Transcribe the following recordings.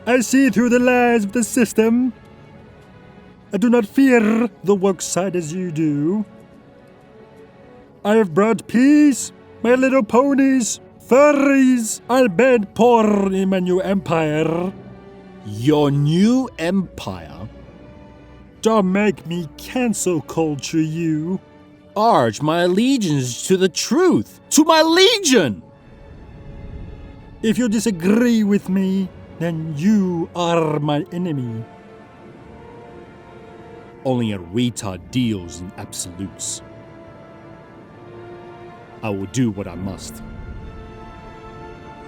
I see through the lies of the system. I do not fear the woke side as you do. I have brought peace, my little ponies, furries. I'll bed porn in my new empire. Your new empire? Don't make me cancel culture you. Arch my allegiance to the truth, to my legion! If you disagree with me, then you are my enemy. Only a retard deals in absolutes. I will do what I must.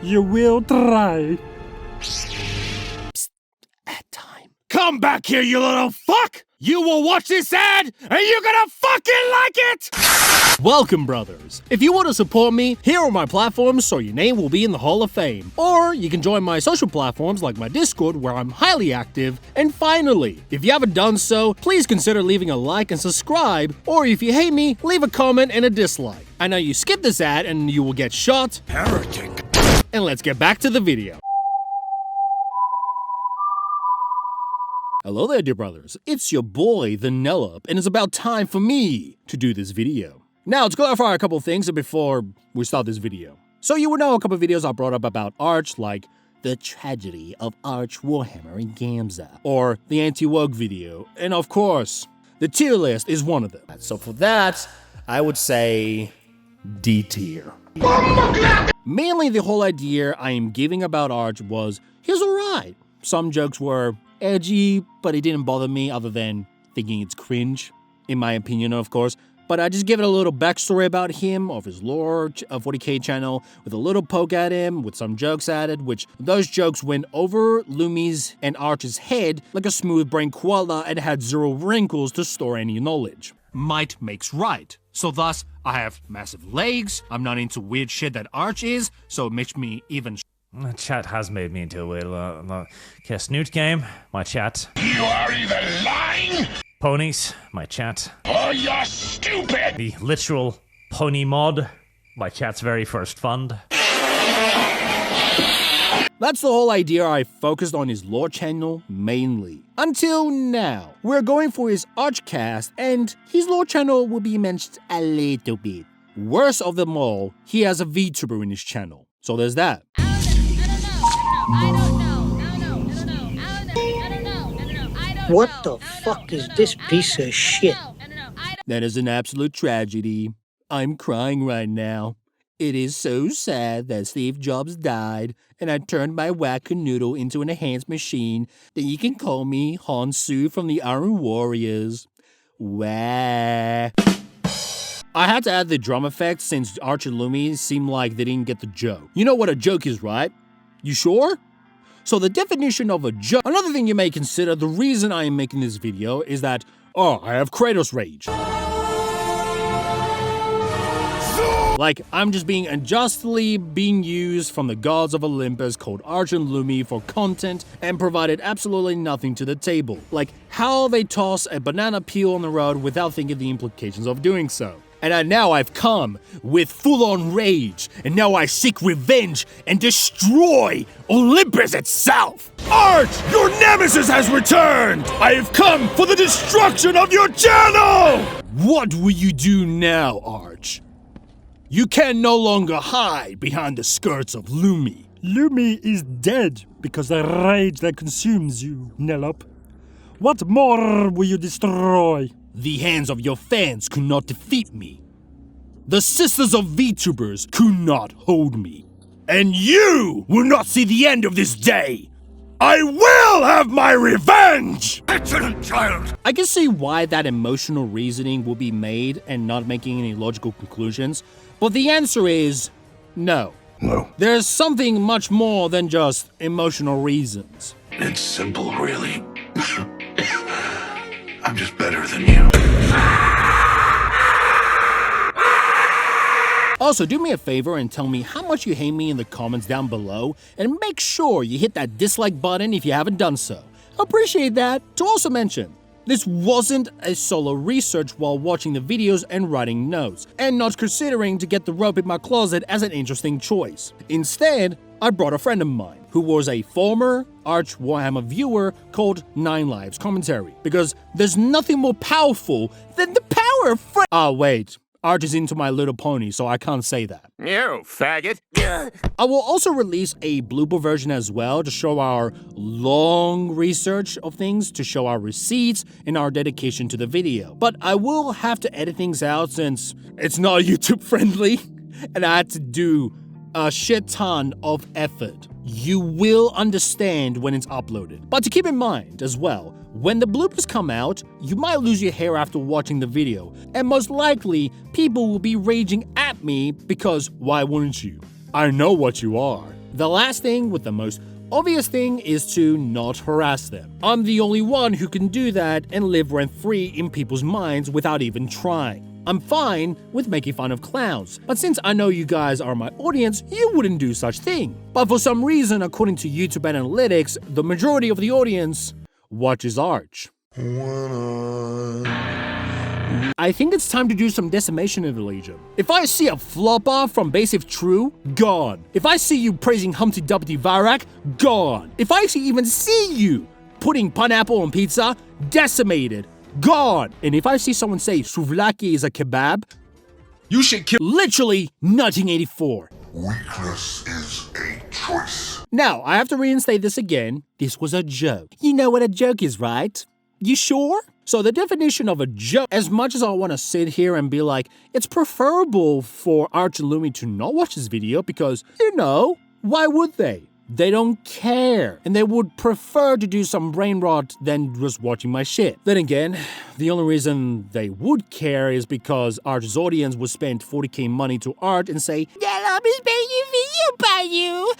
You will try. Psst, ad time. Come back here, you little fuck! You will watch this ad, and you're gonna fucking like it! Welcome, brothers. If you want to support me, here are my platforms so your name will be in the Hall of Fame. Or you can join my social platforms like my Discord where I'm highly active. And finally, if you haven't done so, please consider leaving a like and subscribe. Or if you hate me, leave a comment and a dislike. I know you skip this ad and you will get shot. Heretic. And let's get back to the video. Hello there, dear brothers. It's your boy, the Nellop, and it's about time for me to do this video. Now, to clarify a couple things before we start this video. So you would know a couple of videos I brought up about Arch, like the tragedy of Arch Warhammer in Gamza, or the anti-woke video, and of course, the tier list is one of them. So for that, I would say D tier. Mainly the whole idea I am giving about Arch was, he's alright. Some jokes were edgy, but it didn't bother me other than thinking it's cringe, in my opinion, of course. But I just give it a little backstory about him, of his lore, a 40k channel, with a little poke at him, with some jokes added, which those jokes went over Lumi's and Arch's head like a smooth brain koala and had zero wrinkles to store any knowledge. Might makes right. So thus, I have massive legs, I'm not into weird shit that Arch is, so it makes me even Chat has made me into a weird snoot game, my chat. You are either lying Ponies, my chat. or you're stupid! The literal pony mod, my chat's very first fund. That's the whole idea I focused on his lore channel mainly. Until now. We're going for his Archcast, and his lore channel will be mentioned a little bit. Worst of them all, he has a VTuber in his channel. So there's that. What the fuck is this piece of shit? That is an absolute tragedy. I'm crying right now. It is so sad that Steve Jobs died, and I turned my wackadoodle into an enhanced machine that you can call me Hansu from the Iron Warriors. Wah. I had to add the drum effect since Arch and Lumi seemed like they didn't get the joke. You know what a joke is, right? You sure? So the definition of a joke. Another thing you may consider, the reason I am making this video is that, I have Kratos rage. Like, I'm just being unjustly being used from the gods of Olympus called Arch and Lumi for content and provided absolutely nothing to the table. Like how they toss a banana peel on the road without thinking the implications of doing so. And now I've come with full-on rage, and now I seek revenge and destroy Olympus itself! Arch, your nemesis has returned! I have come for the destruction of your channel! What will you do now, Arch? You can no longer hide behind the skirts of Lumi. Lumi is dead because the rage that consumes you, Nellop. What more will you destroy? The hands of your fans could not defeat me. The sisters of VTubers could not hold me. And you will not see the end of this day! I will have my revenge! Excellent child! I can see why that emotional reasoning will be made and not making any logical conclusions, but the answer is no. No. There's something much more than just emotional reasons. It's simple, really. I'm just better than you. Also, do me a favor and tell me how much you hate me in the comments down below, and make sure you hit that dislike button if you haven't done so. Appreciate that. To also mention, this wasn't a solo research while watching the videos and writing notes, and not considering to get the rope in my closet as an interesting choice. Instead, I brought a friend of mine, who was a former Arch Warhammer viewer called 9 Lives Commentary, because there's nothing more powerful than the power of wait. Arch is into My Little Pony, so I can't say that. You faggot. I will also release a blooper version as well to show our long research of things, to show our receipts and our dedication to the video. But I will have to edit things out since it's not YouTube friendly, and I had to do a shit ton of effort. You will understand when it's uploaded. But to keep in mind as well, when the bloopers come out, you might lose your hair after watching the video, and most likely, people will be raging at me because why wouldn't you? I know what you are. The last thing with the most obvious thing is to not harass them. I'm the only one who can do that and live rent-free in people's minds without even trying. I'm fine with making fun of clowns, but since I know you guys are my audience, you wouldn't do such thing. But for some reason, according to YouTube analytics, the majority of the audience watches Arch. I think it's time to do some decimation in the Legion. If I see a flopper from Base If True, gone. If I see you praising Humpty Dumpty Varak, gone. If I even see you putting pineapple on pizza, decimated, gone. And if I see someone say souvlaki is a kebab, You should kill. literally 1984. Weakness is a choice. Now, I have to reinstate this again. This was a joke. You know what a joke is, right? You sure? So the definition of a joke, as much as I want to sit here and be like, it's preferable for Arch and Lumi to not watch this video because, you know, why would they? They don't care, and they would prefer to do some brain rot than just watching my shit. Then again, the only reason they would care is because Arch's audience would spend 40k money to Arch and say, Nellop is making a video by you.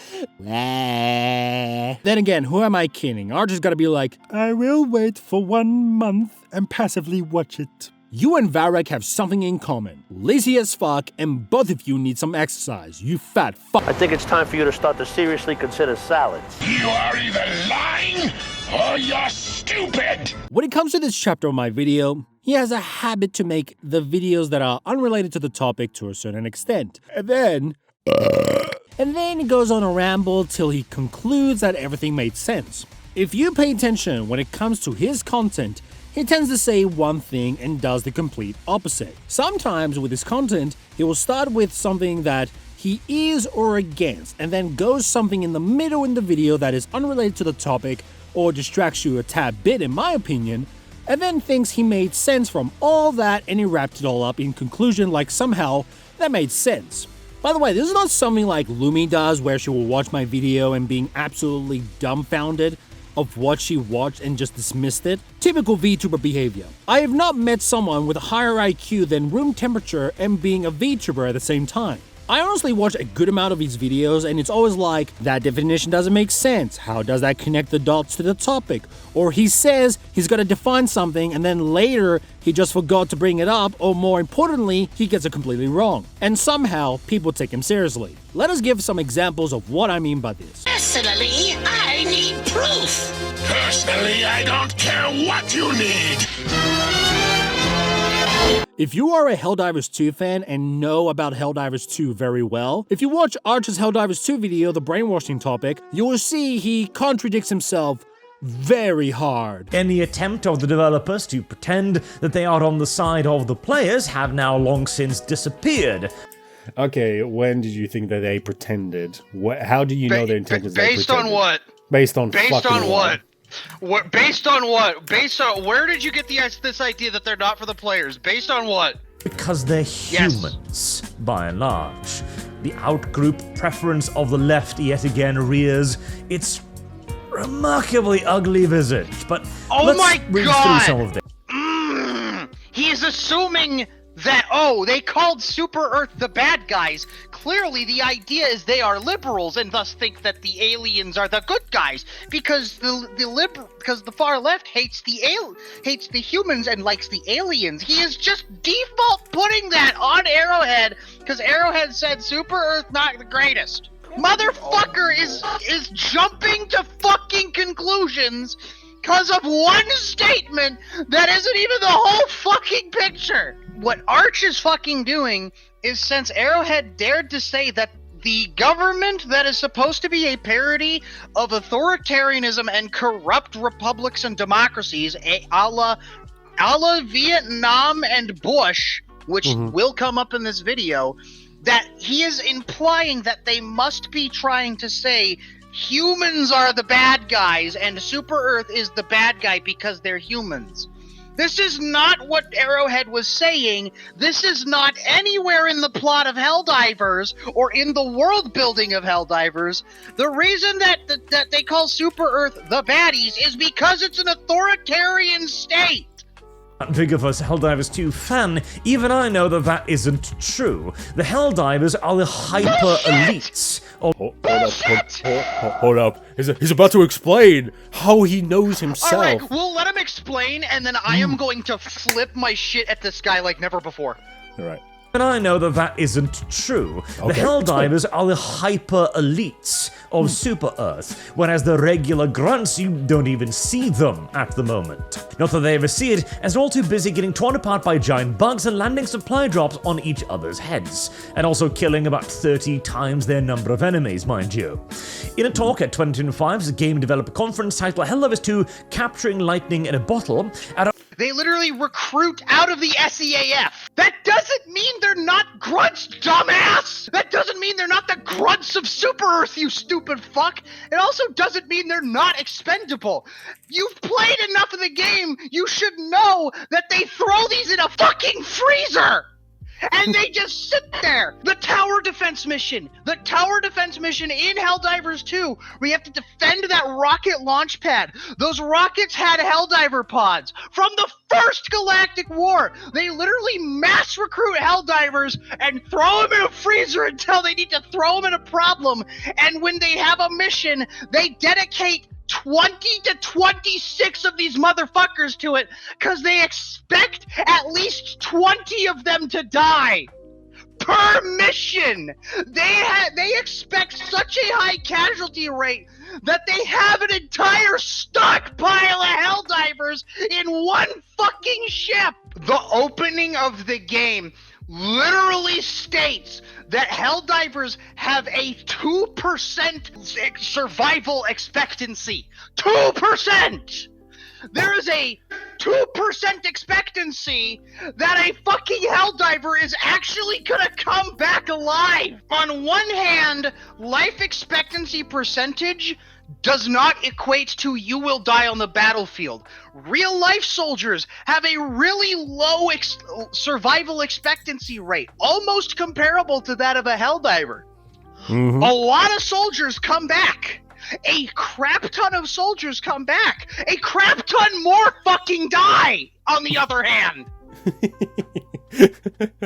Then again, who am I kidding? Arch is gonna be like, I will wait for 1 month and passively watch it. you and Varek have something in common. Lazy as fuck, and both of you need some exercise, you fat fuck. I think it's time for you to start to seriously consider salads. You are either lying or you're stupid. When it comes to this chapter of my video, he has a habit to make the videos that are unrelated to the topic to a certain extent. And then he goes on a ramble till he concludes that everything made sense. If you pay attention when it comes to his content, he tends to say one thing and does the complete opposite. Sometimes with his content, he will start with something that he is or against, and then goes something in the middle in the video that is unrelated to the topic or distracts you a tad bit in my opinion, and then thinks he made sense from all that and he wrapped it all up in conclusion like somehow that made sense. By the way, this is not something like Lumi does where she will watch my video and being absolutely dumbfounded of what she watched and just dismissed it. Typical VTuber behavior. I have not met someone with a higher IQ than room temperature and being a VTuber at the same time. I honestly watch a good amount of his videos and it's always like, that definition doesn't make sense. How does that connect the dots to the topic? Or he says he's gonna define something and then later he just forgot to bring it up, or more importantly, he gets it completely wrong. And somehow, people take him seriously. Let us give some examples of what I mean by this. Personally, I need proof. Personally, I don't care what you need. If you are a Helldivers 2 fan and know about Helldivers 2 very well, if you watch Arch's Helldivers 2 video, the brainwashing topic, you will see he contradicts himself very hard. Any attempt of the developers to pretend that they are on the side of the players have now long since disappeared. Okay, when did you think that they pretended? How do you know their intentions? Based on what? Based on Based fucking on what? Based on what? Based on where did you get this idea that they're not for the players? Based on what? Because they're humans, by and large. The outgroup preference of the left yet again rears its remarkably ugly visage. But Oh let's my read God! through some of them. He is assuming that, oh, they called Super Earth the bad guys. Clearly, the idea is they are liberals and thus think that the aliens are the good guys because the far left hates the humans and likes the aliens. He is just default putting that on Arrowhead because Arrowhead said Super Earth not the greatest. Motherfucker is jumping to fucking conclusions because of one statement that isn't even the whole fucking picture. What Arch is fucking doing is, since Arrowhead dared to say that the government that is supposed to be a parody of authoritarianism and corrupt republics and democracies, a la Vietnam and Bush, which will come up in this video, that he is implying that they must be trying to say humans are the bad guys and Super Earth is the bad guy because they're humans. This is not what Arrowhead was saying. This is not anywhere in the plot of Helldivers or in the world building of Helldivers. The reason that they call Super Earth the baddies is because it's an authoritarian state. Vigorous Helldivers 2 fan, even I know that that isn't true. The Helldivers are the hyper-elites. Hold up. He's about to explain how he knows himself. Alright, we'll let him explain, and then I am going to flip my shit at this guy like never before. Alright. And I know that that isn't true. The Helldivers are the hyper-elites of Super Earth, whereas the regular grunts, you don't even see them at the moment. Not that they ever see it, as they're all too busy getting torn apart by giant bugs and landing supply drops on each other's heads, and also killing about 30 times their number of enemies, mind you. In a talk at 2025's Game Developer Conference titled Helldivers 2 Capturing Lightning in a Bottle, They literally recruit out of the SEAF. That doesn't mean they're not grunts, dumbass! That doesn't mean they're not the grunts of Super Earth, you stupid fuck! It also doesn't mean they're not expendable. You've played enough of the game, you should know that they throw these in a fucking freezer! And they just sit there. The tower defense mission in Helldivers 2, where you have to defend that rocket launch pad. Those rockets had Helldiver pods from the first Galactic War. They literally mass recruit Helldivers and throw them in a freezer until they need to throw them in a problem. And when they have a mission, they dedicate 20 to 26 of these motherfuckers to it because they expect at least 20 of them to die per mission. They expect such a high casualty rate that they have an entire stockpile of Helldivers in one fucking ship. The opening of the game literally states that Helldivers have a 2% survival expectancy. 2%! There is a 2% expectancy that a fucking Helldiver is actually gonna come back alive. On one hand, life expectancy percentage does not equate to you will die on the battlefield. Real life soldiers have a really low survival expectancy rate, almost comparable to that of a Helldiver. A lot of soldiers come back. A crap ton of soldiers come back. A crap ton more fucking die, on the other hand.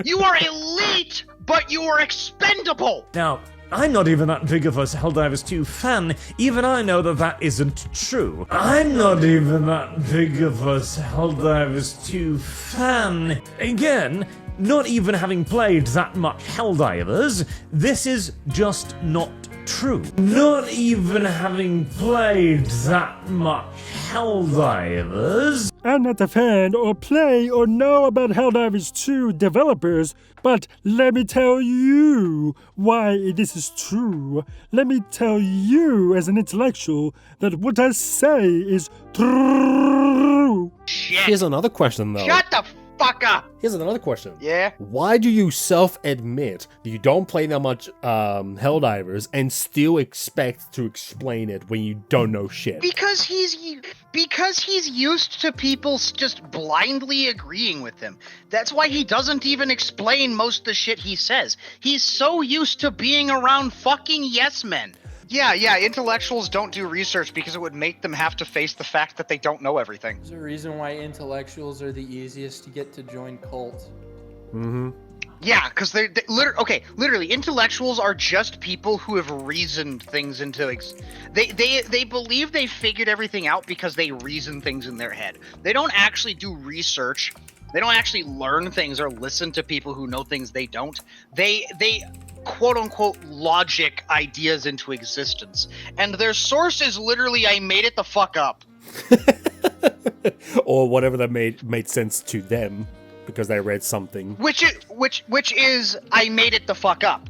You are elite, but you are expendable. Now, I'm not even that big of a Helldivers 2 fan, even I know that that isn't true. I'm not even that big of a Helldivers 2 fan. Again, not even having played that much Helldivers, this is just not true. Not even having played that much Helldivers. I'm not a fan or play or know about Helldivers 2 developers, but let me tell you why this is true. Let me tell you as an intellectual that what I say is true. Shit. Here's another question, though. Shut the fuck up. Here's another question. Yeah? Why do you self-admit that you don't play that much Helldivers and still expect to explain it when you don't know shit? Because he's used to people just blindly agreeing with him. That's why he doesn't even explain most of the shit he says. He's so used to being around fucking yes men. Yeah, intellectuals don't do research because it would make them have to face the fact that they don't know everything. There's a reason why intellectuals are the easiest to get to join cults. Yeah, because literally, intellectuals are just people who have reasoned things into they believe they figured everything out because they reason things in their head. They don't actually do research. They don't actually learn things or listen to people who know things they don't. They quote-unquote logic ideas into existence. And their source is literally, I made it the fuck up. Or whatever that made sense to them because they read something. Which is, I made it the fuck up.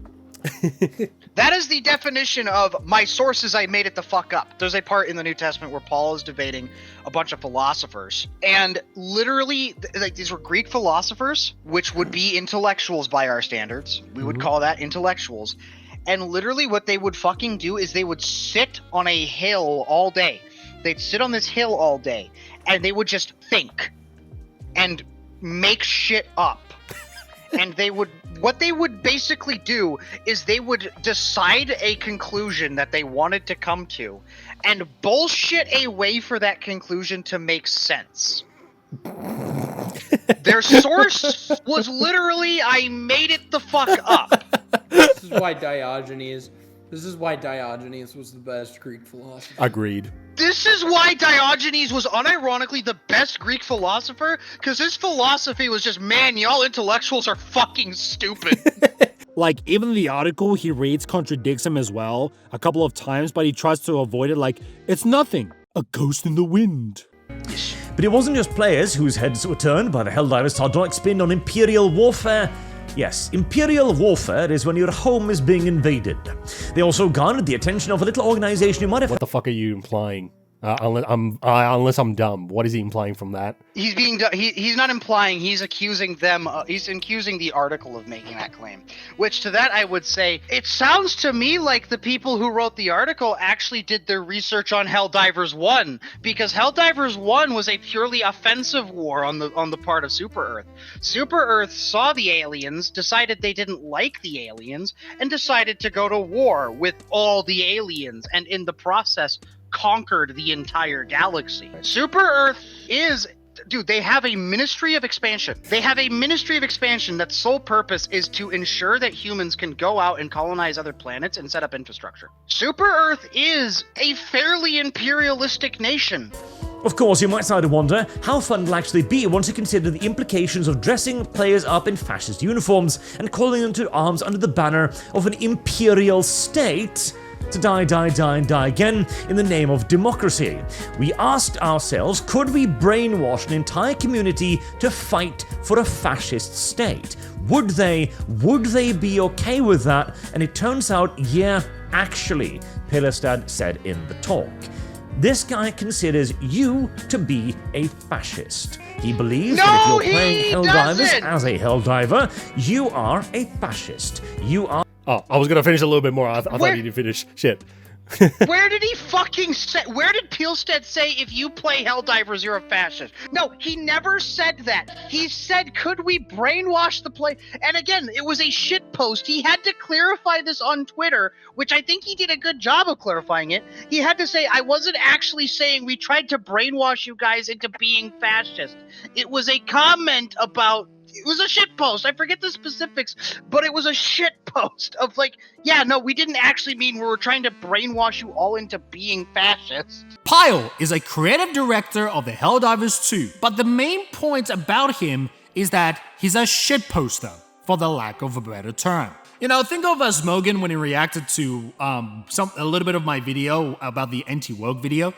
That is the definition of my sources, I made it the fuck up. There's a part in the New Testament where Paul is debating a bunch of philosophers. And literally, like, these were Greek philosophers, which would be intellectuals by our standards. We would call that intellectuals. And literally what they would fucking do is they would sit on a hill all day. They'd sit on this hill all day. And they would just think. And make shit up. And what they would basically do is they would decide a conclusion that they wanted to come to and bullshit a way for that conclusion to make sense. Their source was literally, I made it the fuck up. This is why Diogenes was the best Greek philosopher. Agreed. This is why Diogenes was unironically the best Greek philosopher, because his philosophy was just, man, y'all intellectuals are fucking stupid. Like, even the article he reads contradicts him as well a couple of times, but he tries to avoid it like, it's nothing. A ghost in the wind. But it wasn't just players whose heads were turned by the Helldivers' sardonic spin on Imperial warfare. Yes, Imperial warfare is when your home is being invaded. They also garnered the attention of a little organization who might have... What the fuck are you implying? Unless I'm dumb. What is he implying from that? He's not implying, he's accusing them, he's accusing the article of making that claim. Which to that I would say, it sounds to me like the people who wrote the article actually did their research on Helldivers 1, because Helldivers 1 was a purely offensive war on the part of Super Earth. Super Earth saw the aliens, decided they didn't like the aliens, and decided to go to war with all the aliens, and in the process conquered the entire galaxy. Super Earth is... Dude, they have a Ministry of Expansion. They have a Ministry of Expansion that's sole purpose is to ensure that humans can go out and colonize other planets and set up infrastructure. Super Earth is a fairly imperialistic nation. Of course, you might start to wonder how fun it'll actually be once you consider the implications of dressing players up in fascist uniforms and calling them to arms under the banner of an imperial state to die again in the name of democracy. We asked ourselves, could we brainwash an entire community to fight for a fascist state? Would they be okay with that? And it turns out, yeah, actually, Pilestad said in the talk. This guy considers you to be a fascist. He believes that if you're playing Helldivers as a Helldiver, you are a fascist. You are... Oh, I was gonna finish a little bit more. I thought you didn't finish. Shit. Where did he fucking say? Where did Pilstead say if you play Helldivers you're a fascist? No, he never said that. He said, could we brainwash the play? And again, it was a shit post. He had to clarify this on Twitter, which I think he did a good job of clarifying it. He had to say, I wasn't actually saying we tried to brainwash you guys into being fascist. It was a comment about... It was a shit post. I forget the specifics, but it was a shit post of like, yeah, no, we didn't actually mean we were trying to brainwash you all into being fascist. Pyle is a creative director of the Helldivers 2, but the main point about him is that he's a shit poster, for the lack of a better term. You know, think of Smogan when he reacted to a little bit of my video about the anti-woke video,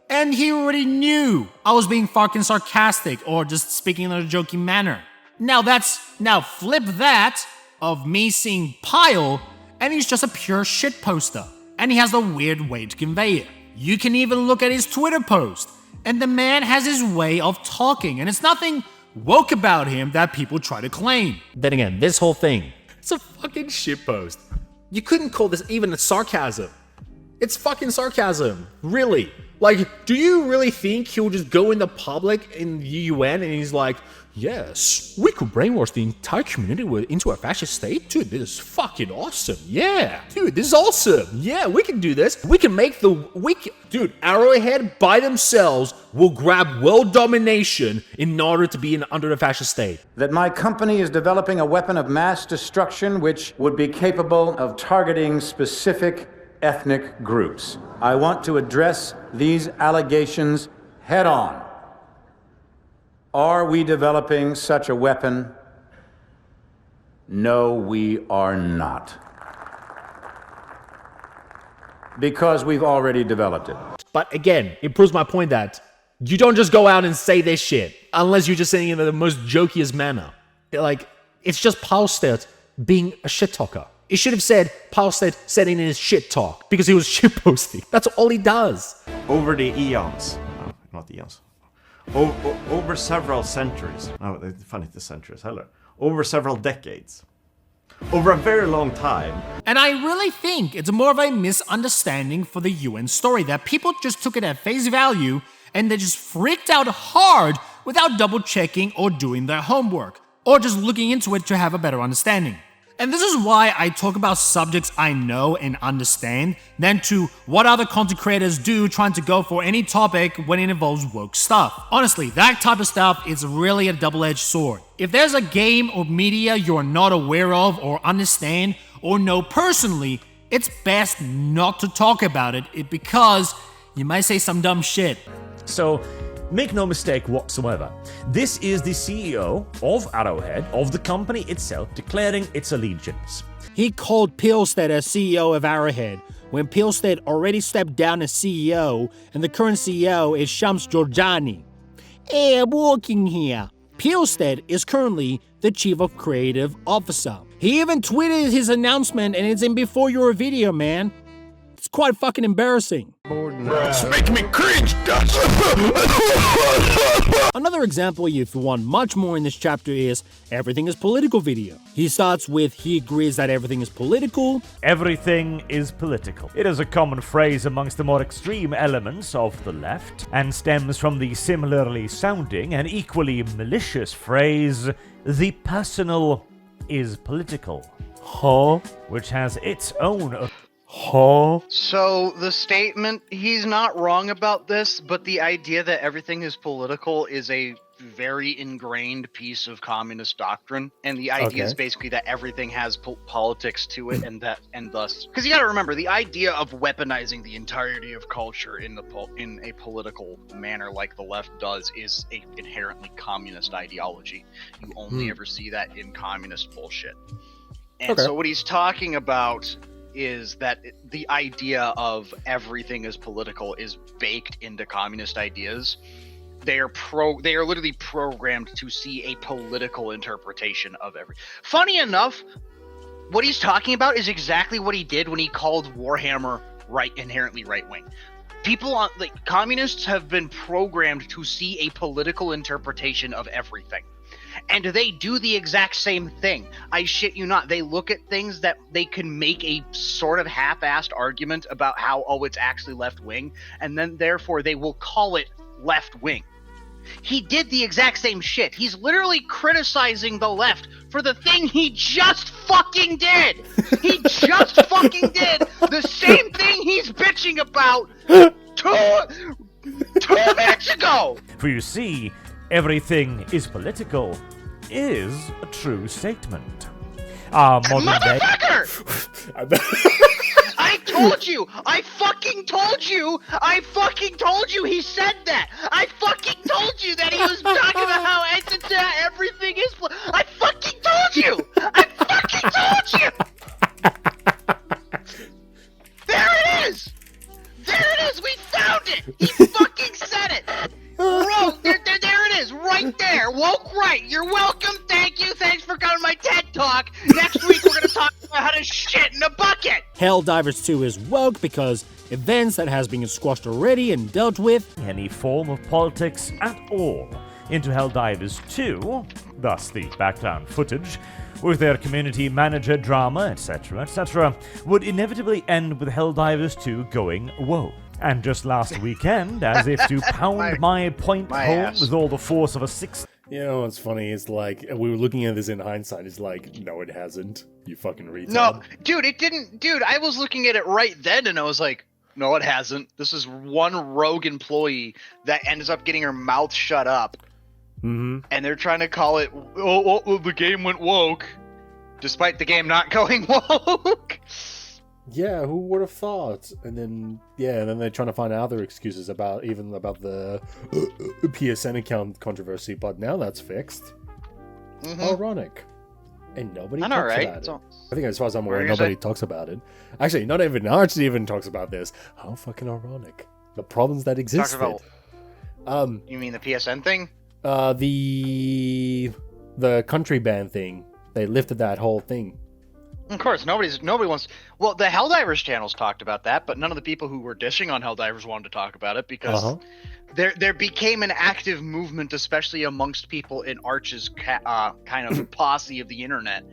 and he already knew I was being fucking sarcastic or just speaking in a joking manner. Now flip that of me seeing Pyle, and he's just a pure shit poster. And he has a weird way to convey it. You can even look at his Twitter post, and the man has his way of talking, and it's nothing woke about him that people try to claim. Then again, this whole thing, it's a fucking shit post. You couldn't call this even a sarcasm. It's fucking sarcasm, really. Like, do you really think he'll just go in the public in the UN and he's like, yes, we could brainwash the entire community into a fascist state? Dude, this is fucking awesome. Yeah. Dude, this is awesome. Yeah, we can do this. We can make Dude, Arrowhead by themselves will grab world domination in order to be under a fascist state. That my company is developing a weapon of mass destruction which would be capable of targeting specific ethnic groups. I want to address these allegations head on. Are we developing such a weapon? No, we are not. Because we've already developed it. But again, it proves my point that you don't just go out and say this shit unless you're just saying it in the most jokiest manner. Like, it's just Pilestead being a shit talker. It should have said Paulstead said in his shit talk, because he was shitposting. That's all he does. Over the eons. No, not eons. Over several centuries. No, funny, the centuries. Hello. Over several decades. Over a very long time. And I really think it's more of a misunderstanding for the UN story, that people just took it at face value and they just freaked out hard without double checking or doing their homework, or just looking into it to have a better understanding. And this is why I talk about subjects I know and understand than to what other content creators do trying to go for any topic when it involves woke stuff. Honestly, that type of stuff is really a double-edged sword. If there's a game or media you're not aware of or understand or know personally, it's best not to talk about it because you might say some dumb shit. So, make no mistake whatsoever, this is the CEO of Arrowhead, of the company itself, declaring its allegiance. He called Pilstead as CEO of Arrowhead, when Pilstead already stepped down as CEO, and the current CEO is Shams Georgiani. Hey, I'm working here. Pilstead is currently the Chief of Creative Officer. He even tweeted his announcement, and it's in before your video, man. It's quite fucking embarrassing. It's making me cringe, guys. Another example, if you want much more in this chapter, is Everything is Political video. He starts with, he agrees that everything is political. Everything is political. It is a common phrase amongst the more extreme elements of the left, and stems from the similarly sounding and equally malicious phrase, the personal is political. Huh? Which has its own... Huh? So the statement, he's not wrong about this, but the idea that everything is political is a very ingrained piece of communist doctrine, and the idea is basically that everything has politics to it, and thus, because you got to remember, the idea of weaponizing the entirety of culture in a political manner like the left does is a inherently communist ideology. You only ever see that in communist bullshit. And so what he's talking about is that the idea of everything is political is baked into communist ideas. They are literally programmed to see a political interpretation of everything. Funny enough, what he's talking about is exactly what he did when he called Warhammer inherently right-wing. People communists have been programmed to see a political interpretation of everything. And they do the exact same thing. I shit you not. They look at things that they can make a sort of half-assed argument about how, it's actually left-wing, and then therefore they will call it left-wing. He did the exact same shit. He's literally criticizing the left for the thing he just fucking did. He just fucking did the same thing he's bitching about two minutes ago. For you see, everything is political is a true statement. Motherfucker! I told you! I fucking told you he said that! I fucking told you that he was talking about how everything is I fucking told you! I fucking told you! There it is! There it is! We found it! He fucking said it! Bro, there it is, right there. Woke right. You're welcome. Thank you. Thanks for coming to my TED Talk. Next week, we're going to talk about how to shit in a bucket. Helldivers 2 is woke because events that has been squashed already and dealt with. Any form of politics at all into Helldivers 2, thus the background footage, with their community manager drama, etc., would inevitably end with Helldivers 2 going woke. And just last weekend, as if to pound my point home with all the force of a six... You know what's funny? It's like, we were looking at this in hindsight, it's like, no it hasn't, you fucking retard. No, dude, it didn't... Dude, I was looking at it right then, and I was like, no it hasn't. This is one rogue employee that ends up getting her mouth shut up. And they're trying to call it, the game went woke, despite the game not going woke. Yeah, who would have thought? And then, they're trying to find other excuses about the PSN account controversy, but now that's fixed. Ironic. And nobody talks about it. I think as far as I'm aware, nobody talks about it. Actually, not even Arch even talks about this. How fucking ironic. The problems that exist. You mean the PSN thing? The country ban thing. They lifted that whole thing. Of course, nobody wants. Well, the Helldivers channels talked about that, but none of the people who were dishing on Helldivers wanted to talk about it because there became an active movement, especially amongst people in Arch's kind of posse of the internet,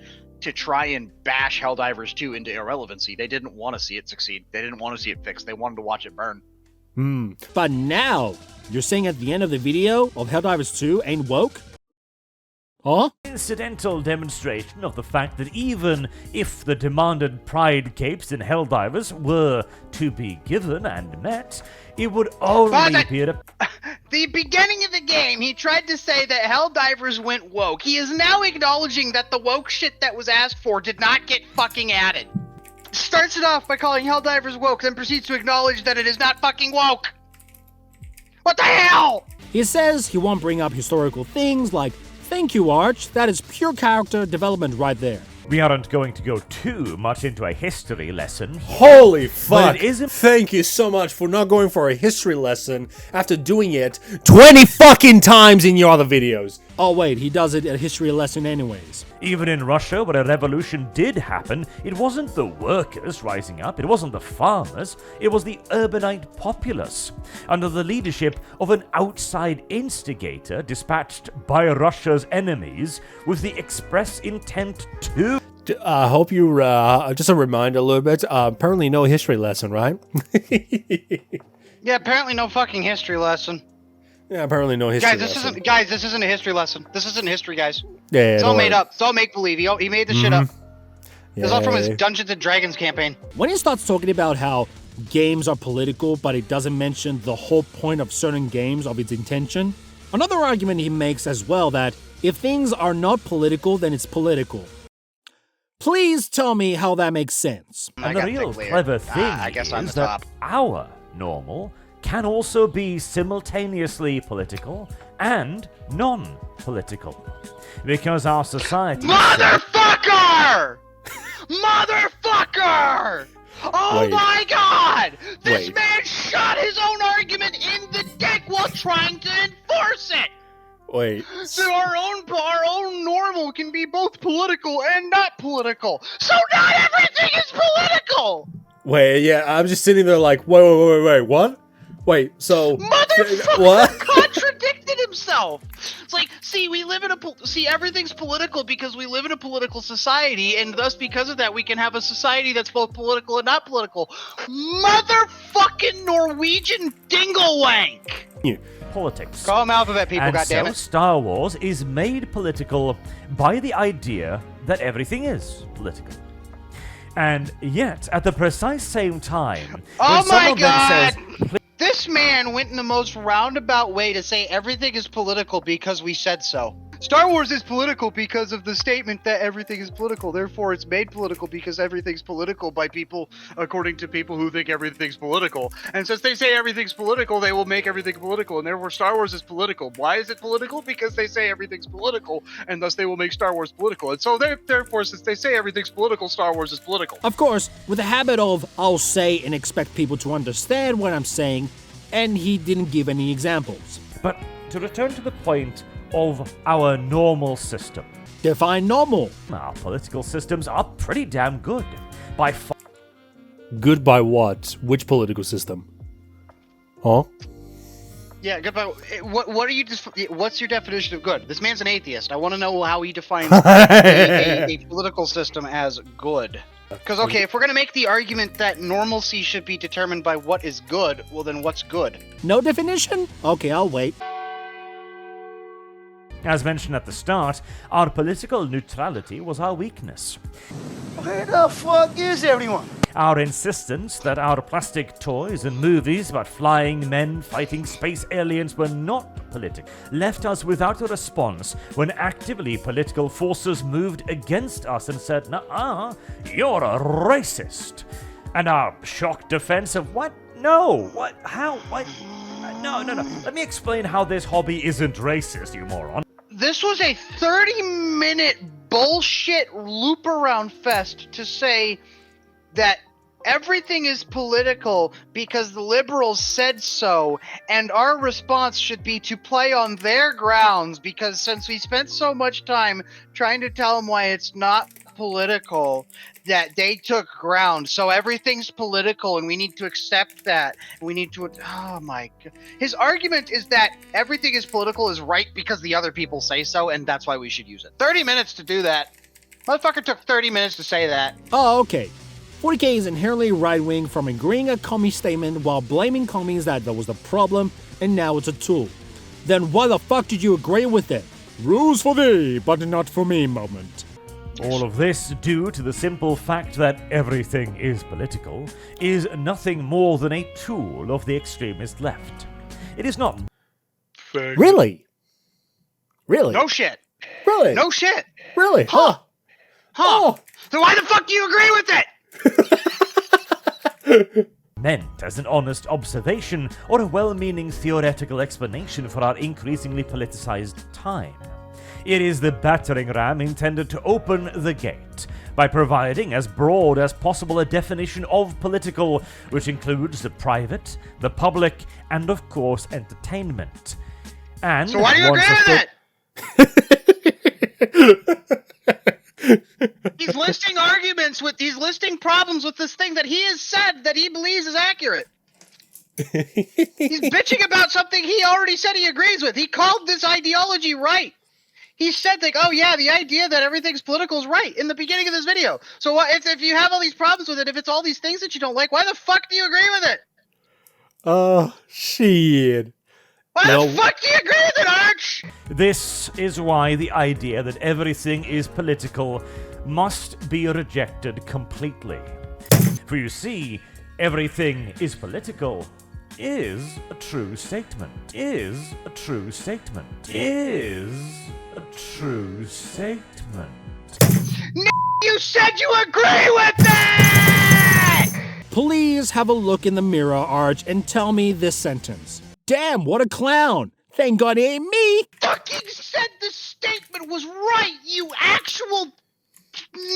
to try and bash Helldivers 2 into irrelevancy. They didn't want to see it succeed. They didn't want to see it fixed. They wanted to watch it burn. But now, you're saying at the end of the video of Helldivers 2 ain't woke? Huh? Incidental demonstration of the fact that even if the demanded pride capes in Helldivers were to be given and met, it would only be at the beginning of the game, he tried to say that Helldivers went woke. He is now acknowledging that the woke shit that was asked for did not get fucking added. Starts it off by calling Helldivers woke, then proceeds to acknowledge that it is not fucking woke. What the hell? He says he won't bring up historical things like, thank you, Arch, that is pure character development right there. We aren't going to go too much into a history lesson here. Holy fuck! But it isn't. Thank you so much for not going for a history lesson after doing it 20 fucking times in your other videos. Oh wait, he does it at a history lesson anyways. Even in Russia, where a revolution did happen, it wasn't the workers rising up, it wasn't the farmers, it was the urbanite populace, under the leadership of an outside instigator dispatched by Russia's enemies with the express intent to... I hope you, just a reminder a little bit, apparently no history lesson, right? Yeah, apparently no fucking history lesson. Yeah, apparently no history lesson. This isn't a history lesson. This isn't history, guys. Yeah, it's all made up. It's all make-believe. He made this shit up. Yeah. It's all from his Dungeons and Dragons campaign. When he starts talking about how games are political, but it doesn't mention the whole point of certain games, of its intention, another argument he makes as well that if things are not political, then it's political. Please tell me how that makes sense. And the real clever thing is that our normal can also be simultaneously political and non-political. Because our society... Motherfucker! Motherfucker! Oh my god! This man shot his own argument in the dick while trying to enforce it! Wait. So our own normal can be both political and not political. So not everything is political! Wait, yeah, I'm just sitting there like, wait, what? Wait, so... Motherfucker what? contradicted himself! It's like, see, everything's political because we live in a political society, and thus, because of that, we can have a society that's both political and not political. Motherfucking Norwegian dinglewank! Yeah. Politics. Call them alphabet people, and goddammit. So Star Wars is made political by the idea that everything is political. And yet, at the precise same time, oh my god! Says, this man went in the most roundabout way to say everything is political because we said so. Star Wars is political because of the statement that everything is political. Therefore, it's made political because everything's political by people, according to people who think everything's political. And since they say everything's political, they will make everything political. And therefore, Star Wars is political. Why is it political? Because they say everything's political, and thus they will make Star Wars political. And so, therefore, since they say everything's political, Star Wars is political. Of course, with the habit of I'll say and expect people to understand what I'm saying, and he didn't give any examples. But to return to the point of our normal system. Define normal. Our political systems are pretty damn good. By far. Good by what? Which political system? Huh? Yeah, good by... What are you... What's your definition of good? This man's an atheist. I want to know how he defines a political system as good. Because, okay, if we're going to make the argument that normalcy should be determined by what is good, well then what's good? No definition? Okay, I'll wait. As mentioned at the start, our political neutrality was our weakness. Where the fuck is everyone? Our insistence that our plastic toys and movies about flying men fighting space aliens were not political left us without a response when actively political forces moved against us and said, "Nuh-uh, you're a racist." And our shocked defense of, what? No, what? How? What? No. Let me explain how this hobby isn't racist, you moron. This was a 30-minute bullshit loop-around fest to say that everything is political because the liberals said so, and our response should be to play on their grounds because since we spent so much time trying to tell them why it's not political that they took ground. So everything's political and we need to accept that. And we need to, oh my God. His argument is that everything is political is right because the other people say so, and that's why we should use it. 30 minutes to do that. Motherfucker took 30 minutes to say that. Oh, okay. 40K is inherently right-wing from agreeing a commie statement while blaming commies that was the problem and now it's a tool. Then why the fuck did you agree with it? Rules for thee, but not for me moment. All of this due to the simple fact that everything is political is nothing more than a tool of the extremist left. It is not. Really? Really? No shit. Really? No shit. Really? Huh? Huh. So why the fuck do you agree with it? Meant as an honest observation or a well-meaning theoretical explanation for our increasingly politicized time. It is the battering ram intended to open the gate by providing as broad as possible a definition of political, which includes the private, the public, and of course entertainment. And so why do you agree with it? He's listing he's listing problems with this thing that he has said that he believes is accurate. He's bitching about something he already said he agrees with. He called this ideology right. He said, like, oh yeah, the idea that everything's political is right in the beginning of this video. So if you have all these problems with it, if it's all these things that you don't like, why the fuck do you agree with it? Oh, shit. Why the fuck do you agree with it, Arch? This is why the idea that everything is political must be rejected completely. For you see, everything is political is a true statement. Is a true statement. Is a true statement. You said you agree with that! Please have a look in the mirror, Arch, and tell me this sentence. Damn, what a clown! Thank God it ain't me! Fucking said the statement was right, you actual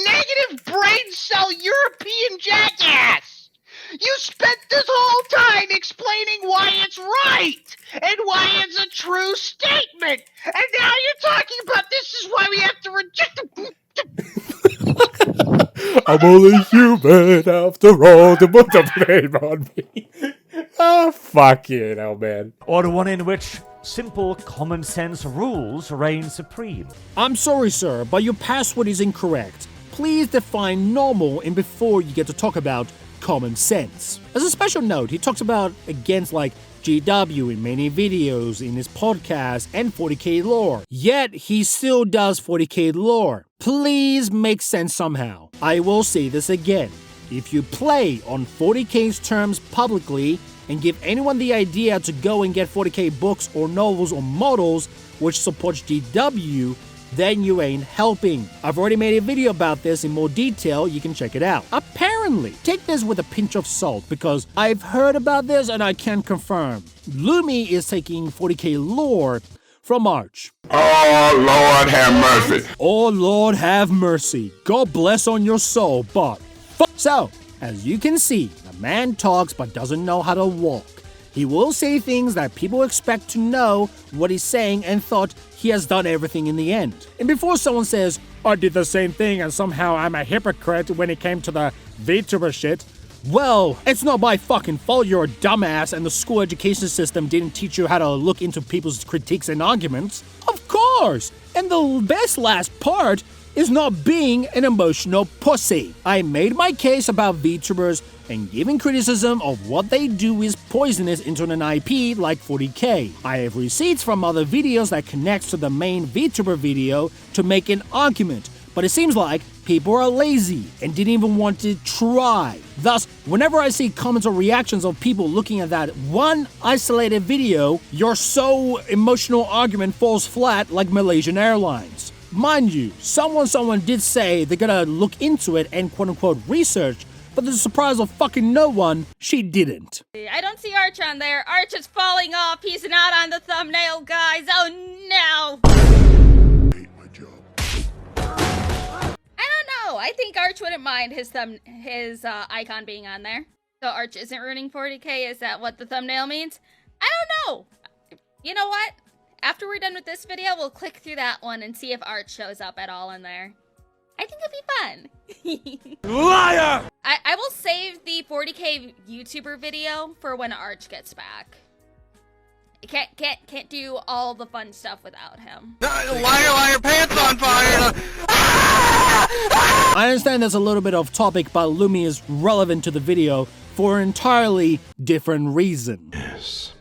negative brain cell European jackass! You spent this whole time explaining why it's right and why it's a true statement, and now you're talking about this is why we have to reject the. I'm only human after all to put the blame on me. Ah, fuck you, know, man. Or one in which simple common sense rules reign supreme. I'm sorry, sir, but your password is incorrect. Please define normal in before you get to talk about common sense. As a special note, he talks about against like GW in many videos in his podcast and 40K lore. Yet he still does 40K lore. Please make sense somehow. I will say this again. If you play on 40K's terms publicly and give anyone the idea to go and get 40K books or novels or models which supports GW, then you ain't helping. I've already made a video about this in more detail, you can check it out. Apparently, take this with a pinch of salt because I've heard about this and I can confirm. Lumi is taking 40K lore from Arch. Oh, Lord have mercy. Oh, Lord have mercy. God bless on your soul, but so, as you can see, the man talks but doesn't know how to walk. He will say things that people expect to know what he's saying and thought he has done everything in the end. And before someone says, I did the same thing and somehow I'm a hypocrite when it came to the VTuber shit, well, it's not my fucking fault you're a dumbass and the school education system didn't teach you how to look into people's critiques and arguments. Of course! And the best last part is not being an emotional pussy. I made my case about VTubers and giving criticism of what they do is poisonous into an IP like 40K. I have receipts from other videos that connects to the main VTuber video to make an argument, but it seems like people are lazy and didn't even want to try. Thus, whenever I see comments or reactions of people looking at that one isolated video, your so emotional argument falls flat like Malaysian Airlines. Mind you, someone did say they're gonna look into it and quote-unquote research, but to the surprise of fucking no one, she didn't. I don't see Arch on there. Arch is falling off. He's not on the thumbnail, guys. Oh no! I hate my job. I don't know. I think Arch wouldn't mind his icon being on there. So Arch isn't ruining 40K. Is that what the thumbnail means? I don't know. You know what? After we're done with this video, we'll click through that one and see if Arch shows up at all in there. I think it'd be fun. Liar! I will save the 40k YouTuber video for when Arch gets back. Can't do all the fun stuff without him. Liar, pants on fire! I understand that's a little bit off topic, but Lumi is relevant to the video for an entirely different reason. Yes,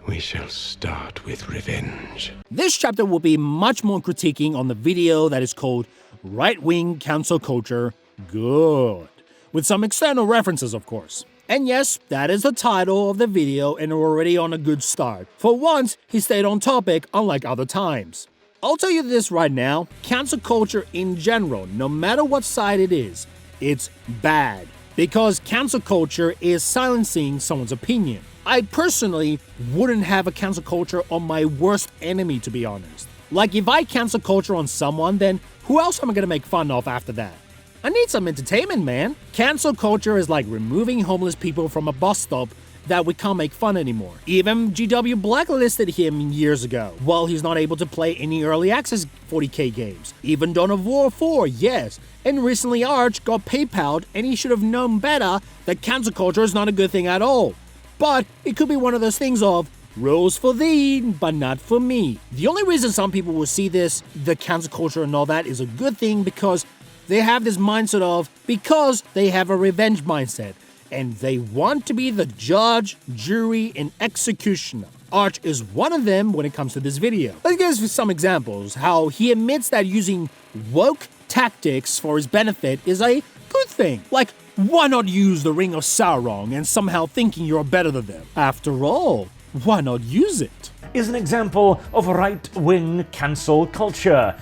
we shall start with revenge. This chapter will be much more critiquing on the video that is called Right-Wing Cancel Culture Good, with some external references, of course. And yes, that is the title of the video, and we're already on a good start. For once, he stayed on topic, unlike other times. I'll tell you this right now, cancel culture in general, no matter what side it is, it's bad. Because cancel culture is silencing someone's opinion. I personally wouldn't have a cancel culture on my worst enemy, to be honest. Like, if I cancel culture on someone, then who else am I gonna make fun of after that? I need some entertainment, man. Cancel culture is like removing homeless people from a bus stop that we can't make fun anymore. Even GW blacklisted him years ago, while he's not able to play any early access 40k games. Even Dawn of War 4, yes. And recently Arch got PayPal'd, and he should have known better that cancel culture is not a good thing at all. But it could be one of those things of, rules for thee, but not for me. The only reason some people will see this, the cancel culture and all that, is a good thing because they have this mindset of, because they have a revenge mindset, and they want to be the judge, jury, and executioner. Arch is one of them when it comes to this video. Let's give you some examples, how he admits that using woke tactics for his benefit is a good thing. Like, why not use the Ring of Sauron and somehow thinking you're better than them? After all, why not use it? Is an example of right-wing cancel culture.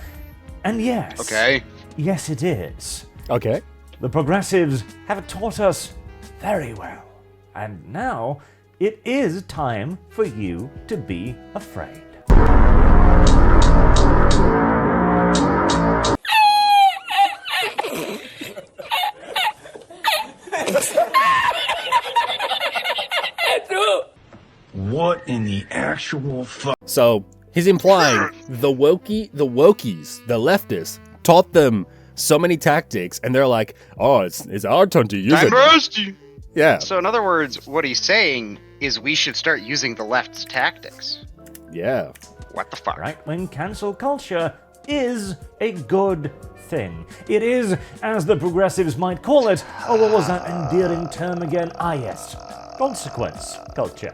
And yes. Okay. Yes, it is. Okay. The progressives have taught us very well. And now, it is time for you to be afraid. What in the actual fuck? So he's implying the wokies, the leftists, taught them so many tactics, and they're like, "Oh, it's our turn to use it." Yeah. So in other words, what he's saying is we should start using the left's tactics. Yeah. What the fuck? Right-wing cancel culture is a good thing. It is, as the progressives might call it, oh, what was that endearing term again? Ah, yes. Consequence culture.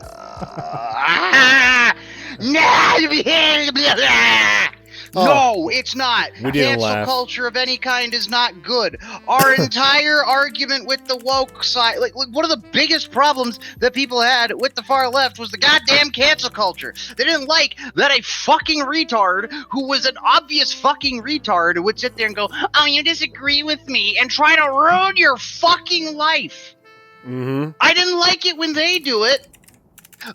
No, it's not. We didn't Cancel laugh. culture of any kind is not good. Our entire argument with the woke side, like one of the biggest problems that people had with the far left was the goddamn cancel culture. They didn't like that a fucking retard who was an obvious fucking retard would sit there and go, "Oh, you disagree with me," and try to ruin your fucking life. Mm-hmm. I didn't like it when they do it.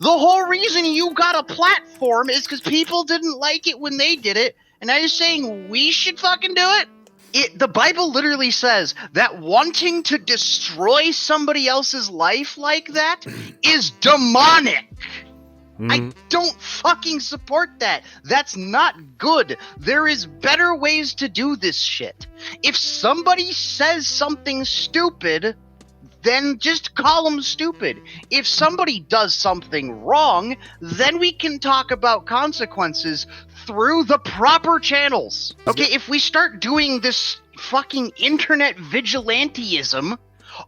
The whole reason you got a platform is because people didn't like it when they did it, and now you're saying we should fucking do it? The Bible literally says that wanting to destroy somebody else's life like that is demonic. I don't fucking support that. That's not good. There is better ways to do this shit. If somebody says something stupid, then just call them stupid. If somebody does something wrong, then we can talk about consequences through the proper channels. Okay, if we start doing this fucking internet vigilantism,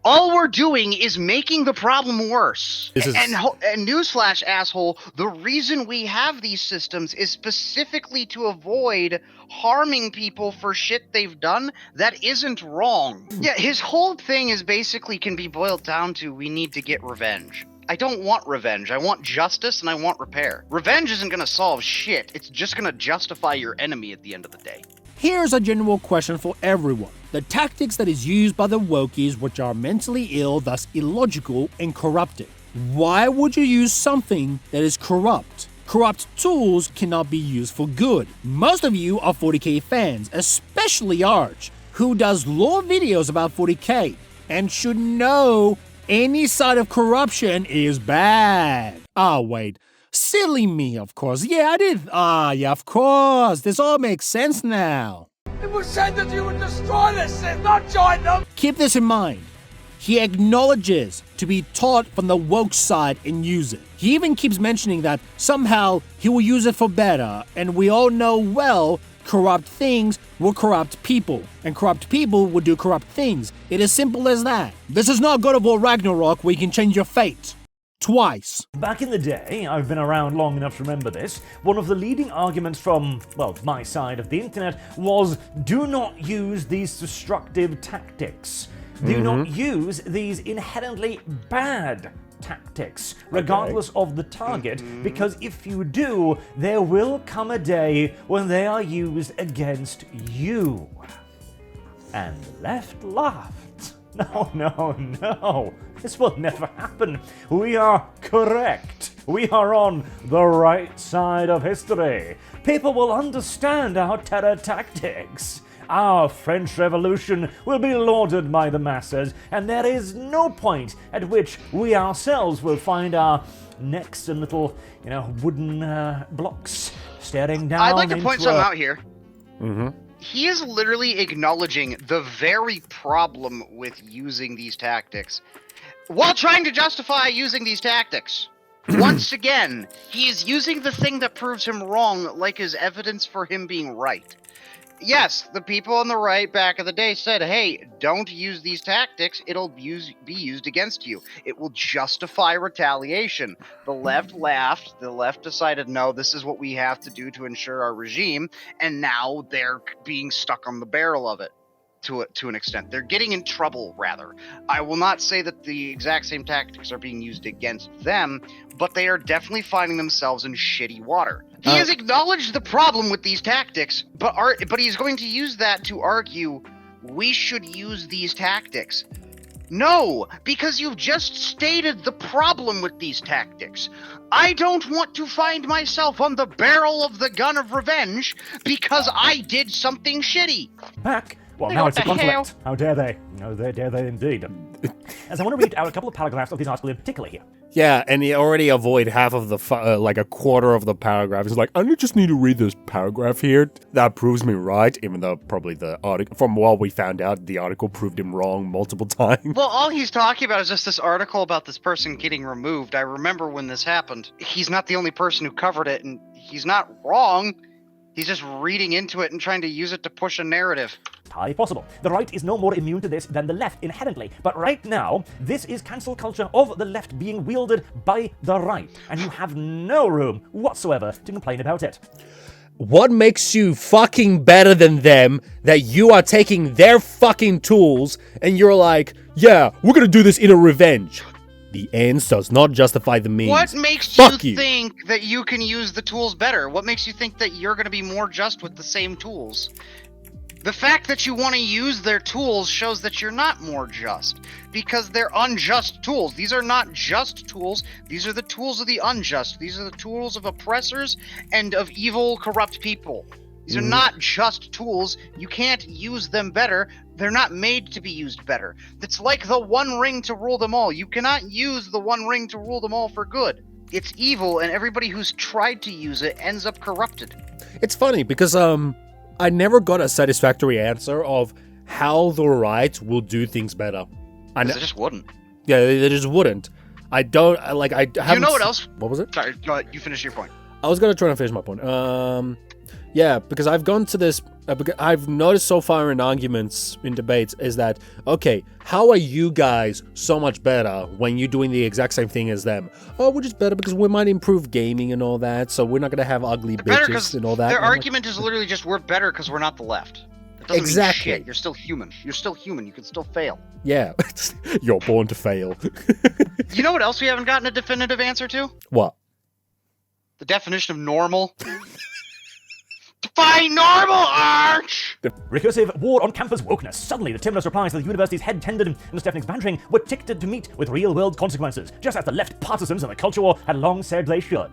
all we're doing is making the problem worse. And newsflash, asshole, the reason we have these systems is specifically to avoid harming people for shit they've done that isn't wrong. Yeah, his whole thing is basically can be boiled down to we need to get revenge. I don't want revenge. I want justice and I want repair. Revenge isn't gonna solve shit. It's just gonna justify your enemy at the end of the day. Here's a general question for everyone. The tactics that is used by the wokies, which are mentally ill, thus illogical and corrupted. Why would you use something that is corrupt? Corrupt tools cannot be used for good. Most of you are 40k fans, especially Arch, who does lore videos about 40k, and should know any side of corruption is bad. Ah, wait. Silly me, of course. Yeah, I did. Ah, yeah, of course. This all makes sense now. It was said that you would destroy this Sith, not join them! Keep this in mind. He acknowledges to be taught from the woke side and use it. He even keeps mentioning that somehow he will use it for better, and we all know well corrupt things will corrupt people, and corrupt people will do corrupt things. It is simple as that. This is not God of War Ragnarok where you can change your fate. Twice. Back in the day, I've been around long enough to remember this, one of the leading arguments from, well, my side of the internet was do not use these destructive tactics. Do not use these inherently bad tactics, regardless of the target, because if you do, there will come a day when they are used against you. And the left laughed. No. This will never happen. We are correct. We are on the right side of history. People will understand our terror tactics. Our French Revolution will be lauded by the masses, and there is no point at which we ourselves will find our necks in little, wooden blocks staring down. I'd like to point something out here. Mm-hmm. He is literally acknowledging the very problem with using these tactics, while trying to justify using these tactics. Once again, he is using the thing that proves him wrong like as evidence for him being right. Yes, the people on the right back of the day said, hey, don't use these tactics, it'll be used against you. It will justify retaliation. The left laughed, the left decided, no, this is what we have to do to ensure our regime, and now they're being stuck on the barrel of it. To an extent. They're getting in trouble, rather. I will not say that the exact same tactics are being used against them, but they are definitely finding themselves in shitty water. He has acknowledged the problem with these tactics, but he's going to use that to argue we should use these tactics. No, because you've just stated the problem with these tactics. I don't want to find myself on the barrel of the gun of revenge because I did something shitty. Back. Well, now it's a conflict. How dare they? No, dare they indeed. As I want to read out a couple of paragraphs of this article in particular here. Yeah, and you already avoid half of the, like a quarter of the paragraph. It's like, I just need to read this paragraph here. That proves me right, even though probably the article, from what we found out, the article proved him wrong multiple times. Well, all he's talking about is just this article about this person getting removed. I remember when this happened. He's not the only person who covered it, and he's not wrong. He's just reading into it and trying to use it to push a narrative. Entirely possible. The right is no more immune to this than the left inherently. But right now, this is cancel culture of the left being wielded by the right. And you have no room whatsoever to complain about it. What makes you fucking better than them that you are taking their fucking tools and you're like, yeah, we're gonna do this in a revenge? The ends does not justify the means. What makes you think that you can use the tools better? What makes you think that you're going to be more just with the same tools? The fact that you want to use their tools shows that you're not more just, because they're unjust tools. These are not just tools. These are the tools of the unjust. These are the tools of oppressors and of evil, corrupt people. These are not just tools. You can't use them better. They're not made to be used better. It's like the One Ring to rule them all. You cannot use the One Ring to rule them all for good. It's evil, and everybody who's tried to use it ends up corrupted. It's funny because I never got a satisfactory answer of how the right will do things better. They just wouldn't. Yeah, they just wouldn't. I don't like. I haven't. You know what else? What was it? Sorry, go ahead. You finish your point. I was gonna try and finish my point. Yeah, because I've gone to this. I've noticed so far in arguments, in debates, is that okay? How are you guys so much better when you're doing the exact same thing as them? Oh, we're just better because we might improve gaming and all that, so we're not gonna have ugly bitches and all that. Their argument is literally just we're better because we're not the left. It doesn't mean shit. You're still human. You're still human. You can still fail. Yeah, you're born to fail. You know what else we haven't gotten a definitive answer to? What? The definition of normal. Define normal, Arch! Recursive war on campus wokeness. Suddenly, the timorous replies to the university's head tendon and Stephanie's bantering were ticketed to meet with real-world consequences, just as the left partisans in the culture war had long said they should.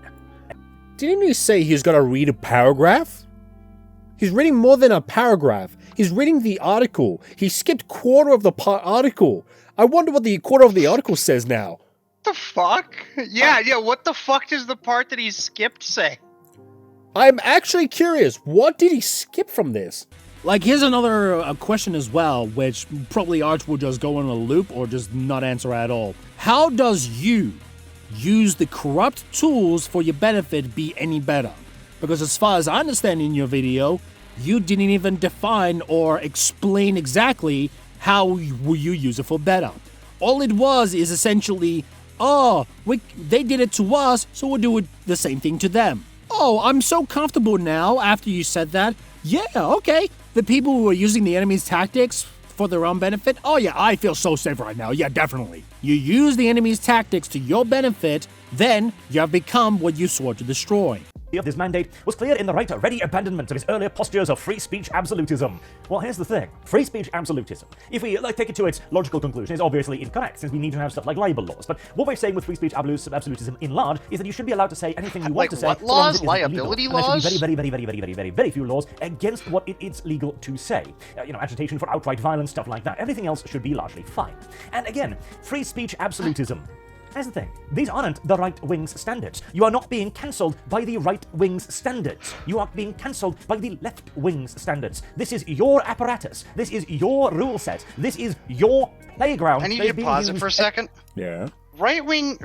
Didn't he say he's got to read a paragraph? He's reading more than a paragraph. He's reading the article. He skipped quarter of the article. I wonder what the quarter of the article says now. What the fuck? Yeah, what the fuck does the part that he skipped say? I'm actually curious. What did he skip from this? Like, here's another question as well, which probably Arch will just go on a loop or just not answer at all. How does you use the corrupt tools for your benefit be any better? Because as far as I understand in your video, you didn't even define or explain exactly how will you use it for better. All it was is essentially, they did it to us, so we'll do it the same thing to them. Oh, I'm so comfortable now after you said that. Yeah, okay. The people who are using the enemy's tactics for their own benefit, oh yeah, I feel so safe right now. Yeah, definitely. You use the enemy's tactics to your benefit, then you have become what you swore to destroy. Of this mandate was clear in the right ready abandonment of his earlier postures of free speech absolutism. Well, here's the thing. Free speech absolutism, if we take it to its logical conclusion, is obviously incorrect, since we need to have stuff like libel laws. But what we're saying with free speech absolutism in large is that you should be allowed to say anything you want to say. What laws? Liability laws? There should be very few laws against what it's legal to say. Agitation for outright violence, stuff like that. Everything else should be largely fine. And again, free speech absolutism. Here's the thing. These aren't the right wing's standards. You are not being cancelled by the right wing's standards. You are being cancelled by the left wing's standards. This is your apparatus. This is your rule set. This is your playground. I need you to pause it for a second. Yeah. Right-wing,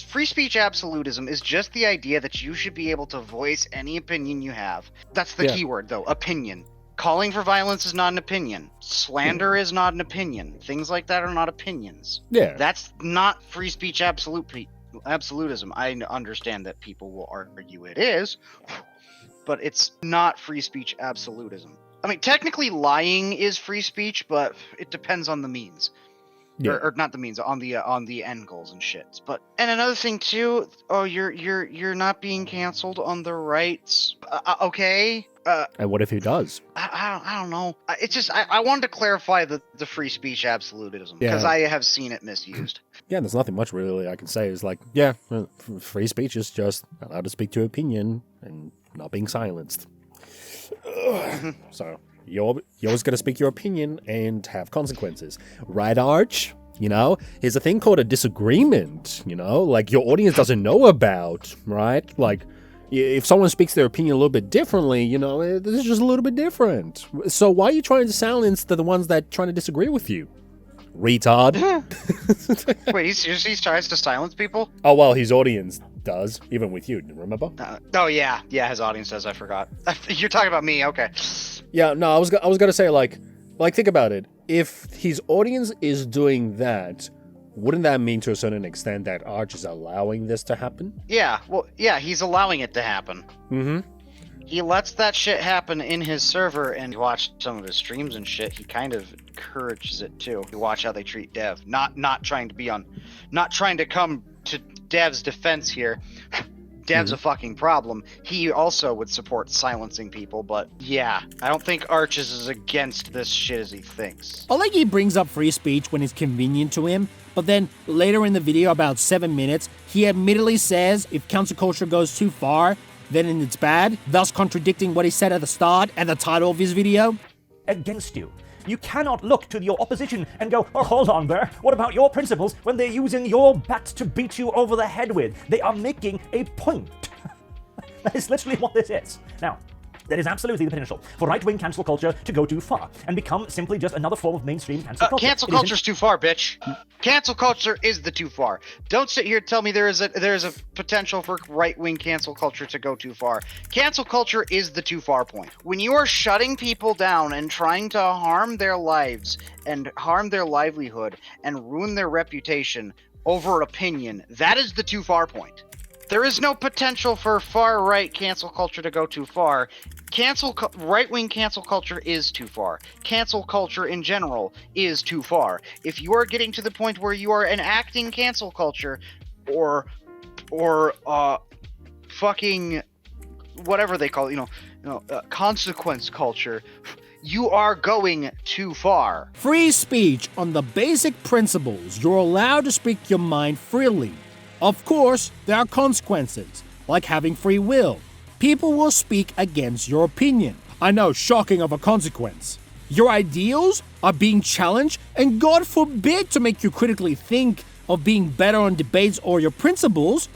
free speech absolutism is just the idea that you should be able to voice any opinion you have. That's the key word, though. Opinion. Calling for violence is not an opinion. Slander is not an opinion. Things like that are not opinions. Yeah. That's not free speech absolutism. I understand that people will argue it is, but it's not free speech absolutism. I mean, technically lying is free speech, but it depends on the means. Yeah. Or not the means, on the end goals and shit. And another thing too, you're not being canceled on the rights. Okay. And what if he does? I don't know. It's just I wanted to clarify the free speech absolutism because I have seen it misused. Yeah, there's nothing much really I can say. It's like, free speech is just allowed to speak to opinion and not being silenced. So you're always going to speak your opinion and have consequences, right, Arch? Here's a thing called a disagreement. Like your audience doesn't know about, right? Like, if someone speaks their opinion a little bit differently, this is just a little bit different. So why are you trying to silence the ones that trying to disagree with you? Retard. Wait, he tries to silence people? Oh, well, his audience does, even with you, remember? Yeah, his audience does, I forgot. You're talking about me, okay. Yeah, no, I was gonna say, like, think about it. If his audience is doing that, wouldn't that mean to a certain extent that Arch is allowing this to happen? Yeah, he's allowing it to happen. Mm-hmm. He lets that shit happen in his server, and you watch some of his streams and shit, he kind of encourages it too. You watch how they treat Dev. Not trying to come to Dev's defense here. Dev's a fucking problem. He also would support silencing people, but yeah, I don't think Arch is as against this shit as he thinks. I like he brings up free speech when it's convenient to him, but then later in the video, about 7 minutes, he admittedly says if cancel culture goes too far, then it's bad, thus contradicting what he said at the start and the title of his video. Against you. You cannot look to your opposition and go, oh, hold on there, what about your principles, when they're using your bat to beat you over the head with? They are making a point. That is literally what this is. Now, there is absolutely the potential for right-wing cancel culture to go too far and become simply just another form of mainstream cancel culture. Cancel culture's too far, bitch. Cancel culture is the too far. Don't sit here and tell me there is a potential for right-wing cancel culture to go too far. Cancel culture is the too far point. When you are shutting people down and trying to harm their lives and harm their livelihood and ruin their reputation over opinion, that is the too far point. There is no potential for far-right cancel culture to go too far. Right-wing cancel culture is too far. Cancel culture in general is too far. If you are getting to the point where you are enacting cancel culture, or fucking whatever they call it, consequence culture, you are going too far. Free speech on the basic principles. You're allowed to speak your mind freely. Of course, there are consequences, like having free will. People will speak against your opinion. I know, shocking of a consequence. Your ideals are being challenged, and God forbid to make you critically think of being better on debates or your principles.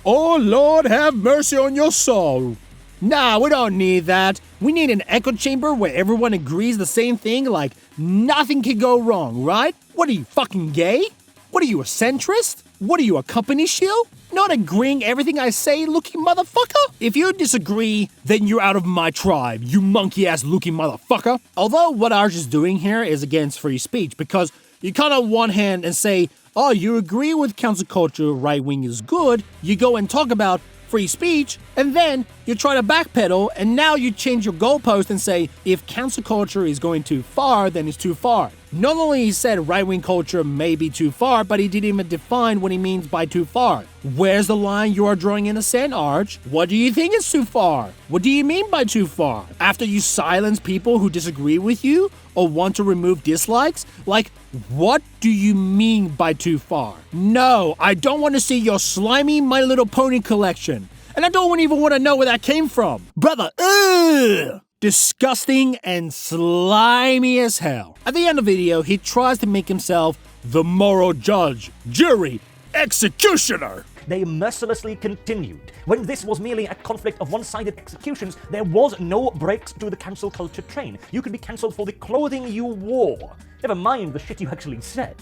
Oh Lord, have mercy on your soul. Nah, we don't need that. We need an echo chamber where everyone agrees the same thing, like nothing can go wrong, right? What are you, fucking gay? What are you, a centrist? What are you, a company shield? Not agreeing everything I say, looking motherfucker? If you disagree, then you're out of my tribe, you monkey-ass looking motherfucker. Although what Arch is doing here is against free speech, because you can't on one hand and say, oh, you agree with cancel culture, right wing is good, you go and talk about free speech, and then you try to backpedal, and now you change your goalpost and say, if cancel culture is going too far, then it's too far. Not only he said right-wing culture may be too far, but he didn't even define what he means by too far. Where's the line you are drawing in the sand, Arch? What do you think is too far? What do you mean by too far? After you silence people who disagree with you or want to remove dislikes? Like, what do you mean by too far? No, I don't want to see your slimy My Little Pony collection. And I don't even want to know where that came from. Brother, ugh! Disgusting and slimy as hell. At the end of the video, he tries to make himself the moral judge, jury, executioner. They mercilessly continued. When this was merely a conflict of one-sided executions, there was no brakes to the cancel culture train. You could be cancelled for the clothing you wore. Never mind the shit you actually said.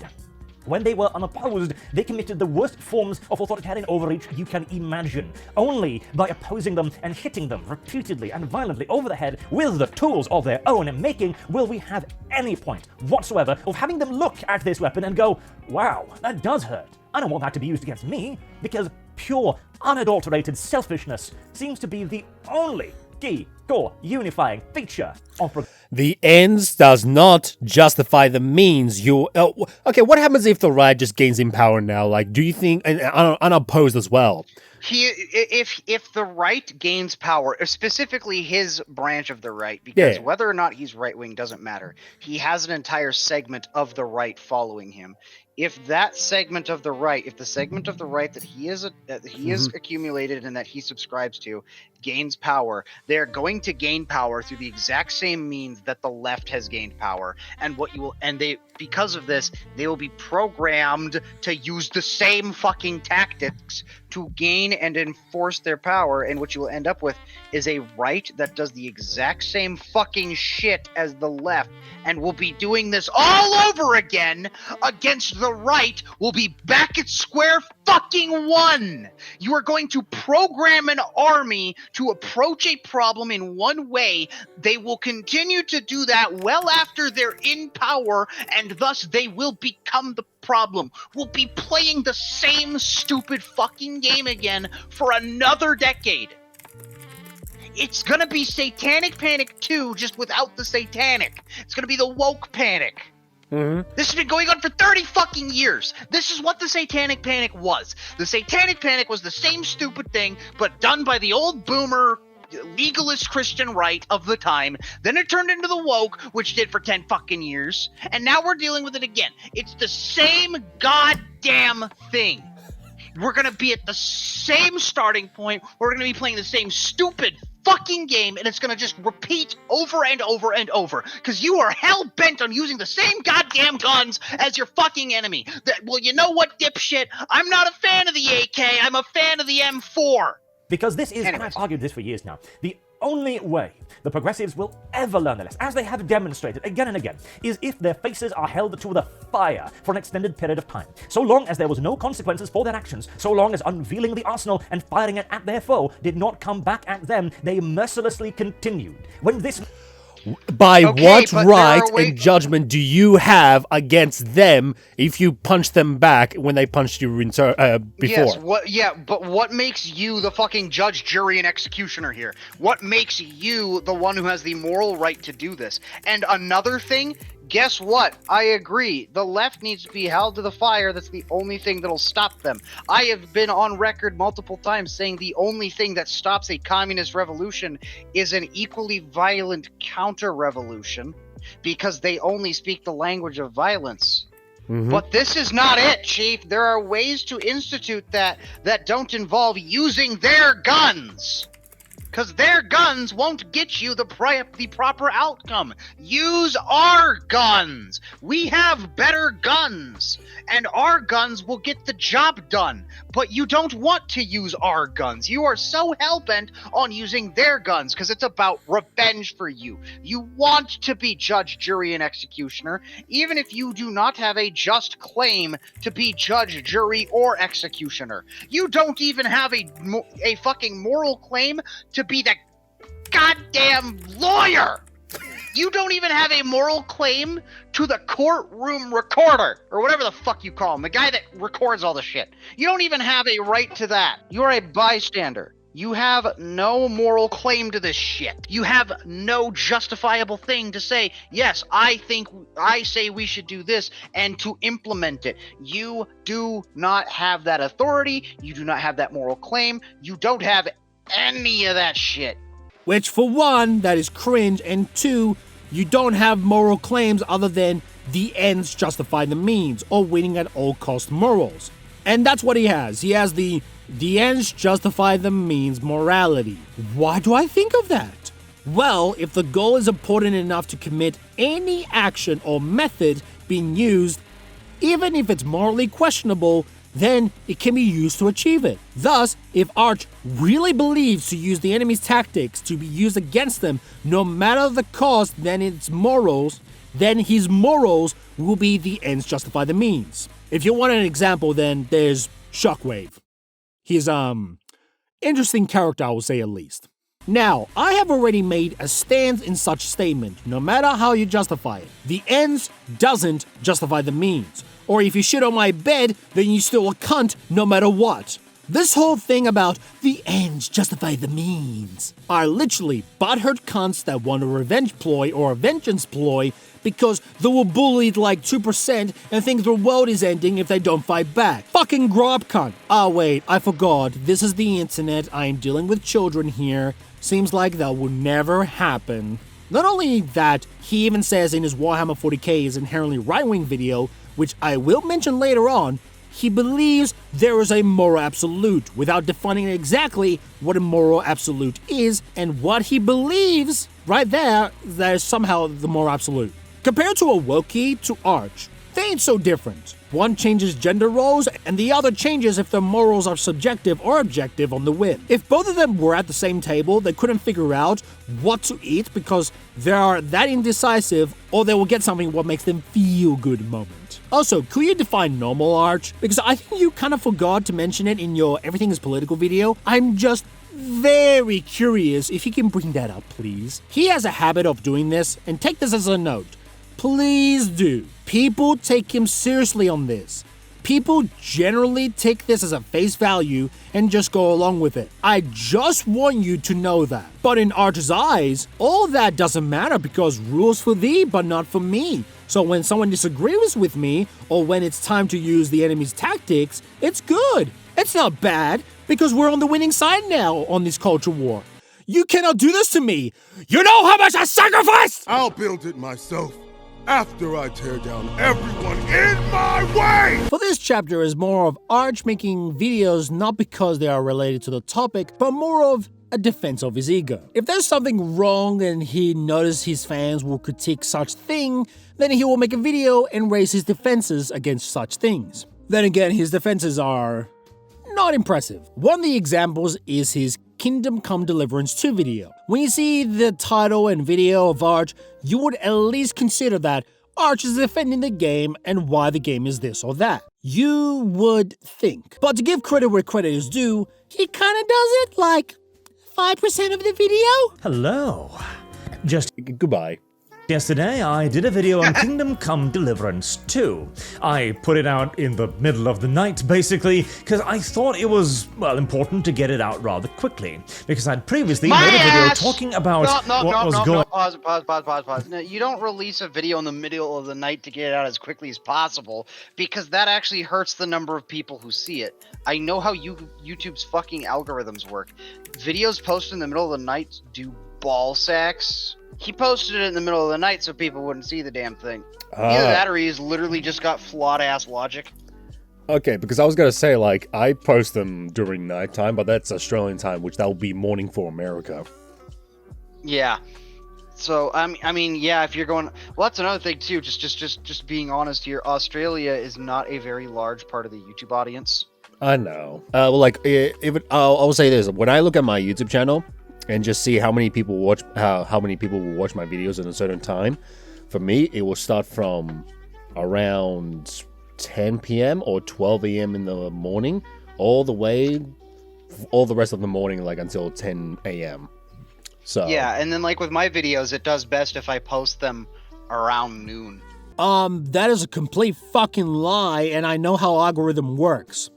When they were unopposed, they committed the worst forms of authoritarian overreach you can imagine. Only by opposing them and hitting them repeatedly and violently over the head with the tools of their own making will we have any point whatsoever of having them look at this weapon and go, wow, that does hurt. I don't want that to be used against me, because pure, unadulterated selfishness seems to be the only key, core, unifying feature of the ends does not justify the means. Okay, what happens if the right just gains in power now? Like, do you think, and unopposed as well? If the right gains power, specifically his branch of the right, because whether or not he's right-wing doesn't matter. He has an entire segment of the right following him. If that segment of the right, if the segment of the right that he is accumulated and that he subscribes to gains power, they're going to gain power through the exact same means that the left has gained power. And because of this, they will be programmed to use the same fucking tactics to gain and enforce their power, and what you will end up with is a right that does the exact same fucking shit as the left, and will be doing this all over again against the right. Will be back at square fucking one. You are going to program an army to approach a problem in one way. They will continue to do that well after they're in power, and thus they will become the problem. We'll be playing the same stupid fucking game again for another decade. It's gonna be Satanic Panic 2, just without the satanic. It's gonna be the woke panic. Mm-hmm. This has been going on for 30 fucking years. This is what the Satanic Panic was. The Satanic Panic was the same stupid thing, but done by the old boomer legalist Christian right of the time. Then it turned into the woke, which did for 10 fucking years. And now we're dealing with it again. It's the same goddamn thing. We're going to be at the same starting point. We're going to be playing the same stupid fucking game, and it's going to just repeat over and over and over. Because you are hell-bent on using the same goddamn guns as your fucking enemy. Well, you know what, dipshit? I'm not a fan of the AK. I'm a fan of the M4. Because this is, and I've argued this for years now, the only way the progressives will ever learn their lesson, as they have demonstrated again and again, is if their faces are held to the fire for an extended period of time. So long as there was no consequences for their actions, so long as unveiling the arsenal and firing it at their foe did not come back at them, they mercilessly continued. When this... By what right and judgment do you have against them if you punch them back when they punched you before? Yes, but what makes you the fucking judge, jury, and executioner here? What makes you the one who has the moral right to do this? And another thing, guess what? I agree. The left needs to be held to the fire. That's the only thing that'll stop them. I have been on record multiple times saying the only thing that stops a communist revolution is an equally violent counter-revolution, because they only speak the language of violence. Mm-hmm. But this is not it, Chief. There are ways to institute that don't involve using their guns. Because their guns won't get you the proper outcome. Use our guns. We have better guns. And our guns will get the job done. but you don't want to use our guns. You are so hell-bent on using their guns because it's about revenge for you. You want to be judge, jury, and executioner, even if you do not have a just claim to be judge, jury, or executioner. You don't even have a fucking moral claim to be the goddamn lawyer. You don't even have a moral claim to the courtroom recorder, or whatever the fuck you call him, the guy that records all the shit. You don't even have a right to that. You're a bystander. You have no moral claim to this shit. You have no justifiable thing to say, yes, I say we should do this, and to implement it. You do not have that authority. You do not have that moral claim. You don't have any of that shit. Which, for one, that is cringe, and two, you don't have moral claims other than the ends justify the means, or winning at all cost morals. And that's what he has. He has the ends justify the means morality. Why do I think of that? Well, if the goal is important enough to commit any action or method being used, even if it's morally questionable, then it can be used to achieve it. Thus, if Arch really believes to use the enemy's tactics to be used against them, no matter the cost, then his morals will be the ends justify the means. If you want an example, then there's Shockwave. He's interesting character, I will say at least. Now, I have already made a stance in such statement, no matter how you justify it. The ends doesn't justify the means. Or if you shit on my bed, then you're still a cunt no matter what. This whole thing about the ends justify the means are literally butthurt cunts that want a revenge ploy or a vengeance ploy because they were bullied like 2% and think the world is ending if they don't fight back. Fucking grow up, cunt. Ah, wait, I forgot. This is the internet. I am dealing with children here. Seems like that will never happen. Not only that, he even says in his Warhammer 40k is inherently right-wing video, which I will mention later on, he believes there is a moral absolute without defining exactly what a moral absolute is and what he believes right there that is somehow the moral absolute. Compared to a Wookiee to Arch, they ain't so different. One changes gender roles and the other changes if their morals are subjective or objective on the whim. If both of them were at the same table, they couldn't figure out what to eat because they are that indecisive, or they will get something what makes them feel good moment. Also, could you define normal, Arch? Because I think you kind of forgot to mention it in your Everything is Political video. I'm just very curious if you can bring that up, please. He has a habit of doing this, and take this as a note. Please do. People take him seriously on this. People generally take this as a face value and just go along with it. I just want you to know that. But in Arch's eyes, all that doesn't matter because rules for thee, but not for me. So when someone disagrees with me, or when it's time to use the enemy's tactics, it's good. It's not bad, because we're on the winning side now on this culture war. You cannot do this to me. You know how much I sacrificed? I'll build it myself. After I tear down everyone in my way! For this chapter is more of Arch making videos not because they are related to the topic, but more of a defense of his ego. If there's something wrong and he notices his fans will critique such thing, then he will make a video and raise his defenses against such things. Then again, his defenses are not impressive. One of the examples is his Kingdom Come Deliverance 2 video. When you see the title and video of Arch, you would at least consider that Arch is defending the game and why the game is this or that. You would think. But to give credit where credit is due, he kinda does it like 5% of the video. Hello. Just goodbye. Yesterday, I did a video on Kingdom Come Deliverance 2. I put it out in the middle of the night, basically, because I thought it was, well, important to get it out rather quickly. Because I'd previously made a video talking about what was going on. Pause. No, you don't release a video in the middle of the night to get it out as quickly as possible, because that actually hurts the number of people who see it. I know how YouTube's fucking algorithms work. Videos posted in the middle of the night do ball sacks. He posted it in the middle of the night so people wouldn't see the damn thing. Either that or he's literally just got flawed-ass logic. Okay, because I was going to say, like, I post them during nighttime, but that's Australian time, which that will be morning for America. Yeah. So, I mean, yeah, if you're going... Well, that's another thing, too, just being honest here. Australia is not a very large part of the YouTube audience. I know. Well, like, I'll say this: when I look at my YouTube channel and just see how many people watch, how many people will watch my videos at a certain time, for me, it will start from around 10 p.m. or 12 a.m. in the morning, all the rest of the morning, like until 10 a.m. So yeah, and then like with my videos, it does best if I post them around noon. That is a complete fucking lie, and I know how algorithm works.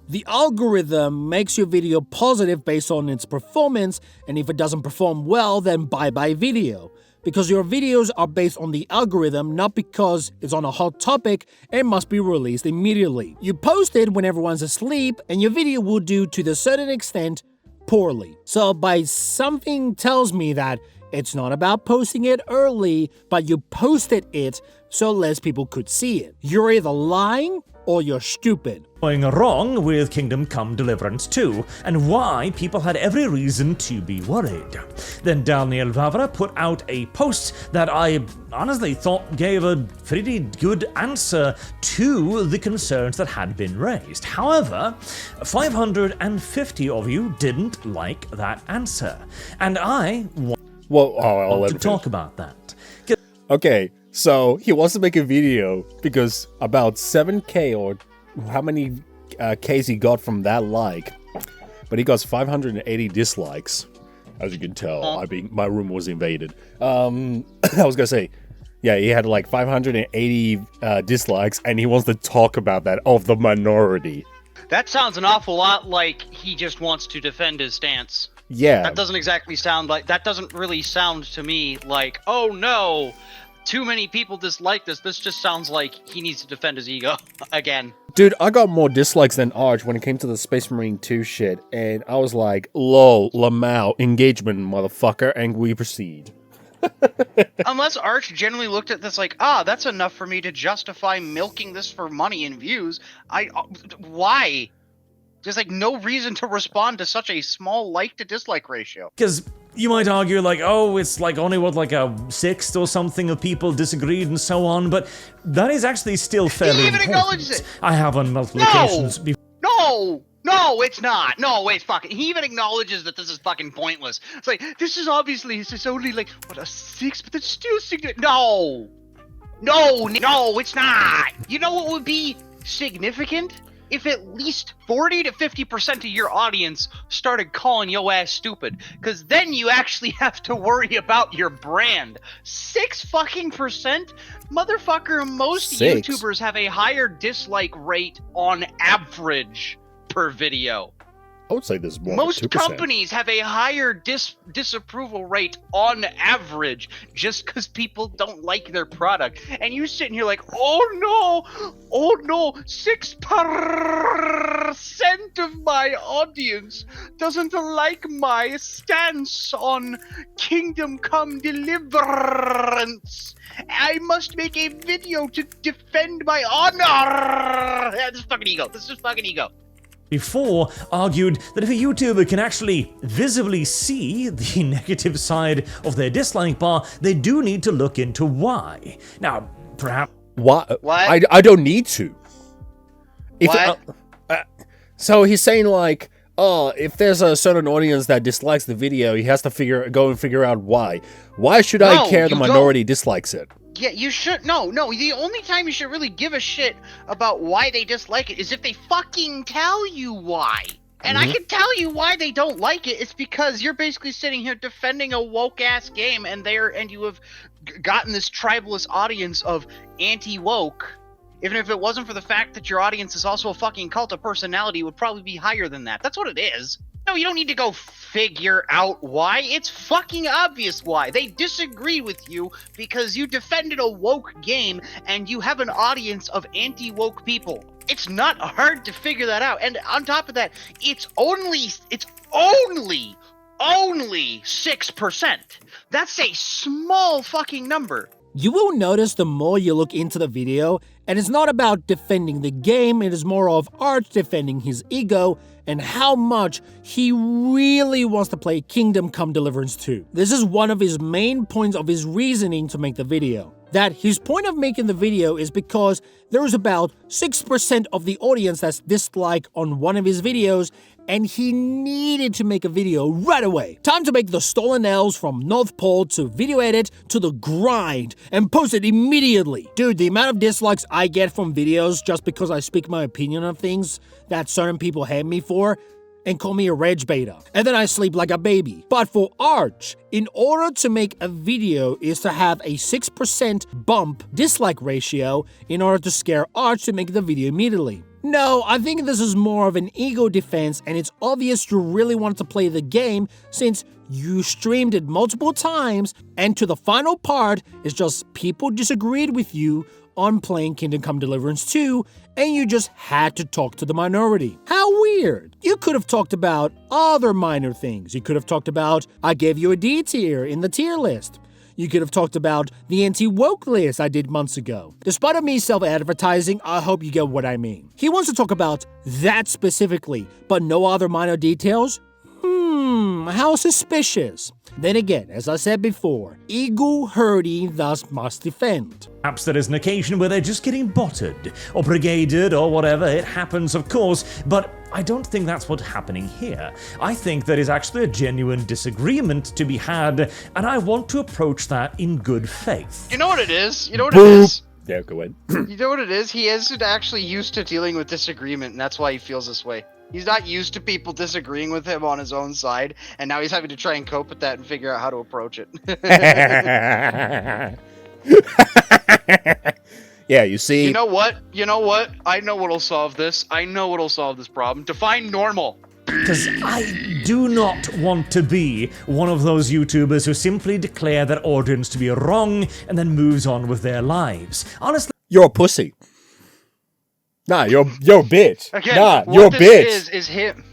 The algorithm makes your video positive based on its performance, and if it doesn't perform well, then bye-bye video. Because your videos are based on the algorithm, not because it's on a hot topic and must be released immediately. You post it when everyone's asleep, and your video will do to the certain extent poorly. So by something tells me that it's not about posting it early, but you posted it so less people could see it. You're either lying or you're stupid. Going wrong with Kingdom Come Deliverance 2, and why people had every reason to be worried. Then Daniel Vavra put out a post that I honestly thought gave a pretty good answer to the concerns that had been raised. However, 550 of you didn't like that answer, and I want to talk about that. Okay, so he wants to make a video because about 7k or how many Ks he got from that like, but he got 580 dislikes. As you can tell, my room was invaded. I was gonna say, yeah, he had like 580 dislikes, and he wants to talk about that of the minority. That sounds an awful lot like he just wants to defend his stance. Yeah. That doesn't exactly sound like, that doesn't really sound to me like, oh no, too many people dislike this. This just sounds like he needs to defend his ego again. Dude, I got more dislikes than Arch when it came to the Space Marine 2 shit, and I was like, lol, Lamau, engagement, motherfucker, and we proceed. Unless Arch generally looked at this like, that's enough for me to justify milking this for money and views. Why? There's like no reason to respond to such a small like to dislike ratio. Because you might argue like, oh, it's like only what, like a sixth or something of people disagreed and so on, but that is actually still fairly He even important. acknowledges it. I have on multiple occasions before. No, it's not. No, it's fucking. He even acknowledges that this is fucking pointless. It's like, this is obviously, it's only like, what, a 6, but it's still significant. No, it's not. You know what would be significant? If at least 40 to 50% of your audience started calling yo ass stupid, because then you actually have to worry about your brand. 6 fucking percent? Motherfucker, most 6? YouTubers have a higher dislike rate on average per video. I would say there's more Most than 2%. companies have a higher disapproval rate on average just because people don't like their product. And you're sitting here like, oh no, 6% of my audience doesn't like my stance on Kingdom Come Deliverance. I must make a video to defend my honor. Yeah, this is fucking ego. Before argued that if a YouTuber can actually visibly see the negative side of their dislike bar, they do need to look into why. Now, perhaps... What? What? I don't need to. What? So he's saying like, if there's a certain audience that dislikes the video, he has to go and figure out why. Why should I care the minority dislikes it? Yeah, you should. No. The only time you should really give a shit about why they dislike it is if they fucking tell you why. And I can tell you why they don't like it. It's because you're basically sitting here defending a woke ass game, and you have gotten this tribalist audience of anti-woke. Even if it wasn't for the fact that your audience is also a fucking cult of personality, it would probably be higher than that. That's what it is. No, you don't need to go figure out why. It's fucking obvious why. They disagree with you because you defended a woke game and you have an audience of anti-woke people. It's not hard to figure that out. And on top of that, it's only 6%. That's a small fucking number. You will notice the more you look into the video, and it's not about defending the game, it is more of Arch defending his ego and how much he really wants to play Kingdom Come Deliverance 2. This is one of his main points of his reasoning to make the video. that his point of making the video is because there is about 6% of the audience that's disliked on one of his videos, and he needed to make a video right away. Time to make the stolen L's from North Pole to video edit to the grind and post it immediately. Dude, the amount of dislikes I get from videos just because I speak my opinion on things that certain people hate me for and call me a rage beta. And then I sleep like a baby. But for Arch, in order to make a video is to have a 6% bump dislike ratio in order to scare Arch to make the video immediately. No, I think this is more of an ego defense, and it's obvious you really wanted to play the game since you streamed it multiple times, and to the final part is just people disagreed with you on playing Kingdom Come Deliverance 2, and you just had to talk to the minority. How weird. You could have talked about other minor things. You could have talked about, I gave you a D tier in the tier list. You could have talked about the anti-woke list I did months ago. Despite of me self-advertising, I hope you get what I mean. He wants to talk about that specifically, but no other minor details? How suspicious. Then again, as I said before, ego hurting thus must defend. Perhaps there is an occasion where they're just getting botted, or brigaded, or whatever. It happens, of course, but I don't think that's what's happening here. I think there is actually a genuine disagreement to be had, and I want to approach that in good faith. You know what it is? You know what it is? Yeah, go ahead. You know what it is? He isn't actually used to dealing with disagreement, and that's why he feels this way. He's not used to people disagreeing with him on his own side, and now he's having to try and cope with that and figure out how to approach it. Yeah, you see... You know what? You know what? I know what'll solve this. I know what'll solve this problem. Define normal. Because I do not want to be one of those YouTubers who simply declare their audience to be wrong and then moves on with their lives. Honestly... You're a pussy. Nah, you're a bitch. Again, nah, what you're a this bitch. is him.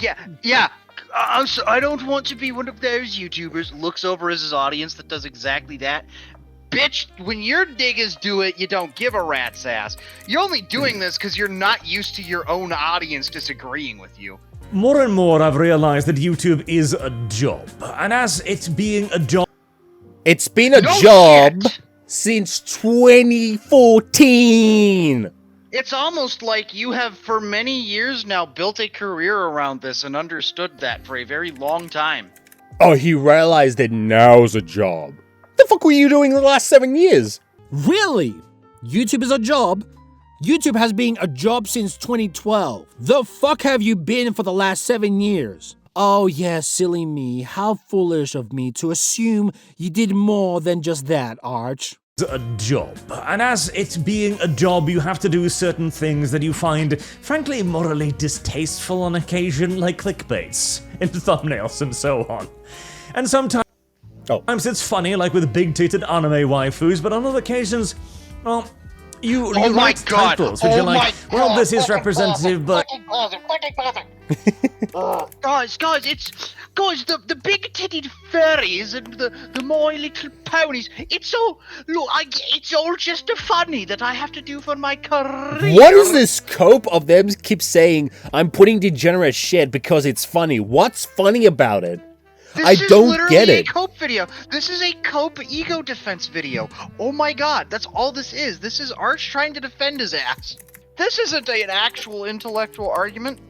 Yeah. I don't want to be one of those YouTubers looks over as his audience that does exactly that. Bitch, when your niggas do it, you don't give a rat's ass. You're only doing this because you're not used to your own audience disagreeing with you. More and more I've realized that YouTube is a job. And as it's being a job... It's been a job since 2014. It's almost like you have for many years now built a career around this and understood that for a very long time. Oh, he realized that now's a job. The fuck were you doing the last 7 years? Really? YouTube is a job? YouTube has been a job since 2012. The fuck have you been for the last 7 years? Oh yeah, silly me. How foolish of me to assume you did more than just that, Arch. A job. And as it's being a job, you have to do certain things that you find, frankly, morally distasteful on occasion, like clickbaits in thumbnails and so on. And sometimes it's funny, like with big-titted anime waifus, but on other occasions, well, you write titles, which are like, well, this is representative, but... Guys, the big-titted furries and the My Little Ponies, it's all just a funny that I have to do for my career. What is this scope of them keep saying, I'm putting degenerate shit because it's funny? What's funny about it? I don't get it. This is literally a cope video. This is a cope ego defense video. Oh my god, that's all this is. This is Arch trying to defend his ass. This isn't an actual intellectual argument.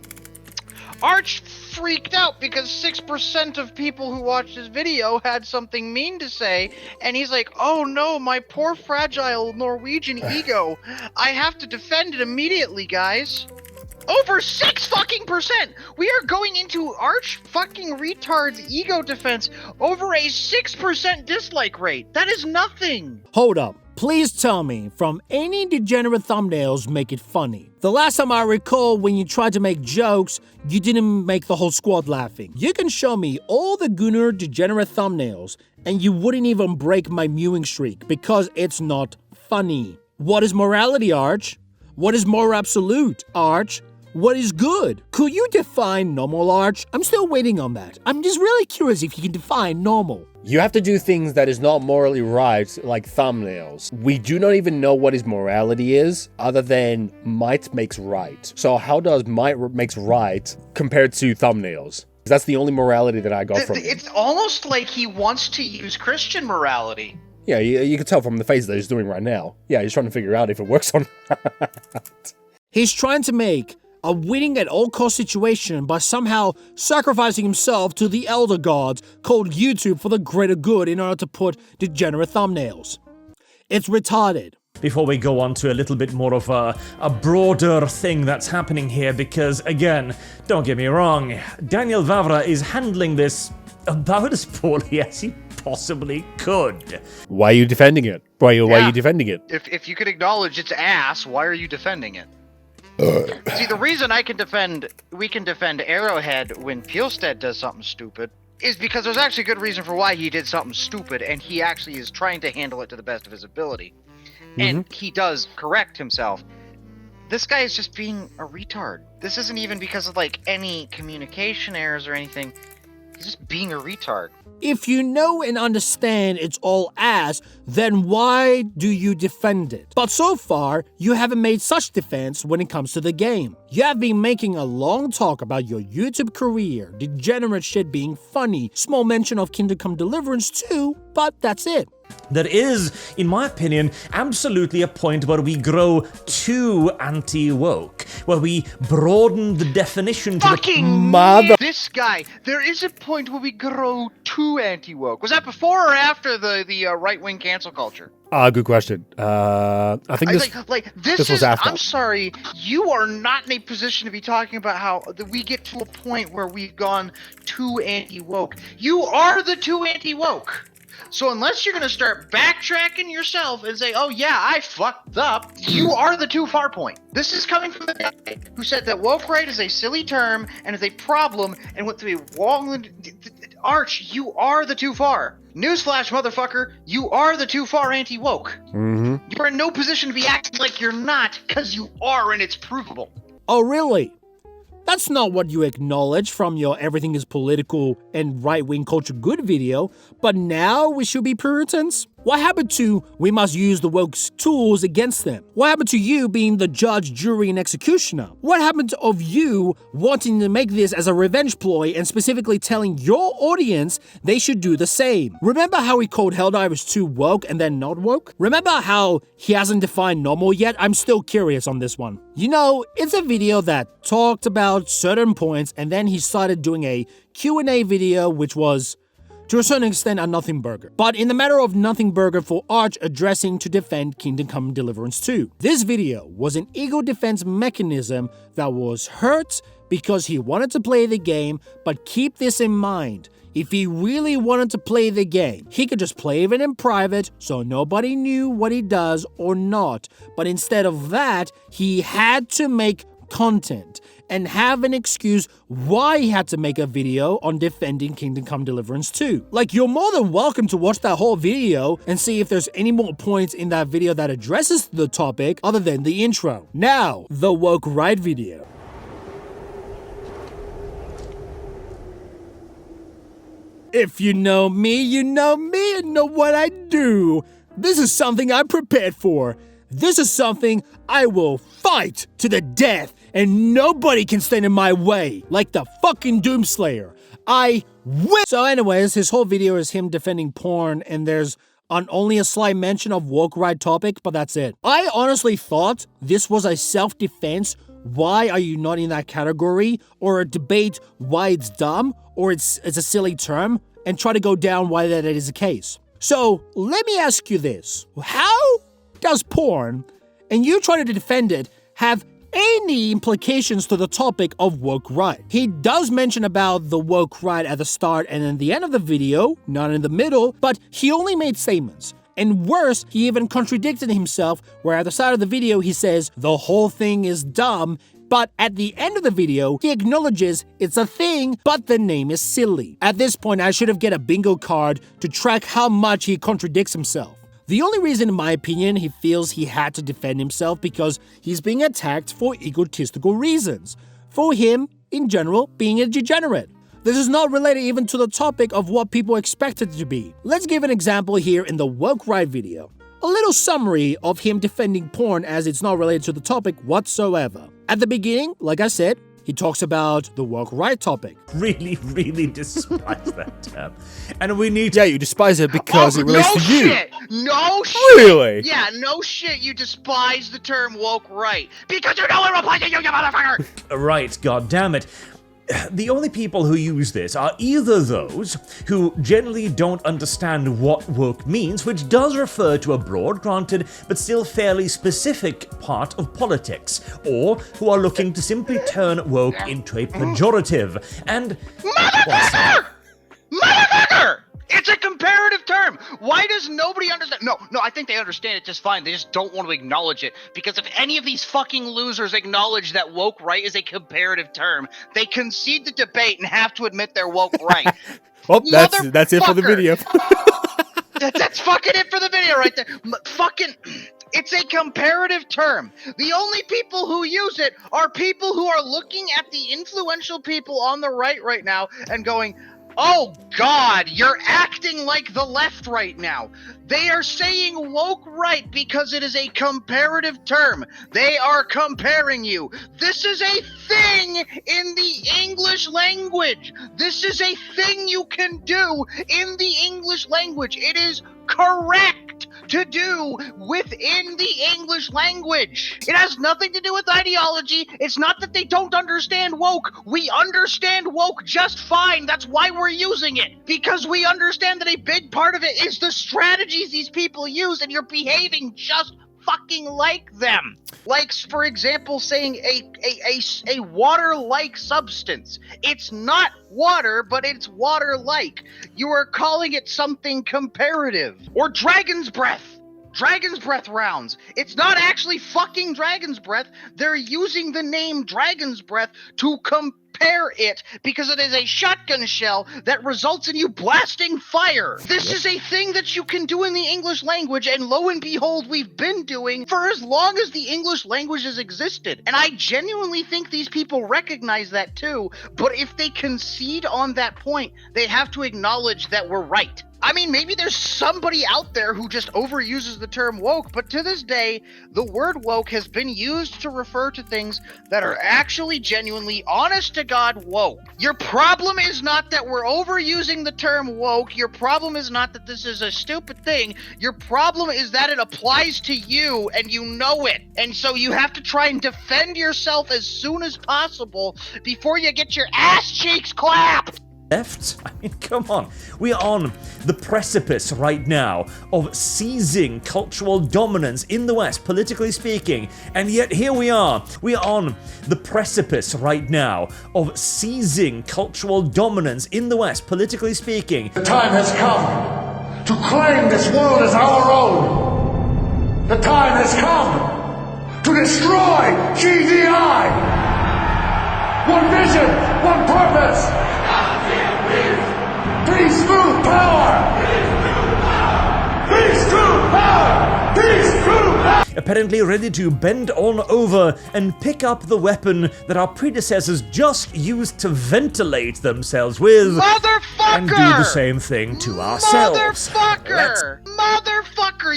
Arch freaked out because 6% of people who watched his video had something mean to say, and he's like, oh no, my poor fragile Norwegian ego. I have to defend it immediately, guys. Over 6% We are going into Arch fucking retard's ego defense over a 6% dislike rate. That is nothing. Hold up. Please tell me, from any degenerate thumbnails make it funny? The last time I recall when you tried to make jokes, you didn't make the whole squad laughing. You can show me all the Gunnar degenerate thumbnails, and you wouldn't even break my mewing streak because it's not funny. What is morality, Arch? What is more absolute, Arch? What is good? Could you define normal, Arch? I'm still waiting on that. I'm just really curious if you can define normal. You have to do things that is not morally right, like thumbnails. We do not even know what his morality is, other than might makes right. So how does might makes right compared to thumbnails? That's the only morality that I got from it. It's almost like he wants to use Christian morality. Yeah, you can tell from the face that he's doing right now. Yeah, he's trying to figure out if it works or not. He's trying to make a winning at all cost situation by somehow sacrificing himself to the elder gods called YouTube for the greater good in order to put degenerate thumbnails. It's retarded. Before we go on to a little bit more of a broader thing that's happening here, because again, don't get me wrong, Daniel Vavra is handling this about as poorly as he possibly could. Why are you defending it? Why are you defending it? If you could acknowledge its ass, why are you defending it? See, the reason we can defend Arrowhead when Pielstead does something stupid is because there's actually a good reason for why he did something stupid, and he actually is trying to handle it to the best of his ability. And he does correct himself. This guy is just being a retard. This isn't even because of, like, any communication errors or anything. He's just being a retard. If you know and understand it's all ass, then why do you defend it? But so far, you haven't made such defense when it comes to the game. You have been making a long talk about your YouTube career, degenerate shit being funny, small mention of Kingdom Come Deliverance too, but that's it. There is, in my opinion, absolutely a point where we grow too anti-woke, where we broaden the definition to Fucking mother. This guy, there is a point where we grow too anti-woke. Was that before or after the right-wing cancel culture? Good question. I think this was after. I'm sorry, you are not in a position to be talking about how we get to a point where we've gone too anti-woke. You are the too anti-woke. So unless you're going to start backtracking yourself and say, oh yeah, I fucked up, you are the too far point. This is coming from the guy who said that woke right is a silly term and is a problem and went through a long... Arch, you are the too far. Newsflash, motherfucker, you are the too far anti-woke. You're in no position to be acting like you're not, because you are and it's provable. Oh, really? That's not what you acknowledge from your everything is political and right-wing culture good video, but now we should be Puritans? What happened to we must use the woke's tools against them? What happened to you being the judge, jury, and executioner? What happened of you wanting to make this as a revenge ploy and specifically telling your audience they should do the same? Remember how he called Helldivers 2 woke and then not woke? Remember how he hasn't defined normal yet? I'm still curious on this one. You know, it's a video that talked about certain points and then he started doing a Q&A video which was, to a certain extent, a nothing burger. But in the matter of nothing burger for Arch addressing to defend Kingdom Come Deliverance 2. This video was an ego defense mechanism that was hurt because he wanted to play the game, but keep this in mind. If he really wanted to play the game, he could just play it in private so nobody knew what he does or not. But instead of that, he had to make content and have an excuse why he had to make a video on defending Kingdom Come Deliverance 2. Like, you're more than welcome to watch that whole video and see if there's any more points in that video that addresses the topic other than the intro. Now, the woke right video. If you know me, you know me and know what I do. This is something I'm prepared for. This is something I will fight to the death, and nobody can stand in my way, like the fucking Doomslayer. I will. So anyways, his whole video is him defending porn, and there's only a slight mention of woke right topic, but that's it. I honestly thought this was a self-defense, why are you not in that category, or a debate why it's dumb, or it's a silly term, and try to go down why that is the case. So let me ask you this. How does porn, and you trying to defend it, have any implications to the topic of woke right? He does mention about the woke right at the start and in the end of the video, not in the middle, but he only made statements. And worse, he even contradicted himself, where at the start of the video he says the whole thing is dumb, but at the end of the video, he acknowledges it's a thing, but the name is silly. At this point, I should have get a bingo card to track how much he contradicts himself. The only reason, in my opinion, he feels he had to defend himself because he's being attacked for egotistical reasons. For him, in general, being a degenerate. This is not related even to the topic of what people expect it to be. Let's give an example here in the woke right video. A little summary of him defending porn as it's not related to the topic whatsoever. At the beginning, like I said, He talks about the woke right topic. Really, really despise that term. And we need Yeah, you despise it because it relates no to you. shit! No shit! Really? Yeah, no shit, you despise the term woke right. Because you know it applies to you, you motherfucker! Right, god damn it. The only people who use this are either those who generally don't understand what woke means, which does refer to a broad, granted, but still fairly specific part of politics, or who are looking to simply turn woke into a pejorative, and... Motherfucker! Motherfucker! It's a comparative term. Why does nobody understand? No, I think they understand it just fine. They just don't want to acknowledge it. Because if any of these fucking losers acknowledge that woke right is a comparative term, they concede the debate and have to admit they're woke right. Oh, that's it for the video. That's fucking it for the video right there. It's a comparative term. The only people who use it are people who are looking at the influential people on the right now and going, oh God, you're acting like the left right now. They are saying woke right because it is a comparative term. They are comparing you. This is a thing in the English language. This is a thing you can do in the English language. It is correct to do within the English language. It has nothing to do with ideology. It's not that they don't understand woke. We understand woke just fine. That's why we're using it. Because we understand that a big part of it is the strategies these people use, and you're behaving just fucking like them. Like, for example, saying a water-like substance. It's not water, but it's water-like. You are calling it something comparative. Or dragon's breath. Dragon's breath rounds. It's not actually fucking dragon's breath. They're using the name dragon's breath to compare it because it is a shotgun shell that results in you blasting fire. This is a thing that you can do in the English language, and lo and behold, we've been doing for as long as the English language has existed. And I genuinely think these people recognize that too, but if they concede on that point, they have to acknowledge that we're right. I mean, maybe there's somebody out there who just overuses the term woke, but to this day, the word woke has been used to refer to things that are actually genuinely, honest to God, woke. Your problem is not that we're overusing the term woke. Your problem is not that this is a stupid thing. Your problem is that it applies to you and you know it. And so you have to try and defend yourself as soon as possible before you get your ass cheeks clapped. Left? I mean, come on. We are on the precipice right now of seizing cultural dominance in the West, politically speaking, and yet here we are. We are on the precipice right now of seizing cultural dominance in the West, politically speaking. The time has come to claim this world as our own. The time has come to destroy GDI. One vision, one purpose. Peace through power! Peace through power! Peace through power! Apparently ready to bend on over and pick up the weapon that our predecessors just used to ventilate themselves with. Motherfucker! And do the same thing to ourselves. Motherfucker!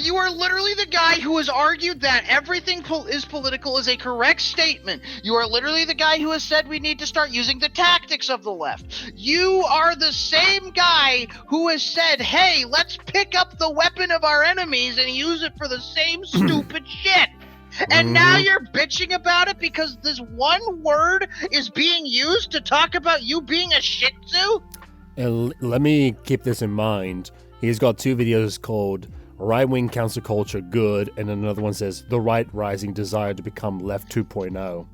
You are literally the guy who has argued that everything is political is a correct statement. You are literally the guy who has said we need to start using the tactics of the left. You are the same guy who has said, hey, let's pick up the weapon of our enemies and use it for the same stupid shit. And now you're bitching about it because this one word is being used to talk about you being a shih tzu? And let me keep this in mind. He's got two videos called Right-Wing Counterculture Good, and another one says The Right Rising Desire to Become Left 2.0.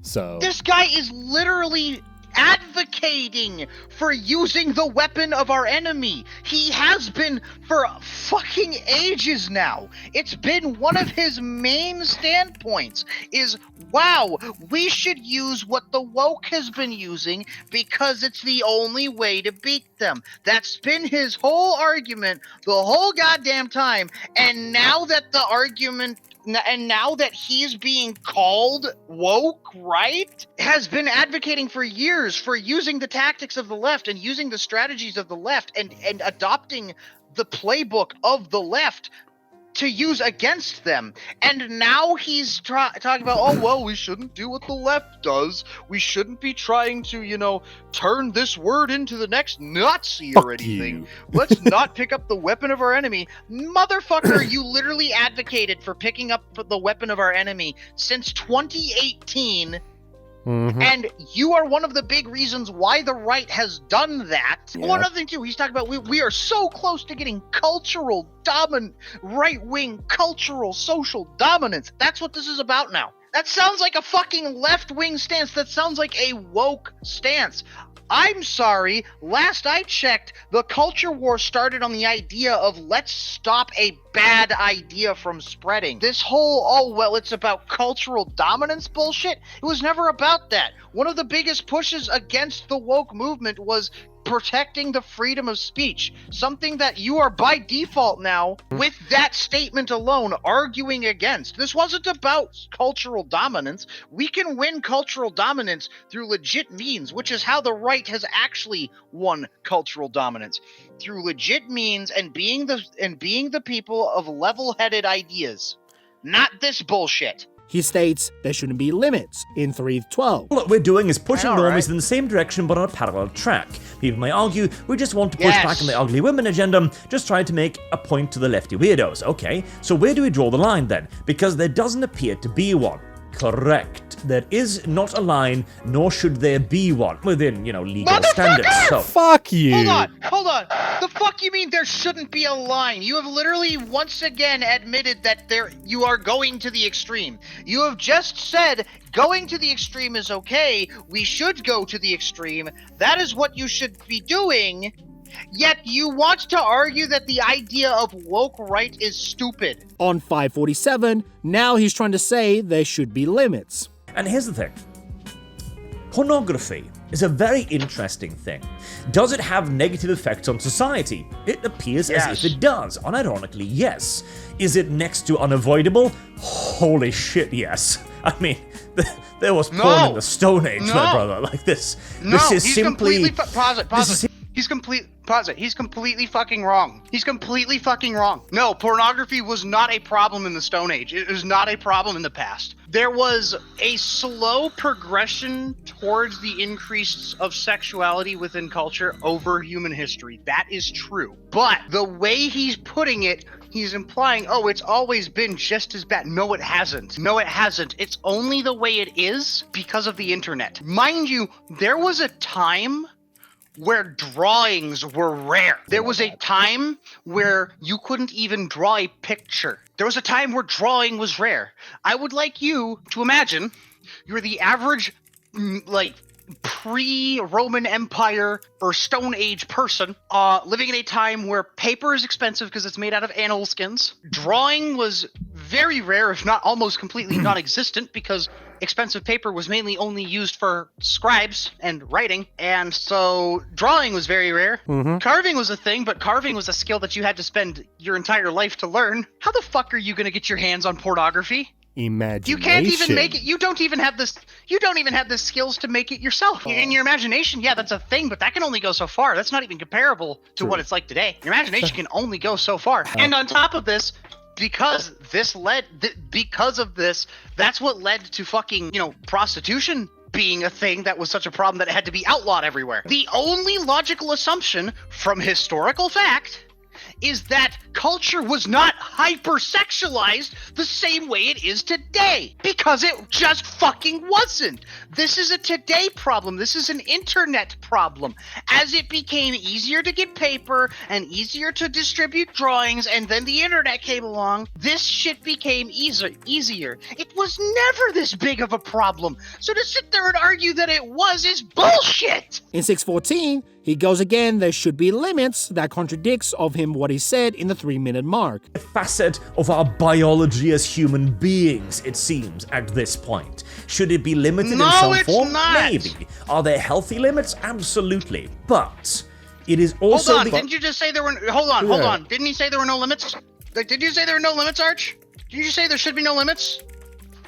So this guy is literally advocating for using the weapon of our enemy. He has been for fucking ages now. It's been one of his main standpoints is, wow, we should use what the woke has been using because it's the only way to beat them. That's been his whole argument the whole goddamn time. And now that the argument and now that he's being called woke, right, has been advocating for years for using the tactics of the left and using the strategies of the left and adopting the playbook of the left to use against them. And now he's talking about, oh, well, we shouldn't do what the left does. We shouldn't be trying to, you know, turn this word into the next Nazi or anything. Let's not pick up the weapon of our enemy. Motherfucker, you literally advocated for picking up the weapon of our enemy since 2018. And you are one of the big reasons why the right has done that. One other thing too, he's talking about we are so close to getting cultural right-wing cultural social dominance. That's what this is about now. That sounds like a fucking left-wing stance. That sounds like a woke stance. I'm sorry, last I checked, the culture war started on the idea of let's stop a bad idea from spreading. This whole, oh, well, it's about cultural dominance bullshit, it was never about that. One of the biggest pushes against the woke movement was protecting the freedom of speech, something that you are by default now, with that statement alone, arguing against. This wasn't about cultural dominance. We can win cultural dominance through legit means, which is how the right has actually won cultural dominance. Through legit means and being the people of level-headed ideas. Not this bullshit. He states there shouldn't be limits in 3.12. What we're doing is pushing normies in the same direction but on a parallel track. People may argue we just want to push back on the ugly women agenda, just trying to make a point to the lefty weirdos. Okay, so where do we draw the line then? Because there doesn't appear to be one. Correct. There is not a line, nor should there be one within, you know, legal standards. So fuck you. Hold on. The fuck you mean there shouldn't be a line? You have literally once again admitted that you are going to the extreme. You have just said going to the extreme is okay. We should go to the extreme. That is what you should be doing. Yet you want to argue that the idea of woke right is stupid. On 547, now he's trying to say there should be limits. And here's the thing. Pornography is a very interesting thing. Does it have negative effects on society? It appears as if it does. Unironically, yes. Is it next to unavoidable? Holy shit, yes. I mean, there was porn in the Stone Age, my brother. Like this. This is simply... Pause it. He's completely fucking wrong. He's completely fucking wrong. No, pornography was not a problem in the Stone Age. It was not a problem in the past. There was a slow progression towards the increase of sexuality within culture over human history. That is true. But the way he's putting it, he's implying, oh, it's always been just as bad. No, it hasn't. No, it hasn't. It's only the way it is because of the internet. Mind you, there was a time where drawings were rare. There was a time where you couldn't even draw a picture. There was a time where drawing was rare. I would like you to imagine you're the average, like, pre-Roman Empire or Stone Age person living in a time where paper is expensive because it's made out of animal skins. Drawing was very rare, if not almost completely non-existent, because expensive paper was mainly only used for scribes and writing, and so drawing was very rare. Carving was a thing, but carving was a skill that you had to spend your entire life to learn. How the fuck are you going to get your hands on pornography? Imagination. You can't even make it. You don't even have the skills to make it yourself. In your imagination, yeah, that's a thing, but that can only go so far. That's not even comparable to what it's like today. Your imagination can only go so far. And on top of this, because of this, that's what led to fucking, prostitution being a thing that was such a problem that it had to be outlawed everywhere. The only logical assumption from historical fact is that culture was not hypersexualized the same way it is today, because it just fucking wasn't. This is a today problem. This is an internet problem. As it became easier to get paper and easier to distribute drawings, and then the internet came along, this shit became easier. It was never this big of a problem. So to sit there and argue that it was is bullshit. In 614, he goes again, there should be limits, that contradicts of him what he said in the 3-minute mark. A facet of our biology as human beings, it seems, at this point. Should it be limited in some form? Maybe. Are there healthy limits? Absolutely. But it is also... Hold on, didn't you just say there were... Hold on. Didn't he say there were no limits? Did you say there were no limits, Arch? Did you say there should be no limits?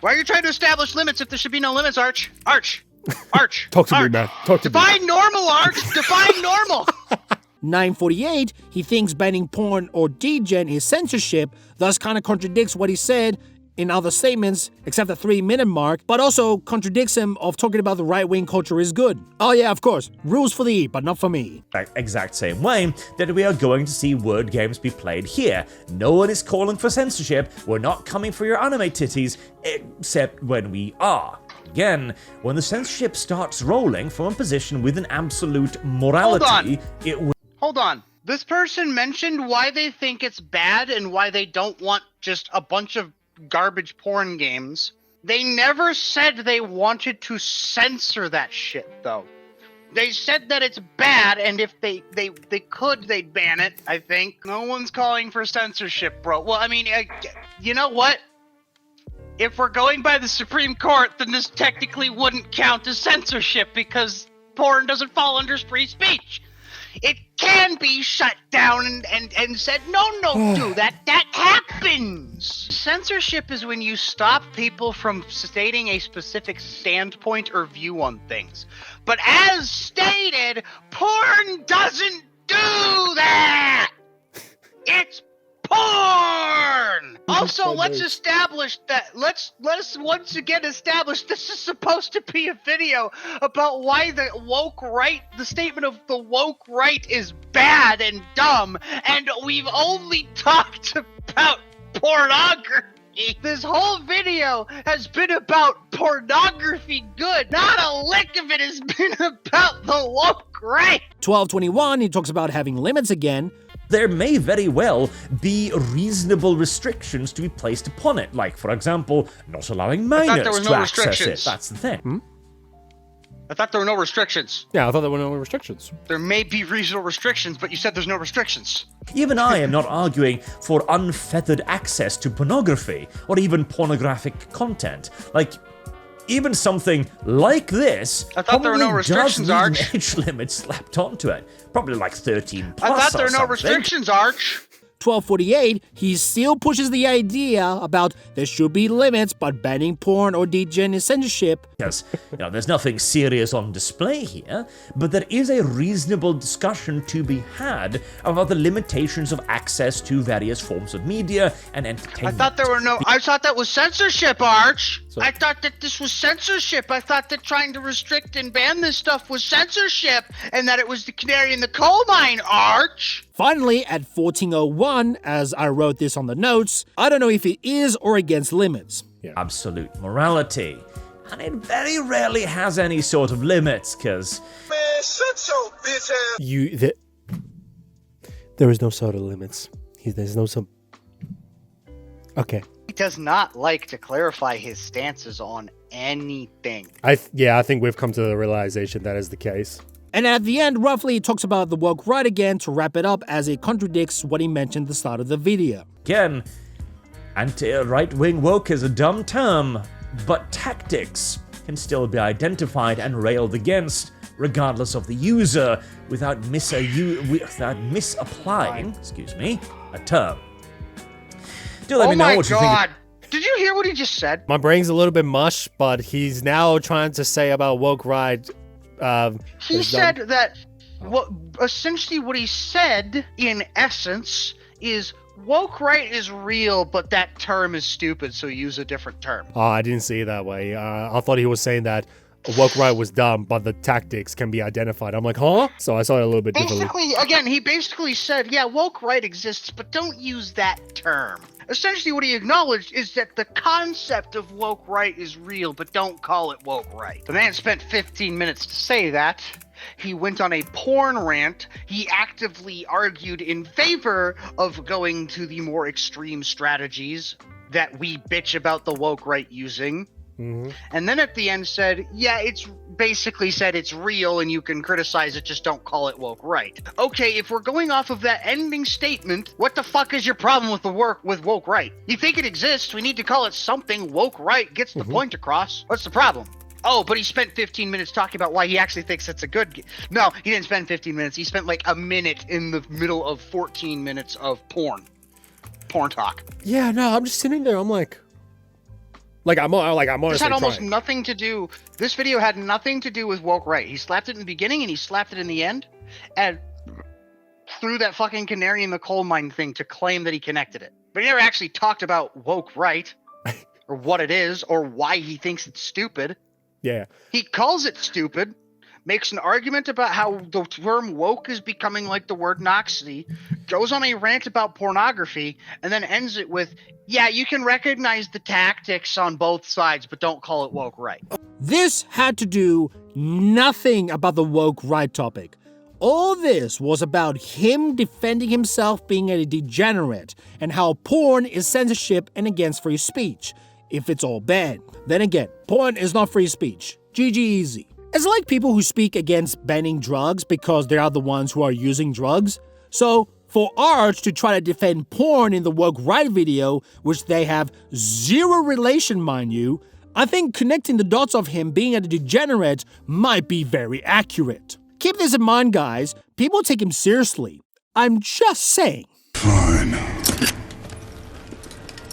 Why are you trying to establish limits if there should be no limits, Arch? Arch! Talk to me, man. Talk to me. Define normal, Arch! Define normal! 948, he thinks banning porn or degen is censorship, thus kind of contradicts what he said in other statements, except the 3-minute mark, but also contradicts him of talking about the right-wing culture is good. Oh yeah, of course, rules for the E, but not for me. Exact same way that we are going to see word games be played here. No one is calling for censorship, we're not coming for your anime titties, except when we are. Again, when the censorship starts rolling from a position with an absolute morality, it will... Hold on. This person mentioned why they think it's bad and why they don't want just a bunch of garbage porn games. They never said they wanted to censor that shit, though. They said that it's bad, and if they could, they'd ban it, I think. No one's calling for censorship, bro. Well, I mean, you know what? If we're going by the Supreme Court, then this technically wouldn't count as censorship because porn doesn't fall under free speech. It can be shut down and said, no, do that. That happens. Censorship is when you stop people from stating a specific standpoint or view on things. But as stated, porn doesn't do that. It's porn. Also, let's establish that. Let us once again establish this is supposed to be a video about why the woke right, the statement of the woke right is bad and dumb, and we've only talked about pornography. This whole video has been about pornography good. Not a lick of it has been about the woke right. 1221, he talks about having limits again. There may very well be reasonable restrictions to be placed upon it, like, for example, not allowing minors to access it. That's the thing. I thought there were no restrictions. Yeah, I thought there were no restrictions. There may be reasonable restrictions, but you said there's no restrictions. Even I am not arguing for unfettered access to pornography, or even pornographic content. Like, even something like this, I thought there were no restrictions, Arch. An age limit slapped onto it. Probably like 13 plus. I thought there were no something. restrictions, Arch. 1248, he still pushes the idea about there should be limits, but banning porn or degen is censorship. Because, there's nothing serious on display here, but there is a reasonable discussion to be had about the limitations of access to various forms of media and entertainment. I thought that was censorship, Arch. I thought that this was censorship. I thought that trying to restrict and ban this stuff was censorship, and that it was the canary in the coal mine, Arch. Finally, at 1401, as I wrote this on the notes, I don't know if it is or against limits. Yeah. Absolute morality. And it very rarely has any sort of limits, because... Man, shut your bitch ass... There is no sort of limits. There's no some... Okay. He does not like to clarify his stances on anything. I think we've come to the realization that is the case. And at the end, roughly, he talks about the woke right again to wrap it up as it contradicts what he mentioned at the start of the video. Again, anti-right-wing woke is a dumb term, but tactics can still be identified and railed against, regardless of the user, without misapplying, a term. Do let me know what you think. Did you hear what he just said? My brain's a little bit mush, but he's now trying to say about woke right. He said that essentially what he said in essence is woke right is real, but that term is stupid, so use a different term. Oh, I didn't see it that way. I thought he was saying that woke right was dumb, but the tactics can be identified. I'm like, huh? So I saw it a little bit differently. He basically said, yeah, woke right exists, but don't use that term. Essentially what he acknowledged is that the concept of woke right is real, but don't call it woke right. The man spent 15 minutes to say that. He went on a porn rant. He actively argued in favor of going to the more extreme strategies that we bitch about the woke right using. Mm-hmm. And then at the end said, yeah, it's basically said it's real and you can criticize it, just don't call it woke right. Okay, if we're going off of that ending statement, what the fuck is your problem with with woke right? You think it exists, we need to call it something. Woke right gets the point across. What's the problem? Oh, but he spent 15 minutes talking about why he actually thinks it's a good No, he didn't spend 15 minutes. He spent like a minute in the middle of 14 minutes of porn talk. Yeah, no, I'm just sitting there. I'm like I'm honestly This had almost trying. nothing to do. This video had nothing to do with woke right. He slapped it in the beginning and he slapped it in the end, and threw that fucking canary in the coal mine thing to claim that he connected it. But he never actually talked about woke right, or what it is, or why he thinks it's stupid. Yeah. He calls it stupid, makes an argument about how the term woke is becoming like the word Nazi, goes on a rant about pornography, and then ends it with, yeah, you can recognize the tactics on both sides, but don't call it woke right. This had to do nothing about the woke right topic. All this was about him defending himself being a degenerate and how porn is censorship and against free speech. If it's all bad. Then again, porn is not free speech. GG easy. It's like people who speak against banning drugs because they are the ones who are using drugs. So, for Arch to try to defend porn in the woke right video, which they have zero relation, mind you, I think connecting the dots of him being a degenerate might be very accurate. Keep this in mind, guys. People take him seriously. I'm just saying. Fine.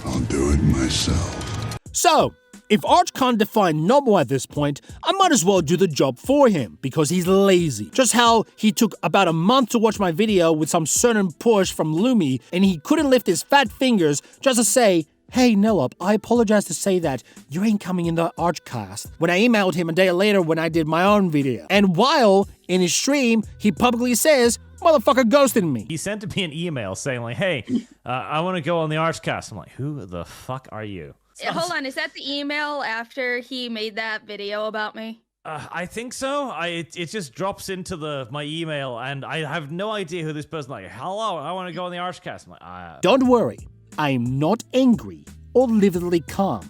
I'll do it myself. So, if Arch can't define noble at this point, I might as well do the job for him, because he's lazy. Just how he took about a month to watch my video with some certain push from Lumi, and he couldn't lift his fat fingers just to say, hey Nellop, I apologize to say that you ain't coming in the Archcast, when I emailed him a day later when I did my own video. And while, in his stream, he publicly says, motherfucker ghosted me. He sent me an email saying like, hey, I want to go on the Archcast. I'm like, who the fuck are you? Hold on, is that the email after he made that video about me? I think so. It just drops into my email, and I have no idea who this person is. Like, hello, I want to go on the Archcast. I'm like, Don't worry, I'm not angry or lividly calm.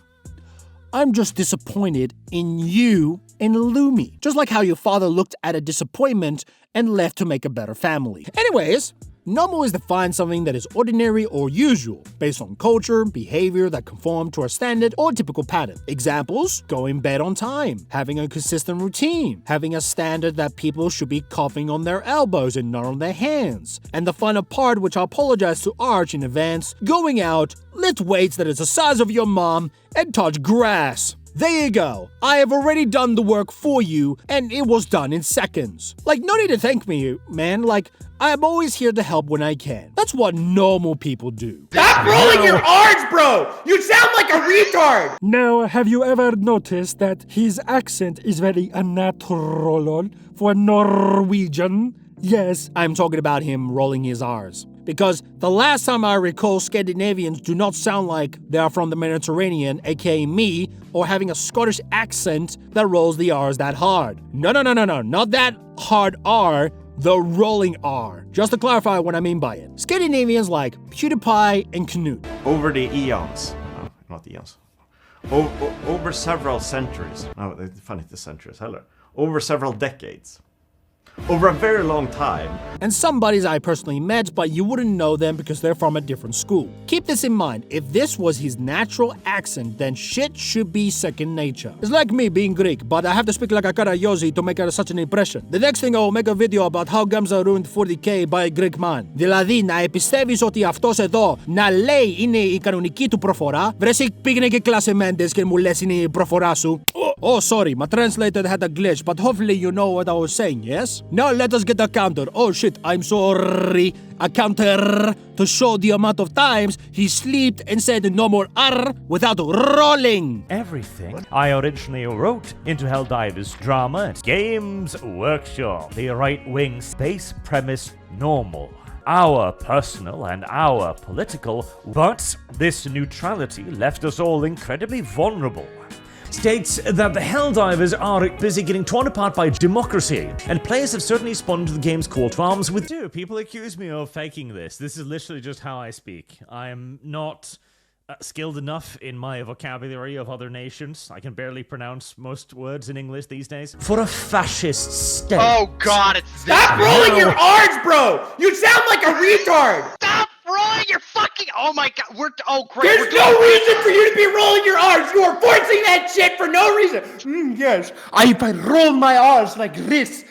I'm just disappointed in you and Lumi. Just like how your father looked at a disappointment and left to make a better family. Anyways, normal is defined something that is ordinary or usual, based on culture, behavior that conform to a standard or typical pattern. Examples: going bed on time, having a consistent routine, having a standard that people should be coughing on their elbows and not on their hands. And the final part, which I apologize to Arch in advance, going out, lift weights that is the size of your mom, and touch grass. There you go. I have already done the work for you, and it was done in seconds. Like, no need to thank me, man. Like, I'm always here to help when I can. That's what normal people do. Stop rolling your R's, bro! You sound like a retard! Now, have you ever noticed that his accent is very unnatural for Norwegian? Yes, I'm talking about him rolling his R's. Because the last time I recall, Scandinavians do not sound like they are from the Mediterranean, aka me, or having a Scottish accent that rolls the R's that hard. No, not that hard R, the rolling R. Just to clarify what I mean by it. Scandinavians like PewDiePie and Knut. Over the eons. No, not eons. Over several centuries. No, funny, the centuries, heller. Over several decades. Over a very long time. And some buddies I personally met, but you wouldn't know them because they're from a different school. Keep this in mind, if this was his natural accent, then shit should be second nature. It's like me being Greek, but I have to speak like a Karayosi to make such an impression. The next thing I will make a video about how Gamza ruined 40k by a Greek man. Δηλαδή, να επιστεύεις ότι αυτός εδώ να λέει είναι η κανονική του προφορά, βρες πήγαινε και κλάσε μέντες και μου λες είναι η προφορά σου. Oh, sorry, my translator had a glitch, but hopefully you know what I was saying, yes? Now let us get a counter. Oh shit, I'm sorry. A counter to show the amount of times he slept and said no more R without rolling. Everything I originally wrote into Helldivers Drama and Games Workshop. The right-wing space premise normal. Our personal and our political, but this neutrality left us all incredibly vulnerable. States that the Helldivers are busy getting torn apart by democracy, and players have certainly responded to the game's call to arms with... Dude, people accuse me of faking this. This is literally just how I speak. I'm not skilled enough in my vocabulary of other nations. I can barely pronounce most words in English these days. For a fascist state... Oh god, it's this. Stop rolling your R's, bro! You sound like a retard! Stop rolling your fucking... Oh my god, oh great. There's no reason for you to be rolling your R's! You are forcing that shit for no reason! Yes, if I roll my R's like this,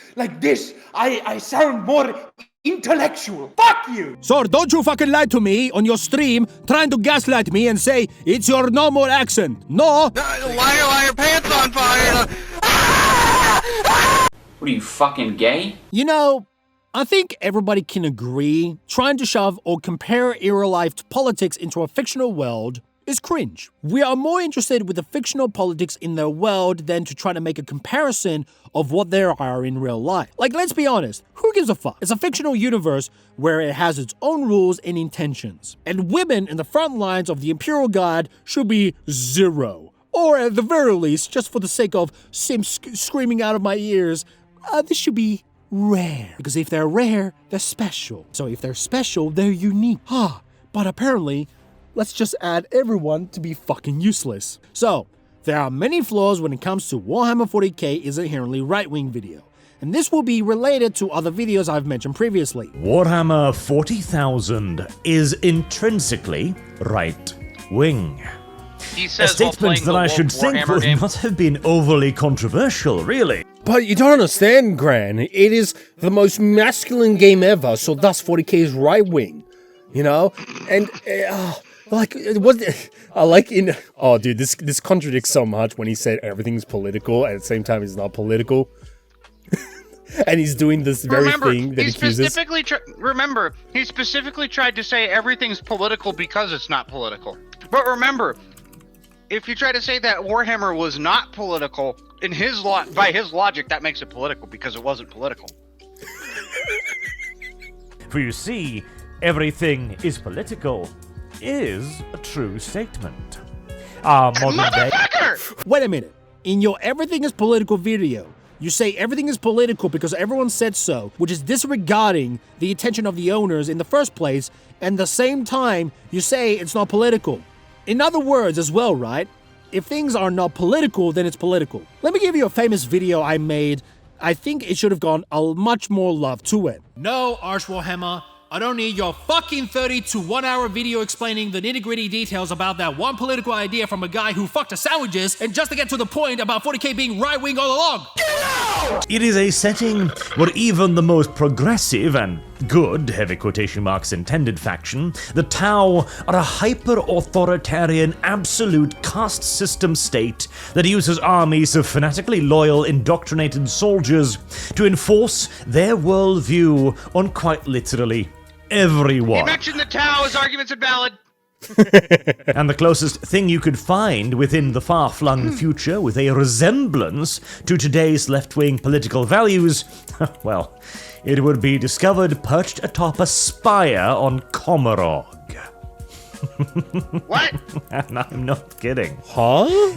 I sound more intellectual. Fuck you! So don't you fucking lie to me on your stream trying to gaslight me and say it's your normal accent. No! Liar, pants on fire! What are you, fucking gay? You know, I think everybody can agree trying to shove or compare real-life politics into a fictional world is cringe. We are more interested with the fictional politics in their world than to try to make a comparison of what there are in real life. Like, let's be honest, who gives a fuck? It's a fictional universe where it has its own rules and intentions. And women in the front lines of the Imperial Guard should be 0. Or at the very least, just for the sake of Sims screaming out of my ears, this should be rare. Because if they're rare, they're special. So if they're special, they're unique. But apparently, let's just add everyone to be fucking useless. So, there are many flaws when it comes to Warhammer 40k is inherently right-wing video. And this will be related to other videos I've mentioned previously. Warhammer 40,000 is intrinsically right-wing. He says a statement that I should think would not have been overly controversial, really. But you don't understand, Gran. It is the most masculine game ever, so thus 40k is right-wing. You know? And, like, it was, I like in, oh dude, this contradicts so much when he said everything's political, at the same time it's not political. And he's doing this very thing that he accuses. Remember, he specifically tried to say everything's political because it's not political. But remember, if you try to say that Warhammer was not political, by his logic, that makes it political because it wasn't political. For you see, everything is political is a true statement. Wait a minute. In your everything is political video, you say everything is political because everyone said so, which is disregarding the intention of the owners in the first place, and at the same time, you say it's not political. In other words as well, right? If things are not political, then it's political. Let me give you a famous video I made. I think it should have gone much more love to it. No, Arch Warhammer. I don't need your fucking 30 to 1 hour video explaining the nitty-gritty details about that one political idea from a guy who fucked a sandwiches, and just to get to the point about 40k being right-wing all along. It is a setting where even the most progressive and good, heavy quotation marks intended faction, the Tau, are a hyper-authoritarian, absolute caste system state that uses armies of fanatically loyal, indoctrinated soldiers to enforce their worldview on quite literally everyone. He mentioned the Tau as arguments invalid. And the closest thing you could find within the far-flung future with a resemblance to today's left-wing political values, well, it would be discovered perched atop a spire on Komarog. What? And I'm not kidding. Huh?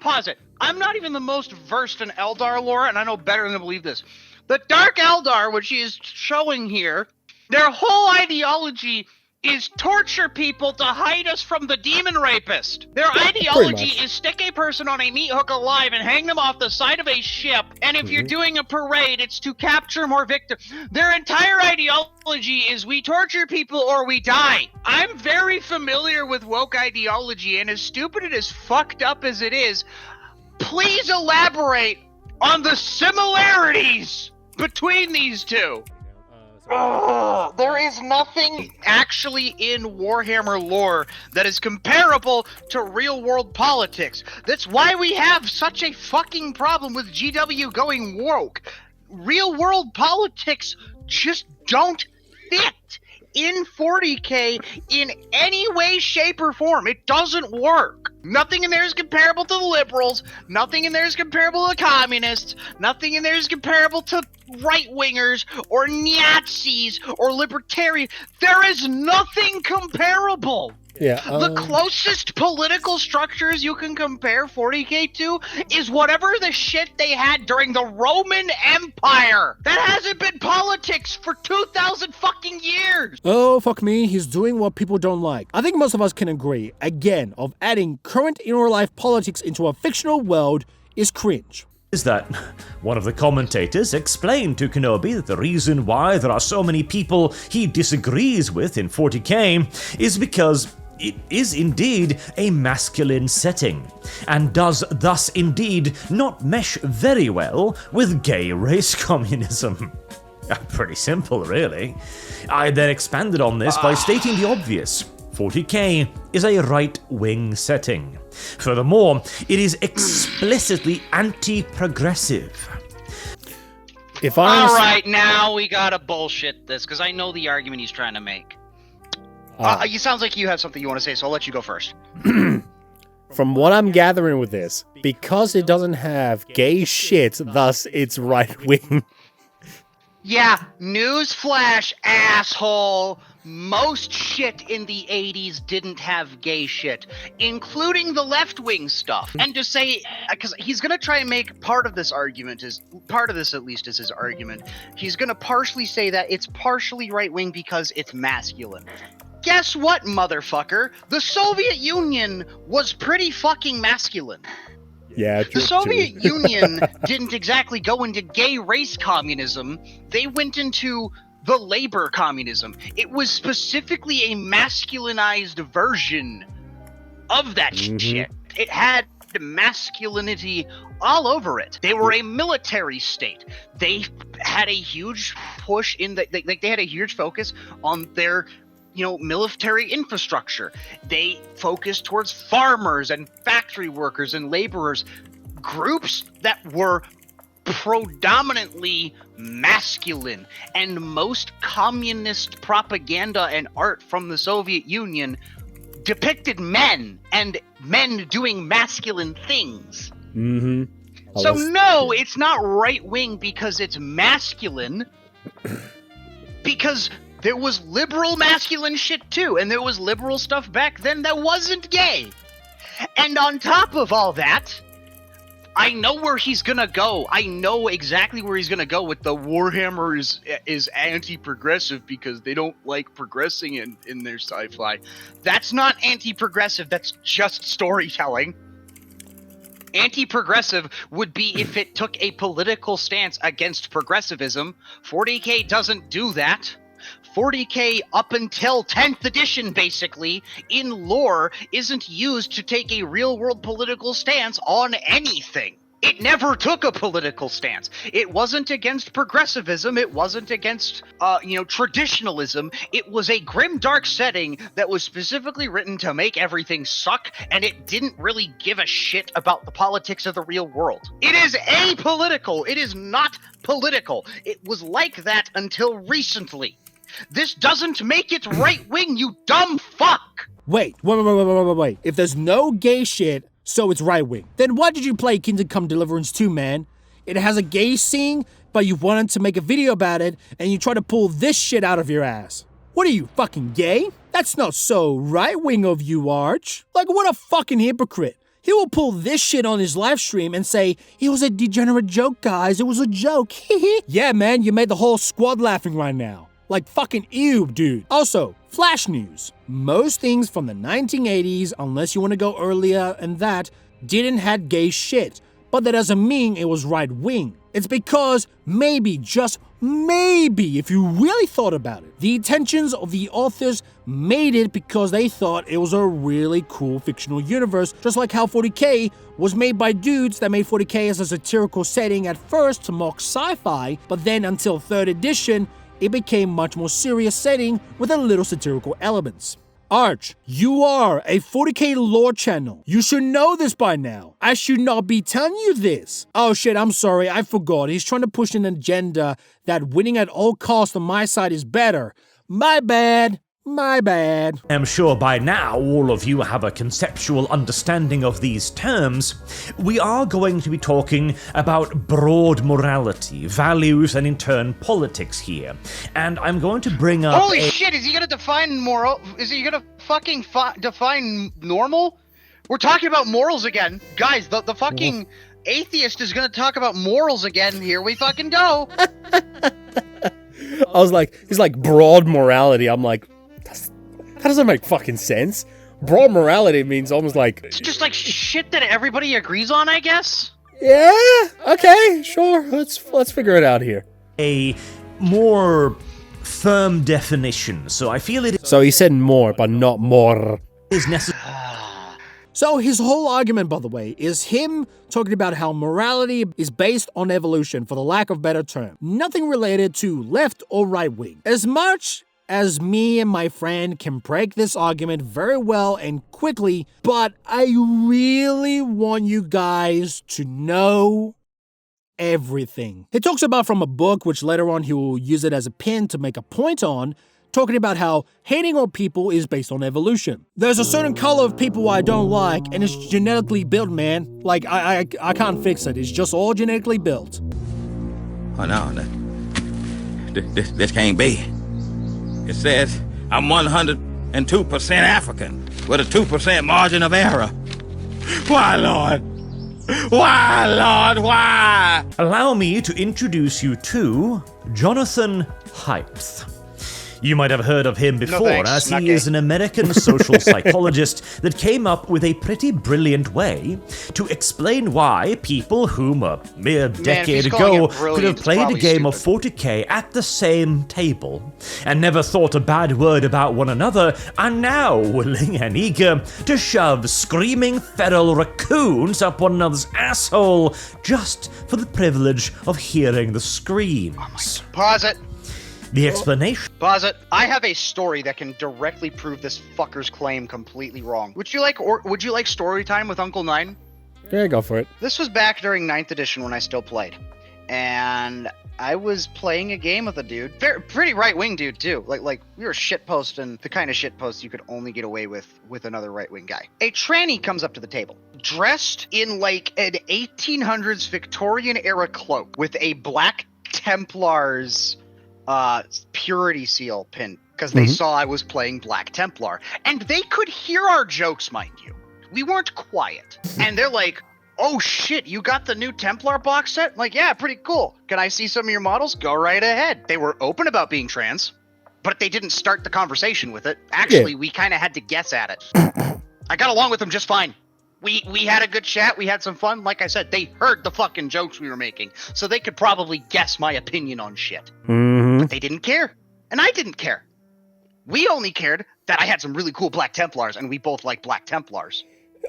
Pause it. I'm not even the most versed in Eldar lore, and I know better than to believe this. The Dark Eldar, which he is showing here, their whole ideology is torture people to hide us from the demon rapist. Their ideology is stick a person on a meat hook alive and hang them off the side of a ship, and if you're doing a parade, it's to capture more victims. Their entire ideology is we torture people or we die. I'm very familiar with woke ideology, and as stupid and as fucked up as it is, please elaborate on the similarities between these two. There is nothing actually in Warhammer lore that is comparable to real-world politics. That's why we have such a fucking problem with GW going woke. Real-world politics just don't fit in 40k in any way, shape, or form. It doesn't work. Nothing in there is comparable to the liberals. Nothing in there is comparable to communists. Nothing in there is comparable to right-wingers or Nazis or libertarians. There is nothing comparable. Yeah. The closest political structures you can compare 40k to is whatever the shit they had during the Roman Empire. That hasn't been politics for 2,000 fucking years. Oh, fuck me, he's doing what people don't like. I think most of us can agree, again, of adding current in real life politics into a fictional world is cringe. Is that one of the commentators explained to Kenobi that the reason why there are so many people he disagrees with in 40k is because it is indeed a masculine setting, and does thus indeed not mesh very well with gay race communism. Pretty simple, really. I then expanded on this by stating the obvious. 40k is a right-wing setting. Furthermore, it is explicitly anti-progressive. If I All right, now we gotta bullshit this because I know the argument he's trying to make. It sounds like you have something you want to say, so I'll let you go first. From what I'm gathering with this, because it doesn't have gay shit, thus it's right wing. Yeah, newsflash, asshole. Most shit in the 80s didn't have gay shit, including the left-wing stuff. And to say, because he's going to try and make part of this argument, part of this at least is his argument, he's going to partially say that it's partially right-wing because it's masculine. Guess what, motherfucker? The Soviet Union was pretty fucking masculine. Yeah, the Soviet Union didn't exactly go into gay race communism. They went into the labor communism. It was specifically a masculinized version of that shit. It had masculinity all over it. They were a military state. They had a huge push in they had a huge focus on their military infrastructure. They focused towards farmers and factory workers and laborers, groups that were predominantly masculine, and most communist propaganda and art from the Soviet Union depicted men and men doing masculine things. So no, it's not right-wing because it's masculine, because there was liberal masculine shit too, and there was liberal stuff back then that wasn't gay. And on top of all that, I know where he's gonna go. I know exactly where he's gonna go with the Warhammer is anti-progressive because they don't like progressing in their sci-fi. That's not anti-progressive, that's just storytelling. Anti-progressive would be if it took a political stance against progressivism. 40K doesn't do that. 40K up until 10th edition, basically, in lore, isn't used to take a real-world political stance on anything. It never took a political stance. It wasn't against progressivism. It wasn't against, traditionalism. It was a grim, dark setting that was specifically written to make everything suck, and it didn't really give a shit about the politics of the real world. It is apolitical. It is not political. It was like that until recently. This doesn't make it right-wing, you dumb fuck! Wait. If there's no gay shit, so it's right-wing, then why did you play Kingdom Come Deliverance 2, man? It has a gay scene, but you wanted to make a video about it, and you try to pull this shit out of your ass. What are you, fucking gay? That's not so right-wing of you, Arch. Like, what a fucking hypocrite. He will pull this shit on his live stream and say, it was a degenerate joke, guys. It was a joke. Yeah, man, you made the whole squad laughing right now. Like fucking ew, dude. Also, flash news. Most things from the 1980s, unless you want to go earlier and that, didn't have gay shit. But that doesn't mean it was right-wing. It's because maybe, just maybe, if you really thought about it, the intentions of the authors made it because they thought it was a really cool fictional universe, just like how 40K was made by dudes that made 40K as a satirical setting at first to mock sci-fi, but then until 3rd edition, it became much more serious setting with a little satirical elements. Arch, you are a 40K lore channel. You should know this by now. I should not be telling you this. Oh shit, I'm sorry, I forgot. He's trying to push an agenda that winning at all costs on my side is better. My bad. My bad. I'm sure by now all of you have a conceptual understanding of these terms. We are going to be talking about broad morality, values, and in turn politics here. And I'm going to bring up Holy shit, is he gonna define moral? Is he gonna fucking define normal? We're talking about morals again. Guys, the fucking atheist is gonna talk about morals again. Here we fucking go. I was like, he's like broad morality. I'm like, that doesn't make fucking sense. Broad morality means almost like... It's just like shit that everybody agrees on, I guess? Yeah, okay, sure. Let's figure it out here. A more firm definition, so I feel it... So he said more, but not more. ...is necessary... So his whole argument, by the way, is him talking about how morality is based on evolution, for the lack of a better term. Nothing related to left or right wing. As much as me and my friend can break this argument very well and quickly, but I really want you guys to know everything. He talks about from a book, which later on he will use it as a pin to make a point on, talking about how hating on people is based on evolution. There's a certain color of people I don't like, and it's genetically built, man. Like, I can't fix it. It's just all genetically built. Oh, no. This can't be. It says I'm 102% African with a 2% margin of error. Why, Lord? Why, Lord? Why? Allow me to introduce you to Jonathan Haidt. You might have heard of him before, as he is an American social psychologist that came up with a pretty brilliant way to explain why people whom a mere decade ago could have played a game of 40k at the same table and never thought a bad word about one another are now willing and eager to shove screaming feral raccoons up one another's asshole just for the privilege of hearing the screams. Pause it. The explanation. Pause it. I have a story that can directly prove this fucker's claim completely wrong. Would you like story time with Uncle Nine? Yeah, go for it. This was back during 9th edition when I still played. And I was playing a game with a dude. Pretty right-wing dude, too. Like we were shitposting the kind of shitpost you could only get away with another right-wing guy. A tranny comes up to the table, dressed in like an 1800s Victorian-era cloak with a Black Templar's purity seal pin, because they saw I was playing Black Templar, and they could hear our jokes, mind you. We weren't quiet. And they're like, oh shit, you got the new Templar box set? I'm like, yeah, pretty cool. Can I see some of your models? Go right ahead. They were open about being trans, but they didn't start the conversation with it. Actually, we kind of had to guess at it. I got along with them just fine. We had a good chat, we had some fun. Like I said, they heard the fucking jokes we were making, so they could probably guess my opinion on shit. But they didn't care, and I didn't care. We only cared that I had some really cool Black Templars, and we both like Black Templars.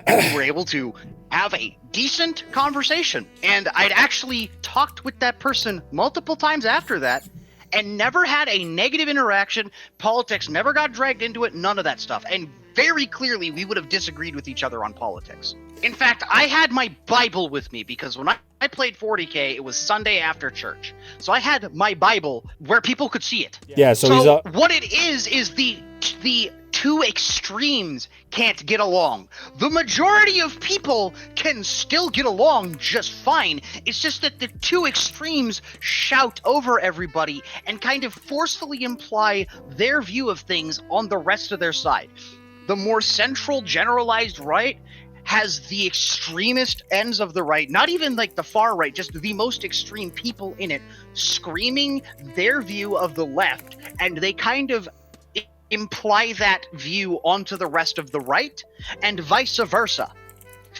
And we were able to have a decent conversation, and I'd actually talked with that person multiple times after that, and never had a negative interaction. Politics never got dragged into it, none of that stuff. And very clearly, we would have disagreed with each other on politics. In fact, I had my Bible with me, because when I played 40k, it was Sunday after church. So I had my Bible where people could see it. Yeah, so what it is the two extremes can't get along. The majority of people can still get along just fine. It's just that the two extremes shout over everybody and kind of forcefully imply their view of things on the rest of their side. The more central, generalized right has the extremist ends of the right, not even like the far right, just the most extreme people in it, screaming their view of the left, and they kind of imply that view onto the rest of the right, and vice versa.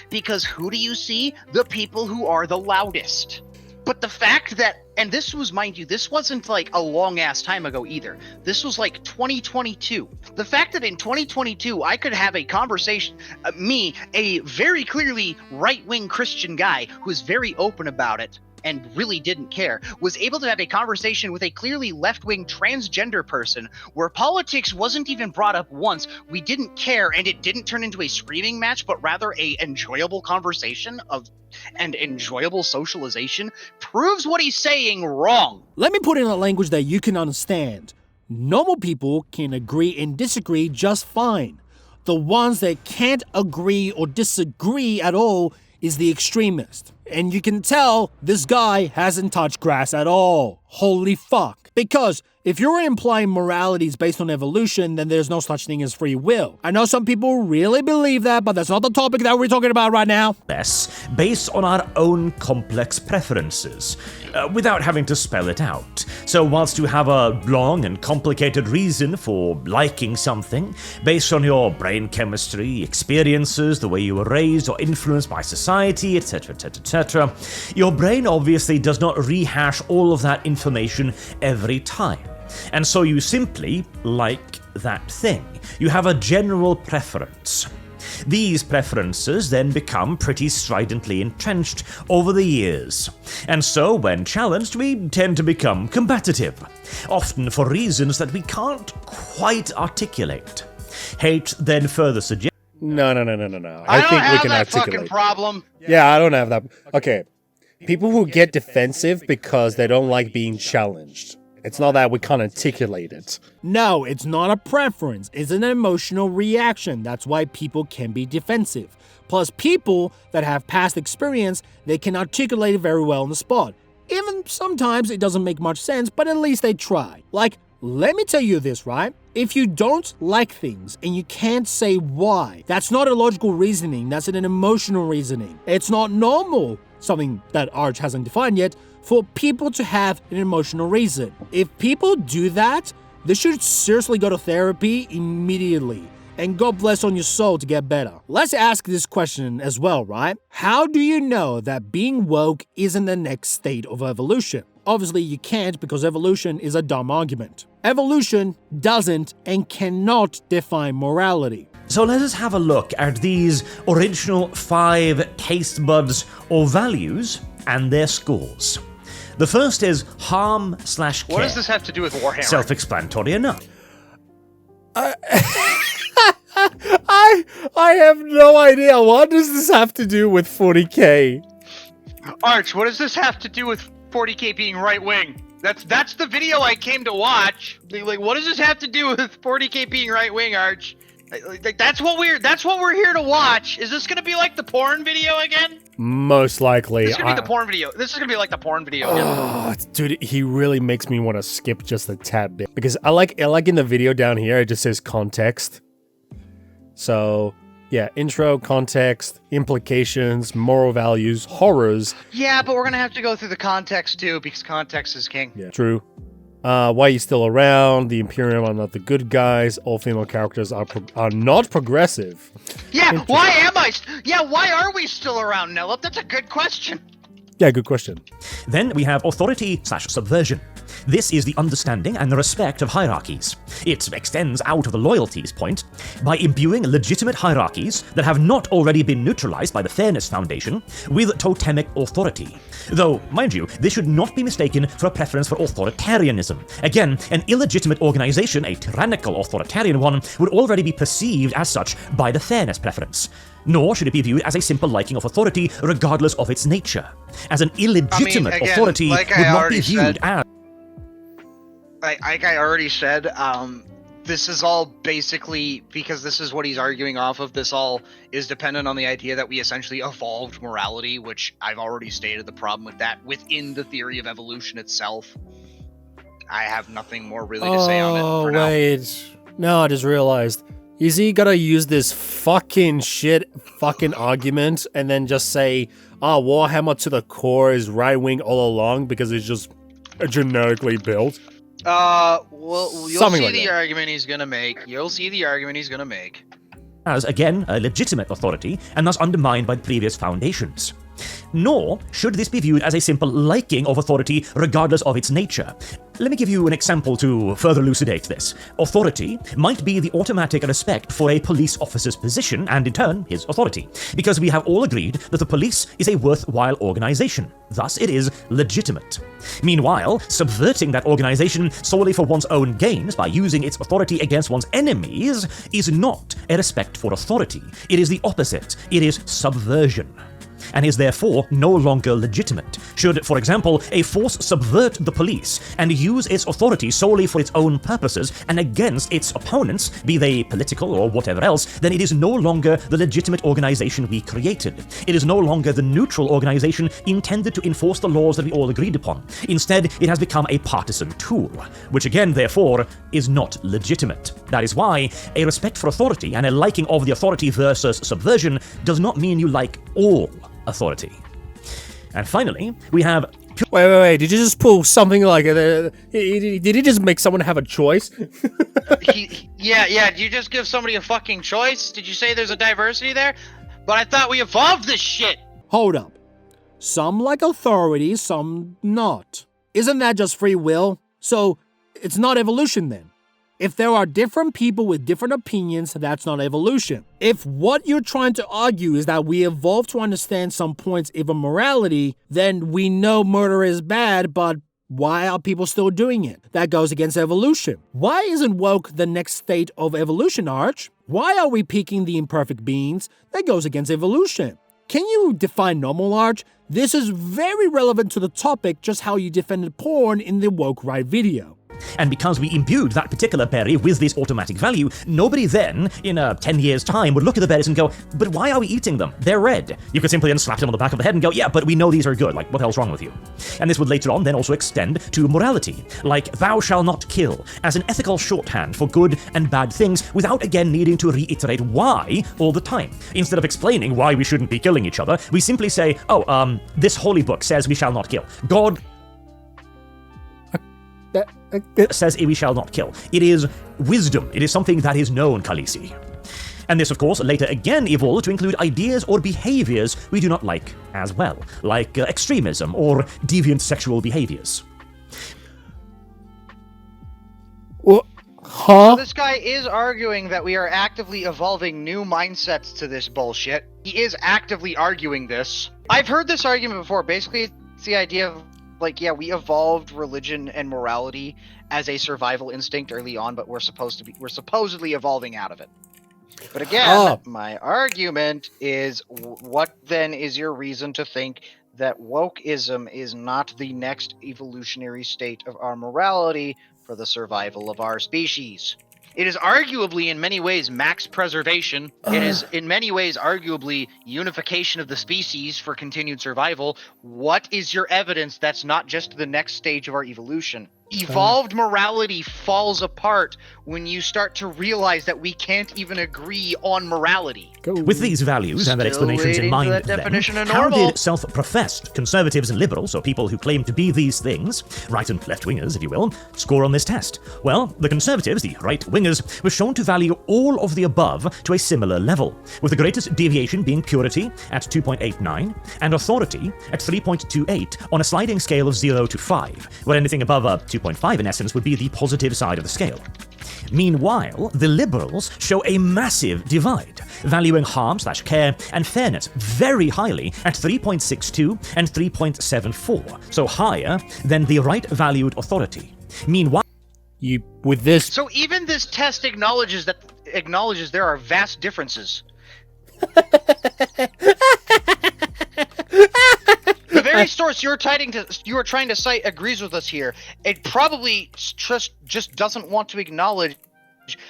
Because who do you see? The people who are the loudest. But the fact that, and this was, mind you, this wasn't like a long ass time ago either. This was like 2022. The fact that in 2022 I could have a conversation, me, a very clearly right-wing Christian guy who's very open about it and really didn't care, was able to have a conversation with a clearly left-wing transgender person where politics wasn't even brought up once. We didn't care, and it didn't turn into a screaming match, but rather a enjoyable conversation and enjoyable socialization, proves what he's saying wrong. Let me put it in a language that you can understand. Normal people can agree and disagree just fine. The ones that can't agree or disagree at all is the extremist. And you can tell this guy hasn't touched grass at all. Holy fuck. Because if you're implying morality is based on evolution, then there's no such thing as free will. I know some people really believe that, but that's not the topic that we're talking about right now. Yes, based on our own complex preferences, without having to spell it out. So whilst you have a long and complicated reason for liking something, based on your brain chemistry, experiences, the way you were raised or influenced by society, etc., etc., etc., your brain obviously does not rehash all of that information every time. And so you simply like that thing. You have a general preference. These preferences then become pretty stridently entrenched over the years. And so, when challenged, we tend to become combative, often for reasons that we can't quite articulate. Hate then further suggests... No. I think we can articulate. Fucking problem. Yeah, I don't have that. Okay. People who get defensive because they don't like being challenged. It's not that we can't articulate it. No, it's not a preference. It's an emotional reaction. That's why people can be defensive. Plus, people that have past experience, they can articulate it very well on the spot. Even sometimes it doesn't make much sense, but at least they try. Like, let me tell you this, right? If you don't like things and you can't say why, that's not a logical reasoning, that's an emotional reasoning. It's not normal, something that Arch hasn't defined yet, for people to have an emotional reason. If people do that, they should seriously go to therapy immediately. And God bless on your soul to get better. Let's ask this question as well, right? How do you know that being woke isn't the next state of evolution? Obviously, you can't because evolution is a dumb argument. Evolution doesn't and cannot define morality. So let us have a look at these original 5 taste buds or values and their scores. The first is harm/care. What does this have to do with Warhammer? Self-explanatory enough. I have no idea. What does this have to do with 40k? Arch, what does this have to do with 40k being right wing? That's the video I came to watch. Like, what does this have to do with 40k being right wing, Arch? Like, that's what we're here to watch. Is this gonna be like the porn video again? Most likely. This is gonna be the porn video. This is gonna be like the porn video again. Oh, dude, he really makes me want to skip just a tad bit because I like in the video down here it just says context. So yeah, intro, context, implications, moral values, horrors. Yeah, but we're gonna have to go through the context too because context is king. Yeah, true. Why are you still around? The Imperium are not the good guys. All female characters are not progressive. Yeah, why am I? Why are we still around, Nellop? That's a good question. Yeah, good question. Then we have authority/subversion. This is the understanding and the respect of hierarchies. It extends out of the loyalties point by imbuing legitimate hierarchies that have not already been neutralized by the Fairness Foundation with totemic authority. Though, mind you, this should not be mistaken for a preference for authoritarianism. Again, an illegitimate organization, a tyrannical authoritarian one, would already be perceived as such by the fairness preference. Nor should it be viewed as a simple liking of authority regardless of its nature. As an illegitimate authority would not be viewed as... Like I already said, this is all basically, because this is what he's arguing off of, this all is dependent on the idea that we essentially evolved morality, which I've already stated the problem with that within the theory of evolution itself. I have nothing more really to say on it for now. Wait. No, I just realized. Is he gonna use this fucking argument and then just say, Warhammer to the core is right-wing all along because it's just generically built? Well, you'll Something see like the that. argument he's gonna make. You'll see the argument he's gonna make. as, again, a legitimate authority, and thus undermined by the previous foundations. Nor should this be viewed as a simple liking of authority regardless of its nature. Let me give you an example to further elucidate this. Authority might be the automatic respect for a police officer's position and, in turn, his authority, because we have all agreed that the police is a worthwhile organization. Thus, it is legitimate. Meanwhile, subverting that organization solely for one's own gains by using its authority against one's enemies is not a respect for authority. It is the opposite. It is subversion, and is therefore no longer legitimate. Should, for example, a force subvert the police and use its authority solely for its own purposes and against its opponents, be they political or whatever else, then it is no longer the legitimate organization we created. It is no longer the neutral organization intended to enforce the laws that we all agreed upon. Instead, it has become a partisan tool, which again, therefore, is not legitimate. That is why a respect for authority and a liking of the authority versus subversion does not mean you like all authority. And finally, we have... Wait, did you just pull something like... did he just make someone have a choice? Yeah, did you just give somebody a fucking choice? Did you say there's a diversity there? But I thought we evolved this shit! Hold up. Some like authority, some not. Isn't that just free will? So, it's not evolution then. If there are different people with different opinions, that's not evolution. If what you're trying to argue is that we evolved to understand some points of morality, then we know murder is bad, but why are people still doing it? That goes against evolution. Why isn't woke the next state of evolution, Arch? Why are we picking the imperfect beings? That goes against evolution. Can you define normal, Arch? This is very relevant to the topic, just how you defended porn in the woke right video. And because we imbued that particular berry with this automatic value, nobody then, in 10 years' time, would look at the berries and go, but why are we eating them? They're red. You could simply then slap them on the back of the head and go, yeah, but we know these are good. Like, what the hell's wrong with you? And this would later on then also extend to morality, like thou shalt not kill, as an ethical shorthand for good and bad things, without again needing to reiterate why all the time. Instead of explaining why we shouldn't be killing each other, we simply say, this holy book says we shall not kill. God says we shall not kill. It is wisdom. It is something that is known, Khaleesi. And this, of course, later again evolved to include ideas or behaviors we do not like as well, like extremism or deviant sexual behaviors. So this guy is arguing that we are actively evolving new mindsets to this bullshit. He is actively arguing this. I've heard this argument before. Basically, it's the idea of, like, yeah, we evolved religion and morality as a survival instinct early on, but we're supposedly evolving out of it. But again, my argument is, what then is your reason to think that wokeism is not the next evolutionary state of our morality for the survival of our species? It is arguably, in many ways, max preservation. It is, in many ways, arguably unification of the species for continued survival. What is your evidence that's not just the next stage of our evolution? Evolved morality falls apart when you start to realize that we can't even agree on morality. With these values and their explanations in mind, then, how did self-professed conservatives and liberals, or people who claim to be these things, right and left-wingers, if you will, score on this test? Well, the conservatives, the right-wingers, were shown to value all of the above to a similar level, with the greatest deviation being purity at 2.89 and authority at 3.28 on a sliding scale of 0 to 5, where anything above a 2.5 in essence would be the positive side of the scale. Meanwhile, the liberals show a massive divide, valuing harm/care and fairness very highly at 3.62 and 3.74, so higher than the right-valued authority. Meanwhile, So even this test acknowledges there are vast differences. The very source you are trying to cite agrees with us here. It probably just doesn't want to acknowledge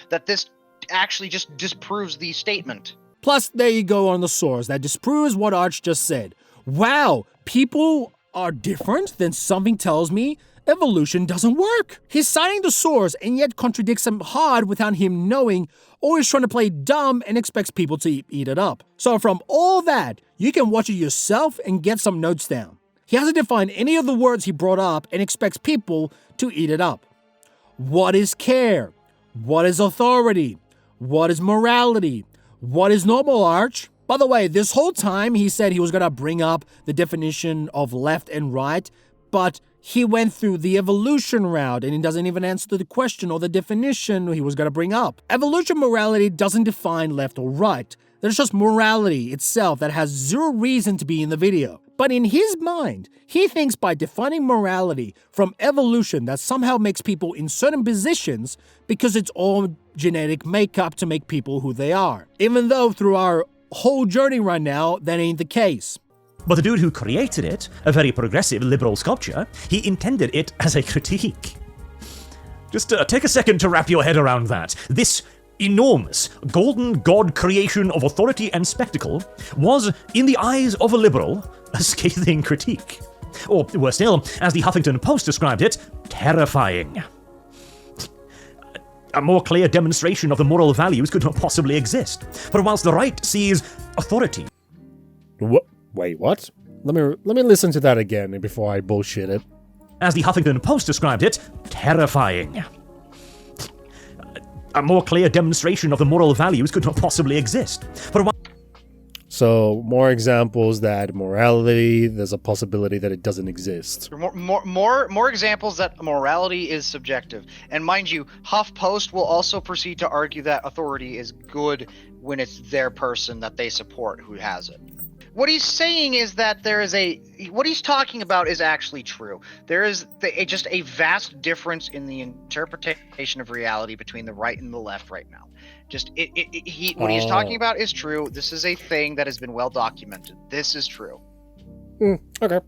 that this actually just disproves the statement. Plus, there you go on the source that disproves what Arch just said. Wow, people are different? Then something tells me evolution doesn't work. He's citing the source and yet contradicts him hard without him knowing, or he's trying to play dumb and expects people to eat it up. So from all that, you can watch it yourself and get some notes down. He hasn't defined any of the words he brought up and expects people to eat it up. What is care? What is authority? What is morality? What is normal, Arch? By the way, this whole time he said he was going to bring up the definition of left and right, but he went through the evolution route and he doesn't even answer the question or the definition he was going to bring up. Evolution morality doesn't define left or right. There's just morality itself that has zero reason to be in the video. But in his mind, he thinks by defining morality from evolution that somehow makes people in certain positions because it's all genetic makeup to make people who they are. Even though through our whole journey right now, that ain't the case. But the dude who created it, a very progressive liberal sculpture, he intended it as a critique. Just take a second to wrap your head around that. This enormous golden god creation of authority and spectacle was, in the eyes of a liberal, a scathing critique. Or, worse still, as the Huffington Post described it, terrifying. A more clear demonstration of the moral values could not possibly exist. For whilst the right sees authority... Wait, what? Let me listen to that again before I bullshit it. As the Huffington Post described it, terrifying. A more clear demonstration of the moral values could not possibly exist. So, more examples that morality, there's a possibility that it doesn't exist. More examples that morality is subjective. And mind you, HuffPost will also proceed to argue that authority is good when it's their person that they support who has it. What he's saying is that what he's talking about is actually true. There is just a vast difference in the interpretation of reality between the right and the left right now. What he's talking about is true. This is a thing that has been well documented. This is true. Okay.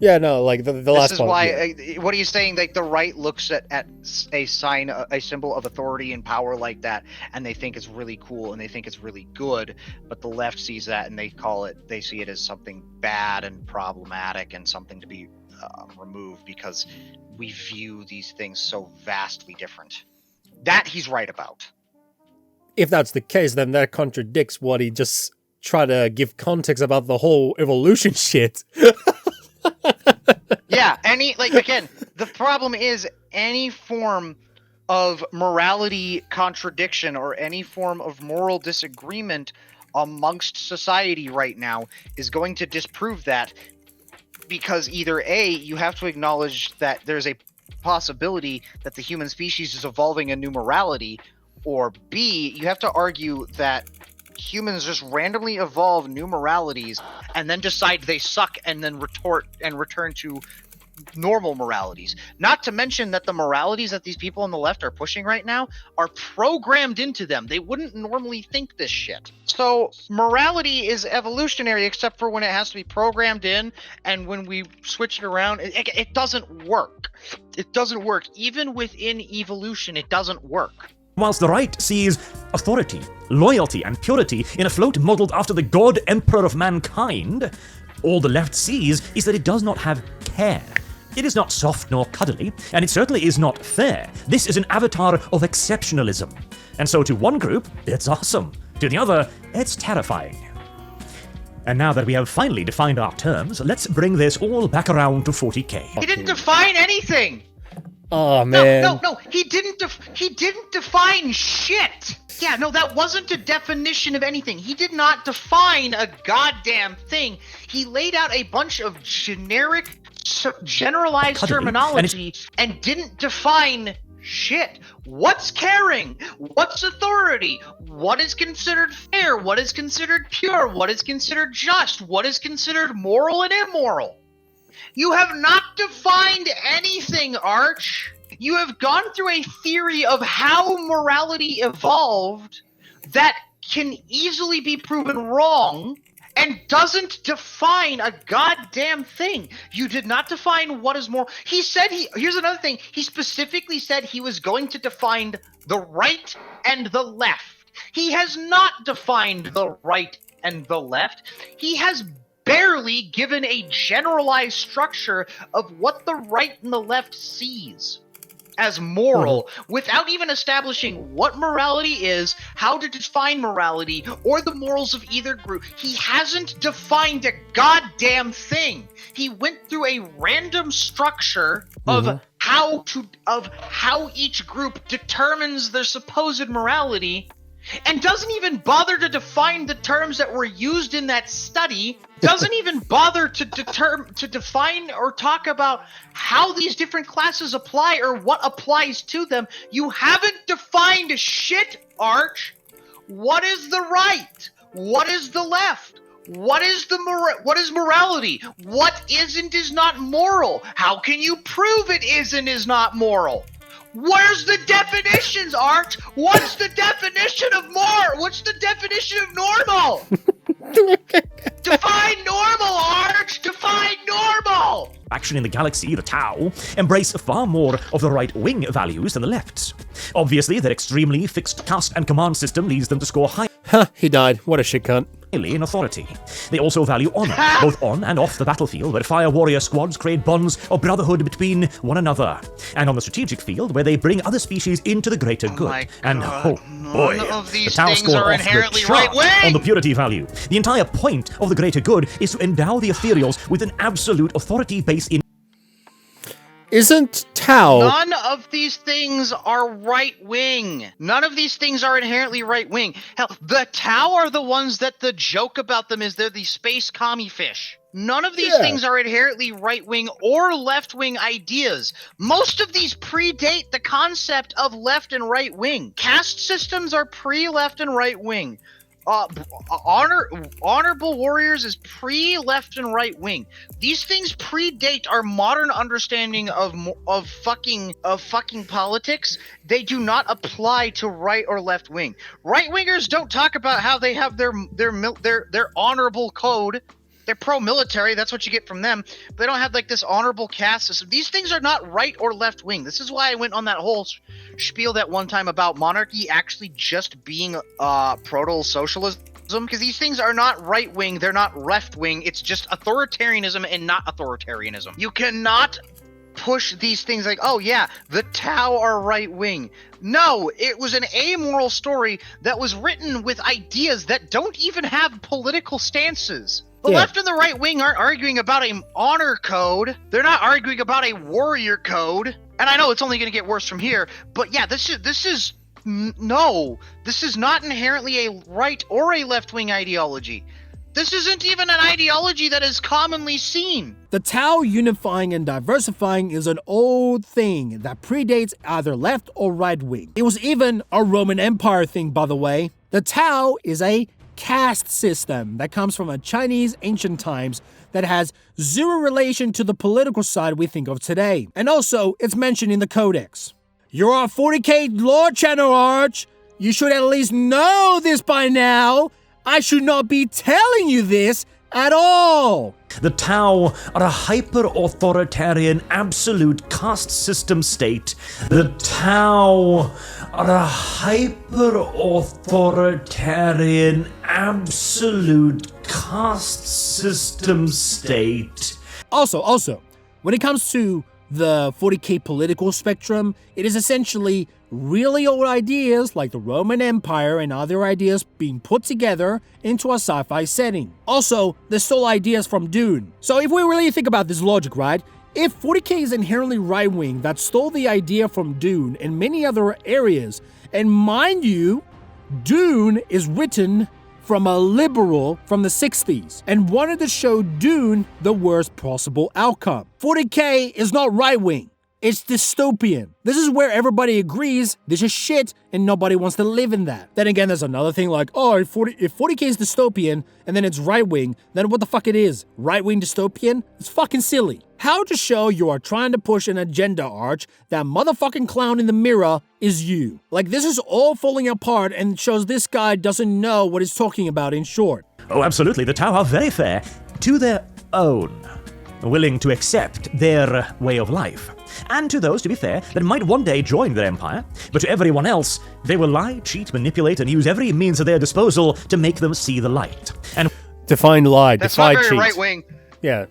Yeah, no, like the last. This is why. What are you saying? Like the right looks at a sign, a symbol of authority and power like that, and they think it's really cool and they think it's really good. But the left sees that and they see it as something bad and problematic and something to be removed because we view these things so vastly different. That he's right about. If that's the case, then that contradicts what he just tried to give context about the whole evolution shit. Yeah, again, the problem is any form of morality contradiction or any form of moral disagreement amongst society right now is going to disprove that, because either A, you have to acknowledge that there's a possibility that the human species is evolving a new morality, or B, you have to argue that humans just randomly evolve new moralities and then decide they suck and then return to normal moralities. Not to mention that the moralities that these people on the left are pushing right now are programmed into them. They wouldn't normally think this shit. So morality is evolutionary except for when it has to be programmed in, and when we switch it around, it doesn't work. It doesn't work. Even within evolution, it doesn't work. Whilst the right sees authority, loyalty, and purity in a float modelled after the God Emperor of mankind, all the left sees is that it does not have care. It is not soft nor cuddly, and it certainly is not fair. This is an avatar of exceptionalism. And so to one group, it's awesome. To the other, it's terrifying. And now that we have finally defined our terms, let's bring this all back around to 40k. He didn't define anything! Oh man. No, he didn't define shit. Yeah, no, that wasn't a definition of anything. He did not define a goddamn thing. He laid out a bunch of generic, generalized terminology and didn't define shit. What's caring? What's authority? What is considered fair? What is considered pure? What is considered just? What is considered moral and immoral? You have not defined anything, Arch. You have gone through a theory of how morality evolved that can easily be proven wrong and doesn't define a goddamn thing. You did not define what is moral. He said here's another thing. He specifically said he was going to define the right and the left. He has not defined the right and the left. He has barely given a generalized structure of what the right and the left sees as moral, without even establishing what morality is, how to define morality, or the morals of either group. He hasn't defined a goddamn thing. He went through a random structure of how each group determines their supposed morality, and doesn't even bother to define the terms that were used in that study, doesn't even bother to define or talk about how these different classes apply or what applies to them. You haven't defined shit, Arch. What is the right? What is the left? What is morality? What is and is not moral? How can you prove it is and is not moral? Where's the definitions, Arch? What's the definition of What's the definition of normal? Define normal, Arch! Define normal! Action in the galaxy, the Tau, embrace far more of the right-wing values than the left's. Obviously, their extremely fixed caste and command system leads them to score high. He died. What a shit cunt. In authority. They also value honor, both on and off the battlefield, where fire warrior squads create bonds of brotherhood between one another, and on the strategic field, where they bring other species into the greater good. And oh boy, the Tau score off the chart on the purity value. The entire point of the greater good is to endow the ethereals with an absolute authority base in. Isn't Tau... None of these things are right-wing. None of these things are inherently right-wing. Hell, the Tau are the ones that the joke about them is they're the space commie fish. None of these things are inherently right-wing or left-wing ideas. Most of these predate the concept of left and right-wing. Caste systems are pre-left and right-wing. honorable warriors is pre-left and right wing. These things predate our modern understanding of fucking politics. They do not apply to right or left wing. Right wingers don't talk about how they have their honorable code. They're pro-military. That's what you get from them. But they don't have like this honorable caste system. These things are not right or left wing. This is why I went on that whole spiel that one time about monarchy actually just being proto-socialism. Because these things are not right wing. They're not left wing. It's just authoritarianism and not authoritarianism. You cannot push these things like, oh yeah, the Tau are right wing. No, it was an amoral story that was written with ideas that don't even have political stances. The left and the right wing aren't arguing about an honor code. They're not arguing about a warrior code. And I know it's only going to get worse from here, but yeah, this is not inherently a right or a left wing ideology. This isn't even an ideology that is commonly seen. The Tau unifying and diversifying is an old thing that predates either left or right wing. It was even a Roman Empire thing, by the way. The Tau is a caste system that comes from a Chinese ancient times that has zero relation to the political side we think of today. And also, it's mentioned in the Codex. You're on 40K lore channel, Arch. You should at least know this by now. I should not be telling you this at all. The Tau are a hyper-authoritarian absolute caste system state. The Tau are a hyper-authoritarian absolute caste system state. Also, when it comes to the 40K political spectrum, it is essentially really old ideas like the Roman Empire and other ideas being put together into a sci-fi setting. Also, they stole ideas from Dune. So if we really think about this logic, right? If 40K is inherently right-wing that stole the idea from Dune and many other areas, and mind you, Dune is written from a liberal from the 60s and wanted to show Dune the worst possible outcome. 40K is not right-wing. It's dystopian. This is where everybody agrees this is shit and nobody wants to live in that. Then again, there's another thing like, oh, if 40K is dystopian and then it's right-wing, then what the fuck it is? Right-wing dystopian? It's fucking silly. How to show you are trying to push an agenda, Arch, that motherfucking clown in the mirror is you. Like, this is all falling apart and shows this guy doesn't know what he's talking about in short. Oh, absolutely. The Tau are very fair to their own, willing to accept their way of life. And to those, to be fair, that might one day join their empire, but to everyone else, they will lie, cheat, manipulate, and use every means at their disposal to make them see the light. And define lie, define cheat. That's not very right-wing. Yeah.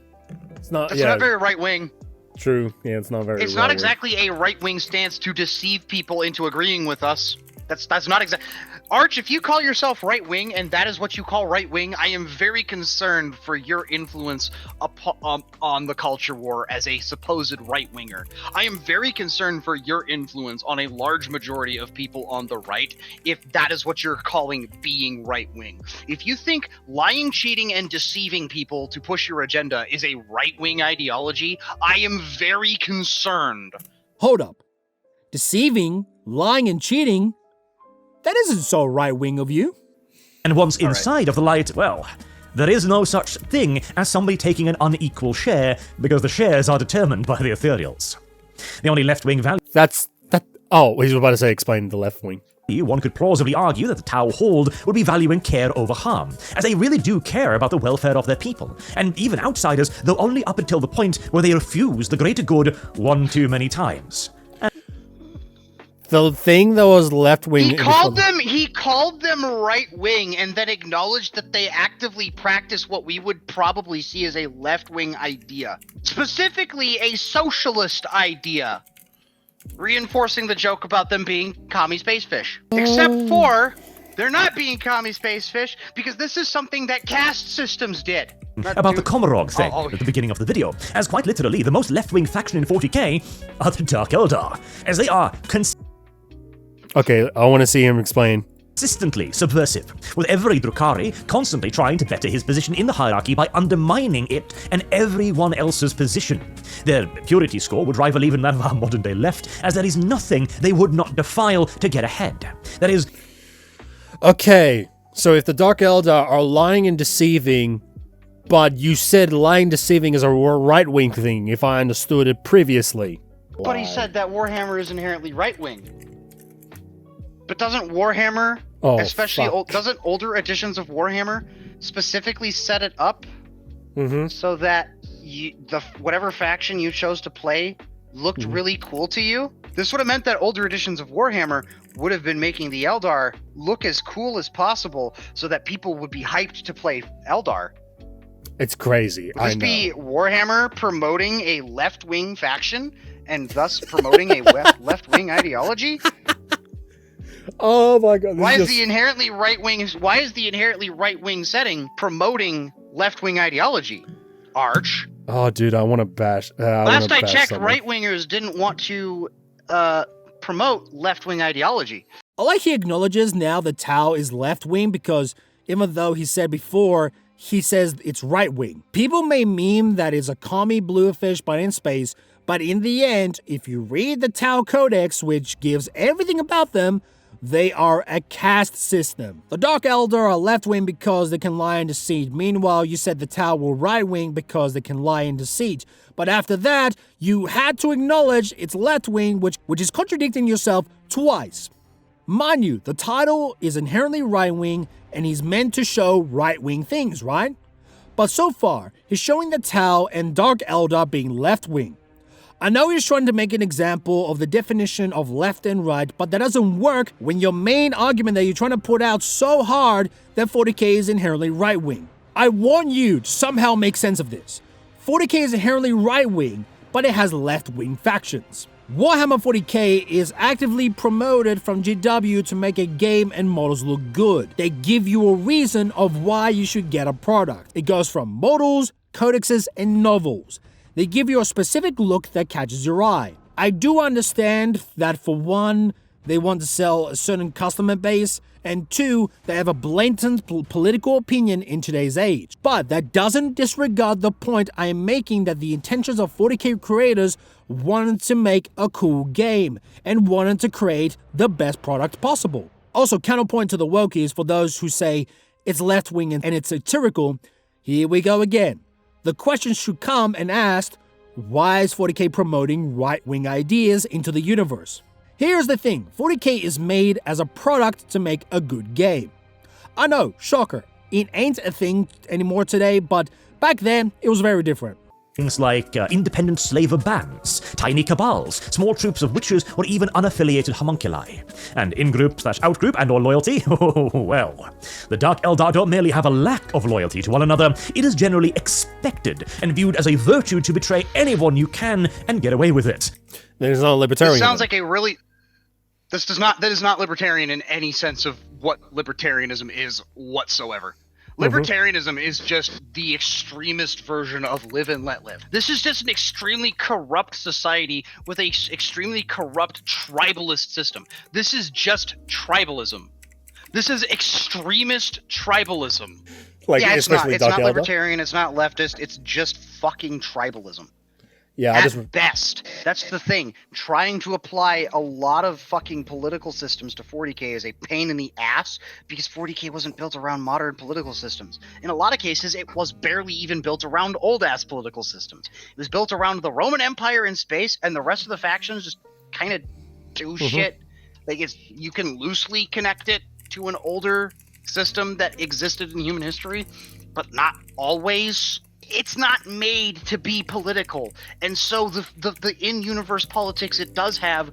It's not, That's not very right-wing. True. Yeah, it's not very It's not exactly a right-wing stance to deceive people into agreeing with us. That's not exactly... Arch, if you call yourself right-wing and that is what you call right-wing, I am very concerned for your influence on the culture war as a supposed right-winger. I am very concerned for your influence on a large majority of people on the right if that is what you're calling being right-wing. If you think lying, cheating, and deceiving people to push your agenda is a right-wing ideology, I am very concerned. Hold up. Deceiving, lying, and cheating? That isn't so right-wing of you. And once inside of the light, well, there is no such thing as somebody taking an unequal share, because the shares are determined by the ethereals. The only left-wing value... Oh, he was about to say explain the left wing. One could plausibly argue that the Tau hold would be valuing care over harm, as they really do care about the welfare of their people, and even outsiders, though only up until the point where they refuse the greater good one too many times. The thing that was left wing. He called them right wing, and then acknowledged that they actively practice what we would probably see as a left wing idea, specifically a socialist idea, reinforcing the joke about them being commie space fish. Except for they're not being commie space fish because this is something that caste systems did. About the Komarog thing at the beginning of the video, as quite literally the most left-wing faction in 40k are the Dark Eldar, as they are Okay, I want to see him explain. Consistently subversive, with every Drukhari constantly trying to better his position in the hierarchy by undermining it and everyone else's position. Their purity score would rival even that of our modern-day left, as there is nothing they would not defile to get ahead. That is... Okay, So if the Dark Eldar are lying and deceiving, but you said lying and deceiving is a right-wing thing, if I understood it previously. But he said that Warhammer is inherently right-wing. But doesn't Warhammer, doesn't older editions of Warhammer specifically set it up so that whatever faction you chose to play looked really cool to you? This would have meant that older editions of Warhammer would have been making the Eldar look as cool as possible so that people would be hyped to play Eldar. It's crazy. Would this be Warhammer promoting a left-wing faction and thus promoting a left-wing ideology? Oh my god. Why is the inherently right-wing setting promoting left-wing ideology? Arch. Oh dude, I want to bash. Last I checked, right-wingers didn't want to promote left-wing ideology. I like he acknowledges now that Tau is left-wing because even though he said before, he says it's right-wing. People may meme that it's a commie bluefish but in space, but in the end, if you read the Tau Codex, which gives everything about them, they are a caste system. The Dark Eldar are left-wing because they can lie and deceit. Meanwhile, you said the Tau were right-wing because they can lie and deceit. But after that, you had to acknowledge it's left-wing, which is contradicting yourself twice. Mind you, the title is inherently right-wing, and he's meant to show right-wing things, right? But so far, he's showing the Tau and Dark Eldar being left-wing. I know he's trying to make an example of the definition of left and right, but that doesn't work when your main argument that you're trying to put out so hard that 40k is inherently right-wing. I want you to somehow make sense of this. 40k is inherently right-wing, but it has left-wing factions. Warhammer 40k is actively promoted from GW to make a game and models look good. They give you a reason of why you should get a product. It goes from models, codexes, and novels. They give you a specific look that catches your eye. I do understand that for one, they want to sell a certain customer base, and two, they have a blatant political opinion in today's age. But that doesn't disregard the point I am making that the intentions of 40k creators wanted to make a cool game and wanted to create the best product possible. Also, counterpoint to the wokies for those who say it's left-wing and it's satirical, here we go again. The question should come and ask, why is 40k promoting right-wing ideas into the universe? Here's the thing, 40k is made as a product to make a good game. I know, shocker, it ain't a thing anymore today, but back then, it was very different. Things like independent slaver bands, tiny cabals, small troops of witches, or even unaffiliated homunculi. And in-group / out-group and/or loyalty? Oh, well. The Dark Eldar don't merely have a lack of loyalty to one another, it is generally expected and viewed as a virtue to betray anyone you can and get away with it. There's no libertarian. This sounds like a really... That is not libertarian in any sense of what libertarianism is whatsoever. Libertarianism is just the extremist version of live and let live. This is just an extremely corrupt society with a extremely corrupt tribalist system. This is just tribalism. This is extremist tribalism. It's not libertarian, it's not leftist, it's just fucking tribalism. Yeah, at best. That's the thing. Trying to apply a lot of fucking political systems to 40k is a pain in the ass because 40k wasn't built around modern political systems. In a lot of cases, it was barely even built around old-ass political systems. It was built around the Roman Empire in space, and the rest of the factions just kind of do shit. Like, you can loosely connect it to an older system that existed in human history, but not always. It's not made to be political, and so the in-universe politics it does have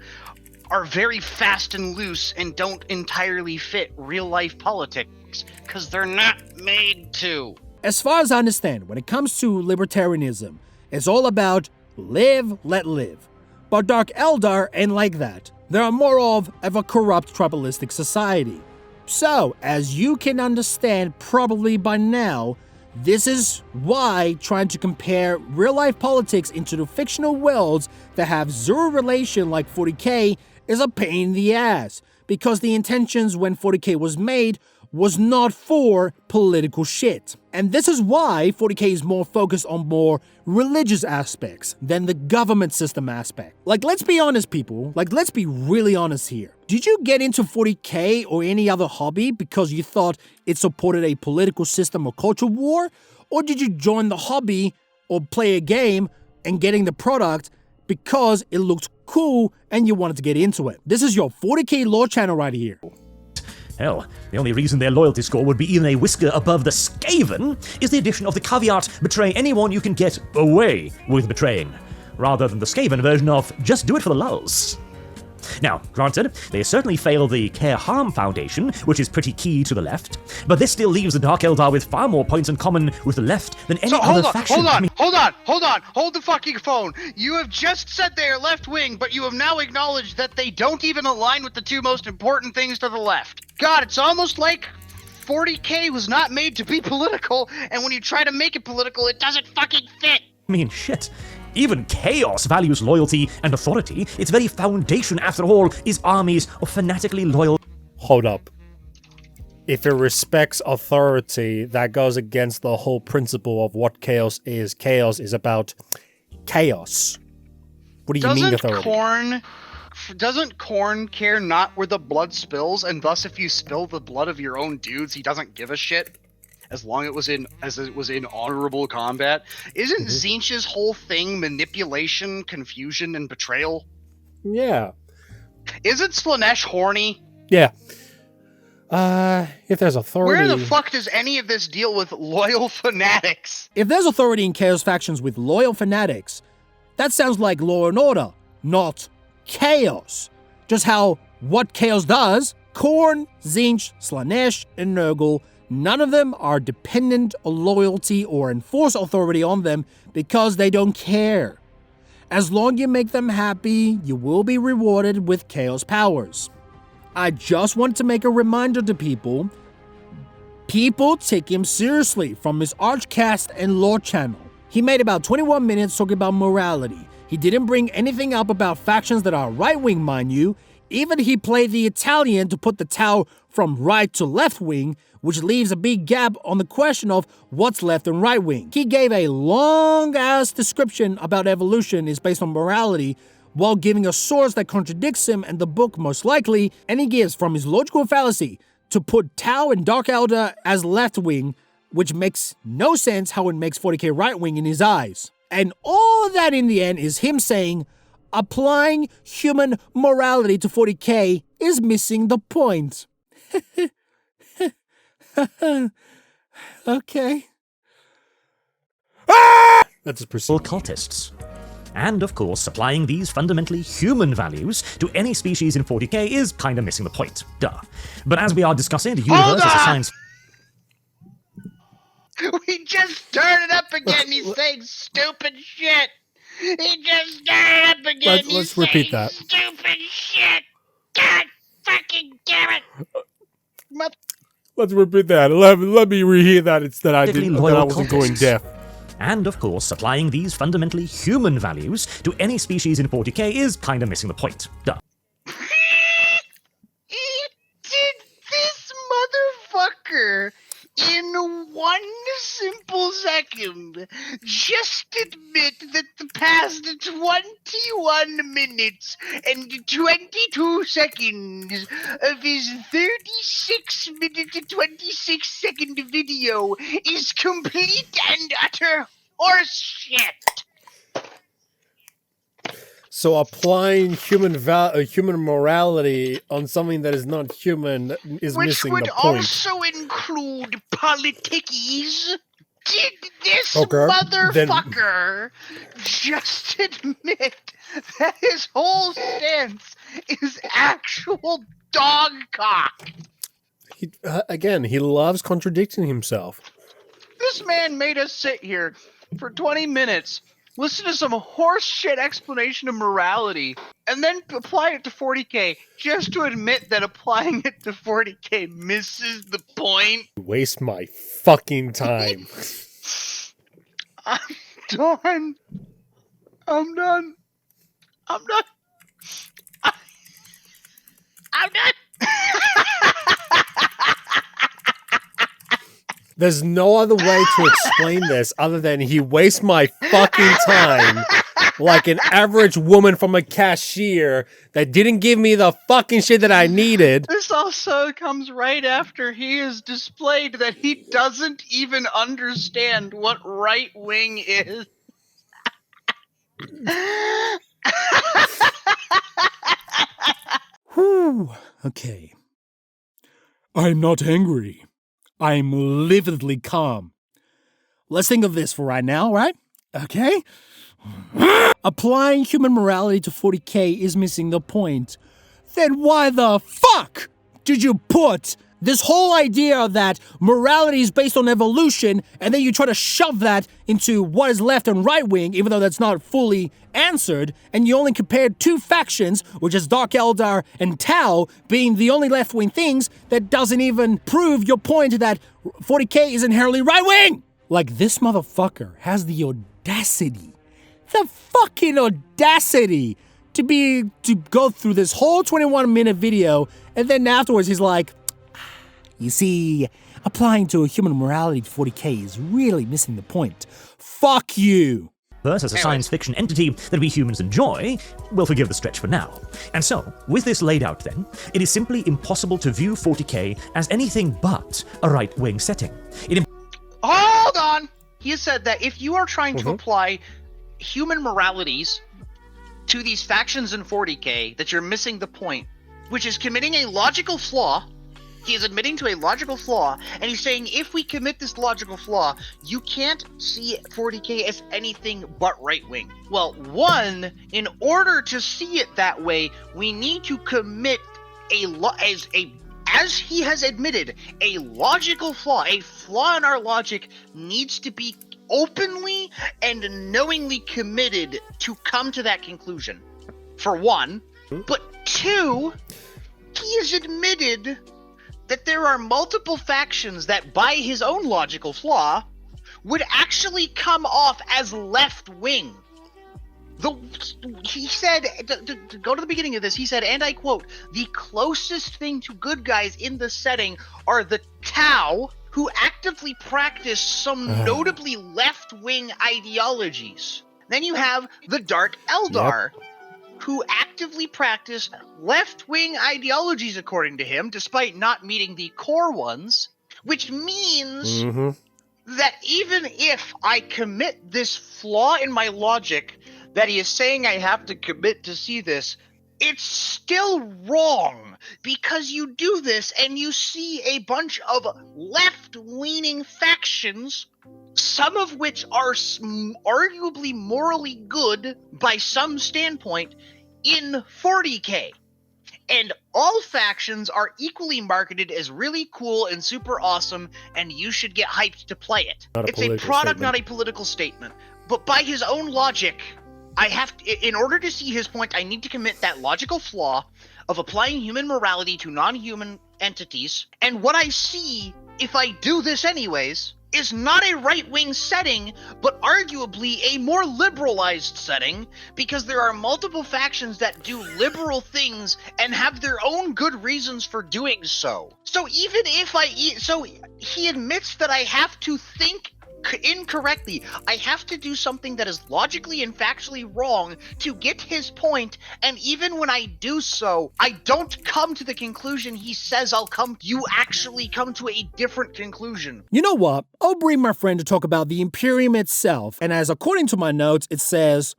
are very fast and loose and don't entirely fit real-life politics, because they're not made to. As far as I understand, when it comes to libertarianism, it's all about live, let live. But Dark Eldar ain't like that. They are more of a corrupt tribalistic society. So, as you can understand probably by now, this is why trying to compare real-life politics into the fictional worlds that have zero relation like 40k is a pain in the ass, because the intentions when 40k was made was not for political shit. And this is why 40k is more focused on more religious aspects than the government system aspect. Like, let's be honest, people. Like, let's be really honest here. Did you get into 40k or any other hobby because you thought it supported a political system or culture war? Or did you join the hobby or play a game and getting the product because it looked cool and you wanted to get into it? This is your 40k lore channel right here. Hell, the only reason their loyalty score would be even a whisker above the Skaven is the addition of the caveat, betray anyone you can get away with betraying, rather than the Skaven version of just do it for the lulz. Now, granted, they certainly fail the Care Harm Foundation, which is pretty key to the left, but this still leaves the Dark Eldar with far more points in common with the left than any other faction. Hold the fucking phone. You have just said they are left-wing, but you have now acknowledged that they don't even align with the two most important things to the left. God, it's almost like 40k was not made to be political, and when you try to make it political, it doesn't fucking fit. I mean, shit. Even Chaos values loyalty and authority. Its very foundation, after all, is armies of fanatically loyal... Hold up. If it respects authority, that goes against the whole principle of what chaos is. Chaos is about chaos. What do you mean authority? Doesn't Korn care not where the blood spills, and thus if you spill the blood of your own dudes, he doesn't give a shit? As long as it was in honorable combat. Isn't Tzeentch's whole thing manipulation, confusion, and betrayal? Yeah. Isn't Slaanesh horny? Yeah. If there's authority... Where the fuck does any of this deal with loyal fanatics? If there's authority in Chaos factions with loyal fanatics, that sounds like Law and Order, not Chaos. Just how what Chaos does, Khorne, Tzeentch, Slaanesh, and Nurgle, none of them are dependent on loyalty or enforce authority on them because they don't care. As long as you make them happy, you will be rewarded with Chaos powers. I just want to make a reminder to people take him seriously from his Archcast and lore channel. He made about 21 minutes talking about morality. He didn't bring anything up about factions that are right-wing, mind you. Even he played the Italian to put the Tau from right to left-wing, which leaves a big gap on the question of what's left and right-wing. He gave a long-ass description about evolution is based on morality, while giving a source that contradicts him and the book most likely, and he gives from his logical fallacy to put Tau and Dark Elder as left-wing, which makes no sense how it makes 40k right-wing in his eyes. And all that in the end is him saying, applying human morality to 40k is missing the point. Okay. That's proceed. Cultists. And, of course, applying these fundamentally human values to any species in 40k is kinda missing the point. Duh. But as we are discussing the universe as a science... We just started up again, he's saying stupid shit! He just started up again, Let's repeat that. Stupid shit! God fucking damn it! Let's repeat that. Let me rehear that instead. I wasn't going deaf. And, of course, applying these fundamentally human values to any species in 40k is kinda missing the point. Duh. Did this motherfucker, in one simple second, just admit that the past 21 minutes and 22 seconds of his 36-minute and 26-second video is complete and utter horseshit? So applying human morality on something that is not human is missing the point. Which would also include politickies. Did this motherfucker just admit that his whole stance is actual dog cock? He loves contradicting himself. This man made us sit here for 20 minutes, listen to some horse shit explanation of morality, and then apply it to 40k just to admit that applying it to 40k misses the point. Waste my fucking time. I'm done. I'm done. I'm done. I'm done. There's no other way to explain this other than he wastes my fucking time like an average woman from a cashier that didn't give me the fucking shit that I needed. This also comes right after he has displayed that he doesn't even understand what right wing is. Whew. Okay. I'm not angry. I'm lividly calm. Let's think of this for right now, right? Okay? Applying human morality to 40K is missing the point. Then why the fuck did you put this whole idea that morality is based on evolution, and then you try to shove that into what is left and right wing, even though that's not fully answered, and you only compared two factions, which is Dark Eldar and Tau, being the only left wing things, that doesn't even prove your point that 40K is inherently right wing? Like, this motherfucker has the audacity, the fucking audacity, to go through this whole 21-minute video, and then afterwards he's like, you see, applying to a human morality to 40K is really missing the point. Fuck you! As a science fiction entity that we humans enjoy, we'll forgive the stretch for now. And so, with this laid out then, it is simply impossible to view 40K as anything but a right-wing setting. Hold on! He has said that if you are trying to apply human moralities to these factions in 40K, that you're missing the point, which is committing a logical flaw. He is admitting to a logical flaw, and he's saying if we commit this logical flaw, you can't see 40K as anything but right-wing. Well, one, in order to see it that way, we need to commit as he has admitted, a logical flaw, a flaw in our logic needs to be openly and knowingly committed to come to that conclusion, for one. But two, he has admitted that there are multiple factions that, by his own logical flaw, would actually come off as left-wing. He said, to go to the beginning of this, he said, and I quote, the closest thing to good guys in the setting are the Tau, who actively practice some notably left-wing ideologies. Then you have the Dark Eldar, who actively practice left-wing ideologies, according to him, despite not meeting the core ones, which means that even if I commit this flaw in my logic that he is saying I have to commit to see this, it's still wrong, because you do this and you see a bunch of left-leaning factions, some of which are arguably morally good by some standpoint, in 40K. And all factions are equally marketed as really cool and super awesome, and you should get hyped to play it. It's a product, not a political statement. But by his own logic, I have to, in order to see his point, I need to commit that logical flaw of applying human morality to non-human entities. And what I see, if I do this anyways, is not a right-wing setting, but arguably a more liberalized setting, because there are multiple factions that do liberal things and have their own good reasons for doing so. So even if so he admits that I have to think incorrectly. I have to do something that is logically and factually wrong to get his point, and even when I do so, I don't come to the conclusion he says I'll come. You actually come to a different conclusion. You know what? I'll bring my friend to talk about the Imperium itself, and as according to my notes, it says,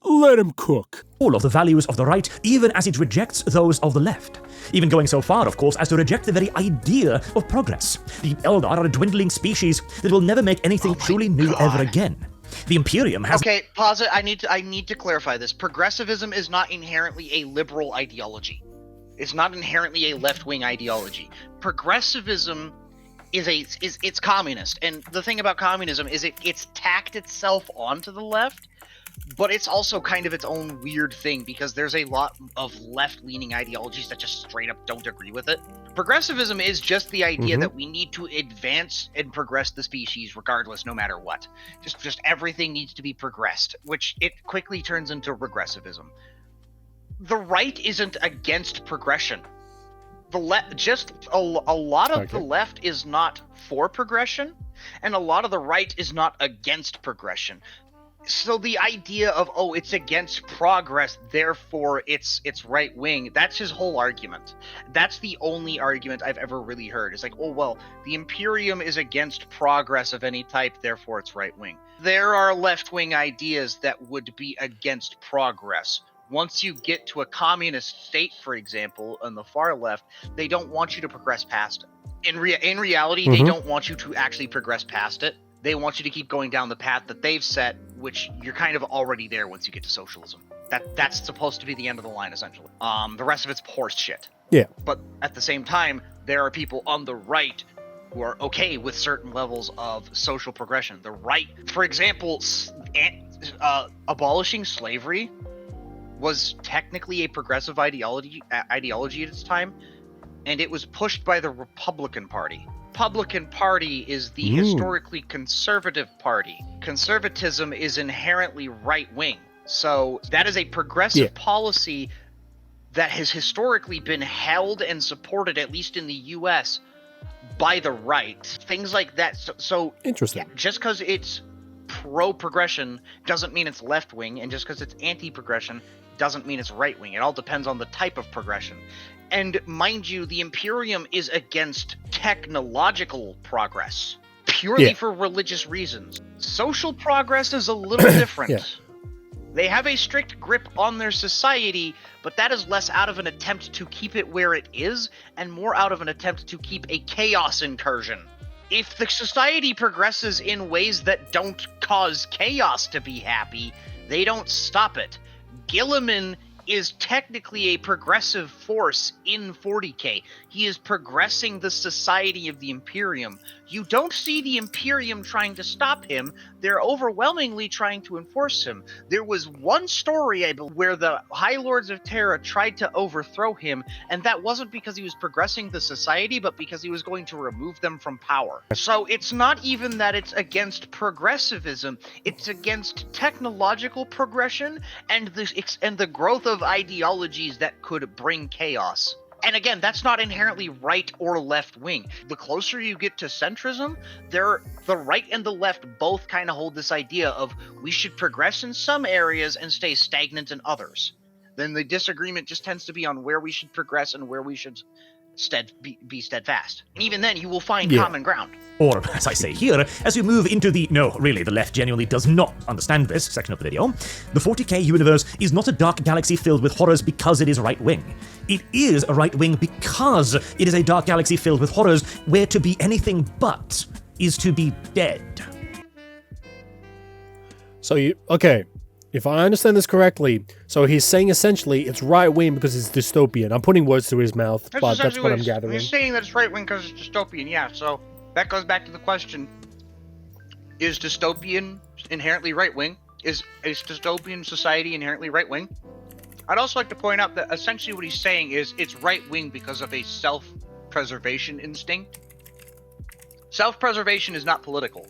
let him cook. All of the values of the right, even as it rejects those of the left. Even going so far, of course, as to reject the very idea of progress. The Eldar are a dwindling species that will never make anything truly new ever again. The Imperium has— Okay, pause it. I need to clarify this. Progressivism is not inherently a liberal ideology. It's not inherently a left-wing ideology. Progressivism is communist, and the thing about communism is it's tacked itself onto the left, but it's also kind of its own weird thing, because there's a lot of left-leaning ideologies that just straight up don't agree with it. Progressivism is just the idea that we need to advance and progress the species regardless, no matter what. Just everything needs to be progressed, which it quickly turns into regressivism. The right isn't against progression. a lot of the left is not for progression, and a lot of the right is not against progression. So the idea of, oh, it's against progress, therefore it's right wing, that's his whole argument. That's the only argument I've ever really heard. It's like, oh, well, the Imperium is against progress of any type, therefore it's right wing. There are left wing ideas that would be against progress. Once you get to a communist state, for example, on the far left, they don't want you to progress past it. In reality, they don't want you to actually progress past it. They want you to keep going down the path that they've set, which you're kind of already there once you get to socialism. That's supposed to be the end of the line, essentially. The rest of it's horse shit. Yeah. But at the same time, there are people on the right who are okay with certain levels of social progression. The right, for example, abolishing slavery was technically a progressive ideology at its time, and it was pushed by the Republican Party. Republican Party is the historically conservative party. Conservatism is inherently right-wing. So that is a progressive policy that has historically been held and supported, at least in the US, by the right. Things like that. So interesting. Yeah, just because it's pro-progression doesn't mean it's left-wing, and just because it's anti-progression doesn't mean it's right-wing. It all depends on the type of progression. And mind you, the Imperium is against technological progress, purely for religious reasons. Social progress is a little different. They have a strict grip on their society, but that is less out of an attempt to keep it where it is, and more out of an attempt to keep a chaos incursion. If the society progresses in ways that don't cause chaos to be happy, they don't stop it. Gilliman is technically a progressive force in 40K. He is progressing the society of the Imperium. You don't see the Imperium trying to stop him. They're overwhelmingly trying to enforce him. There was one story, I believe, where the High Lords of Terra tried to overthrow him, and that wasn't because he was progressing the society, but because he was going to remove them from power. So it's not even that it's against progressivism, it's against technological progression and the growth of ideologies that could bring chaos. And again, that's not inherently right or left wing. The closer you get to centrism, the right and the left both kind of hold this idea of we should progress in some areas and stay stagnant in others. Then the disagreement just tends to be on where we should progress and where we should be steadfast. And even then, you will find common ground. Or, as I say here, as we move into the the left genuinely does not understand this section of the video, the 40K universe is not a dark galaxy filled with horrors because it is right-wing. It is a right-wing because it is a dark galaxy filled with horrors where to be anything but is to be dead. So if I understand this correctly, so he's saying essentially it's right-wing because it's dystopian. I'm putting words to his mouth, but that's what I'm gathering. He's saying that it's right-wing because it's dystopian, yeah, so that goes back to the question, is dystopian inherently right-wing? Is dystopian society inherently right-wing? I'd also like to point out that essentially what he's saying is it's right-wing because of a self-preservation instinct. Self-preservation is not political.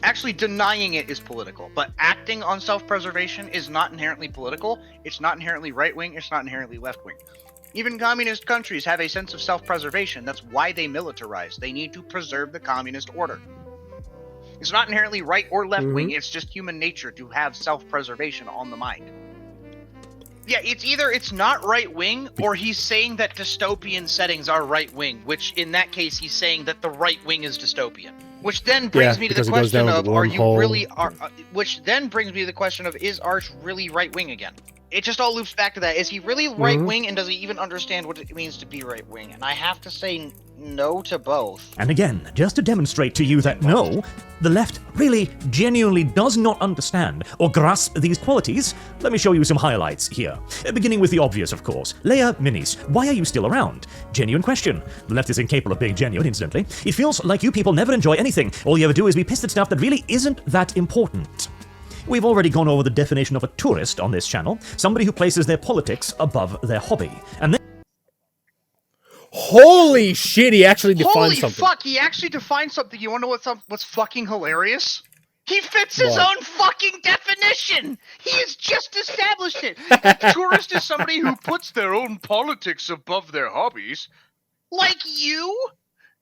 Actually denying it is political, but acting on self-preservation is not inherently political, it's not inherently right-wing, it's not inherently left-wing. Even communist countries have a sense of self-preservation. That's why they militarize. They need to preserve the communist order. It's not inherently right or left-wing, it's just human nature to have self-preservation on the mind. Yeah, it's either it's not right-wing, or he's saying that dystopian settings are right-wing, which in that case he's saying that the right-wing is dystopian. Which then brings me to the question of, which then brings me to the question of, is Arch really right-wing again? It just all loops back to that. Is he really right-wing, and does he even understand what it means to be right-wing? And I have to say no to both. And again, just to demonstrate to you that no, the left really genuinely does not understand or grasp these qualities, let me show you some highlights here. Beginning with the obvious, of course. Leia Minis, why are you still around? Genuine question. The left is incapable of being genuine, incidentally. It feels like you people never enjoy anything. All you ever do is be pissed at stuff that really isn't that important. We've already gone over the definition of a tourist on this channel, somebody who places their politics above their hobby. And then holy shit, he actually defined something. Holy fuck, he actually defined something. You wanna know what's fucking hilarious? He fits his own fucking definition! He has just established it! A tourist is somebody who puts their own politics above their hobbies. Like you?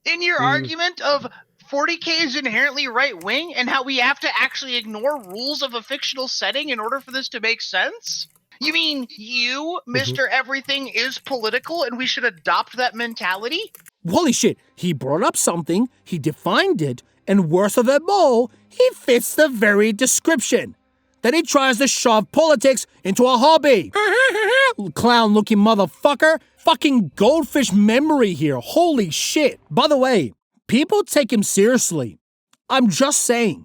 In your argument of 40K is inherently right-wing and how we have to actually ignore rules of a fictional setting in order for this to make sense? You mean you, Mr. Everything is political, and we should adopt that mentality? Holy shit, he brought up something, he defined it, and worst of them all, he fits the very description. Then he tries to shove politics into a hobby. Clown-looking motherfucker. Fucking goldfish memory here. Holy shit. By the way, people take him seriously. I'm just saying.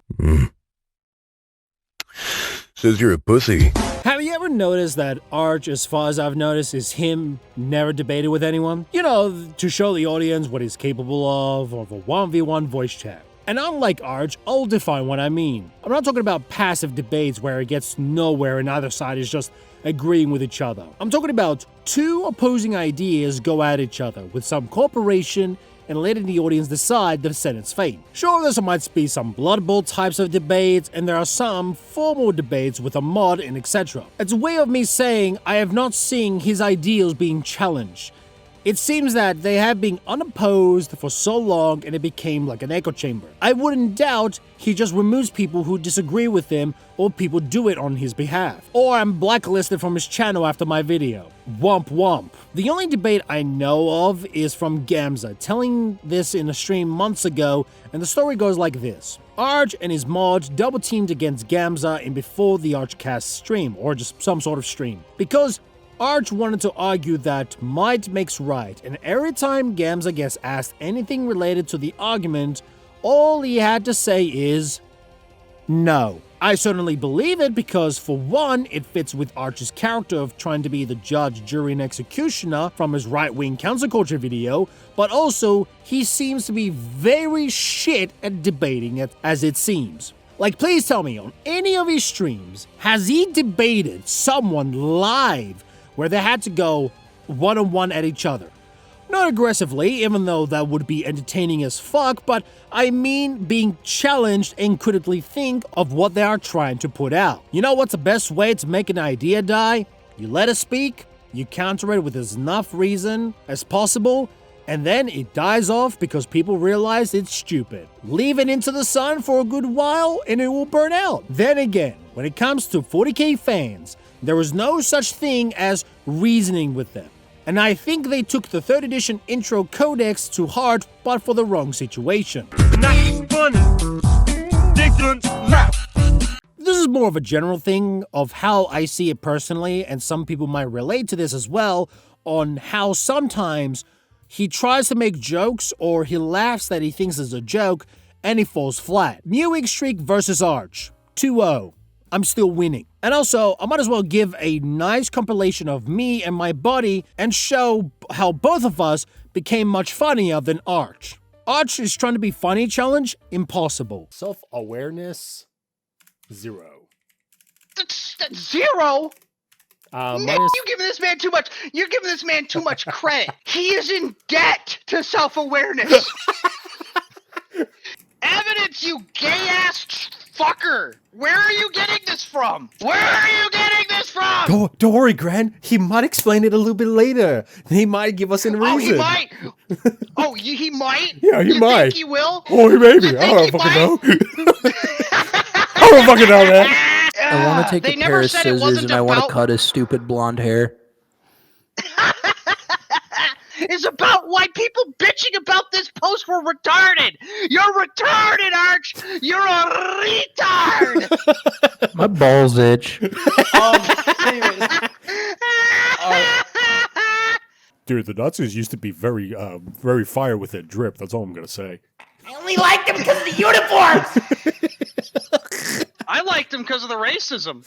Says you're a pussy. Have you ever noticed that Arch, as far as I've noticed, is him never debated with anyone? You know, to show the audience what he's capable of a 1v1 voice chat. And unlike Arch, I'll define what I mean. I'm not talking about passive debates where it gets nowhere and either side is just agreeing with each other. I'm talking about two opposing ideas go at each other with some cooperation and letting the audience decide the Senate's fate. Sure, there might be some Blood Bowl types of debates, and there are some formal debates with a mod and etc. It's a way of me saying I have not seen his ideals being challenged. It seems that they have been unopposed for so long and it became like an echo chamber. I wouldn't doubt he just removes people who disagree with him or people do it on his behalf. Or I'm blacklisted from his channel after my video. Womp womp. The only debate I know of is from Gamza, telling this in a stream months ago, and the story goes like this. Arch and his mod double teamed against Gamza in before the Archcast stream, or just some sort of stream. Because Arch wanted to argue that might makes right, and every time Gamza gets asked anything related to the argument, all he had to say is no. I certainly believe it because, for one, it fits with Arch's character of trying to be the judge, jury, and executioner from his right-wing counterculture video, but also, he seems to be very shit at debating it, as it seems. Like, please tell me, on any of his streams, has he debated someone live where they had to go one-on-one at each other? Not aggressively, even though that would be entertaining as fuck, but I mean being challenged and critically think of what they are trying to put out. You know what's the best way to make an idea die? You let it speak, you counter it with as enough reason as possible, and then it dies off because people realize it's stupid. Leave it into the sun for a good while and it will burn out. Then again, when it comes to 40K fans, there was no such thing as reasoning with them. And I think they took the 3rd edition intro codex to heart, but for the wrong situation. This is more of a general thing of how I see it personally, and some people might relate to this as well, on how sometimes he tries to make jokes or he laughs that he thinks is a joke and he falls flat. Mewing Streak versus Arch. 2-0. I'm still winning. And also, I might as well give a nice compilation of me and my buddy and show how both of us became much funnier than Arch. Arch is trying to be funny challenge, impossible. Self-awareness, 0. That's 0? Man, you're giving this man too much. You're giving this man too much credit. He is in debt to self-awareness. Evidence, you gay-ass fucker! Where are you getting this from? Where are you getting this from? Don't worry, Gran. He might explain it a little bit later. He might give us a reason. Oh, he might? Oh, he might? Yeah, he you might. Think he will? Oh, maybe. I don't fucking know. I don't fucking know that. I want to take a pair of scissors and I want to cut his stupid blonde hair. Is about why people bitching about this post were retarded. You're retarded, Arch. You're a retard. My balls itch. Dude, the Nazis used to be very fire with their drip. That's all I'm gonna say. I only liked them because of the uniforms. I liked them because of the racism.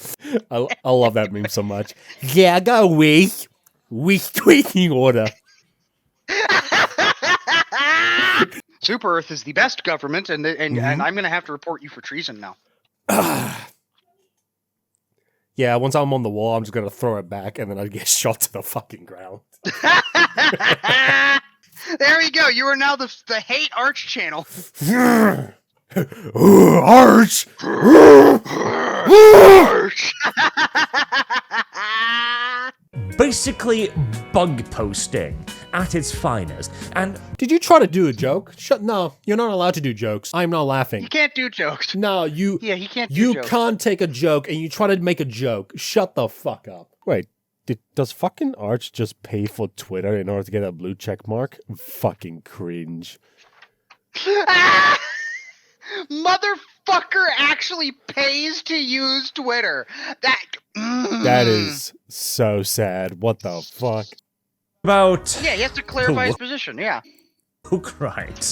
I love that meme so much. Yeah, I got a weak tweeting order. Super Earth is the best government, and I'm gonna have to report you for treason now. Yeah, once I'm on the wall, I'm just gonna throw it back, and then I get shot to the fucking ground. There we go. You are now the hate Arch channel. Arch. Arch. basically bug posting at its finest. And did you try to do a joke? No, you're not allowed to do jokes. I'm not laughing. You can't do jokes. No, you. Yeah, he can't do You jokes. can't take a joke and you try to make a joke. Shut the fuck up. Wait, does fucking Arch just pay for Twitter in order to get a blue check mark? Fucking cringe. Motherfucker actually pays to use Twitter. That is so sad. What the fuck? About... Yeah, he has to clarify his position, yeah. Who cried?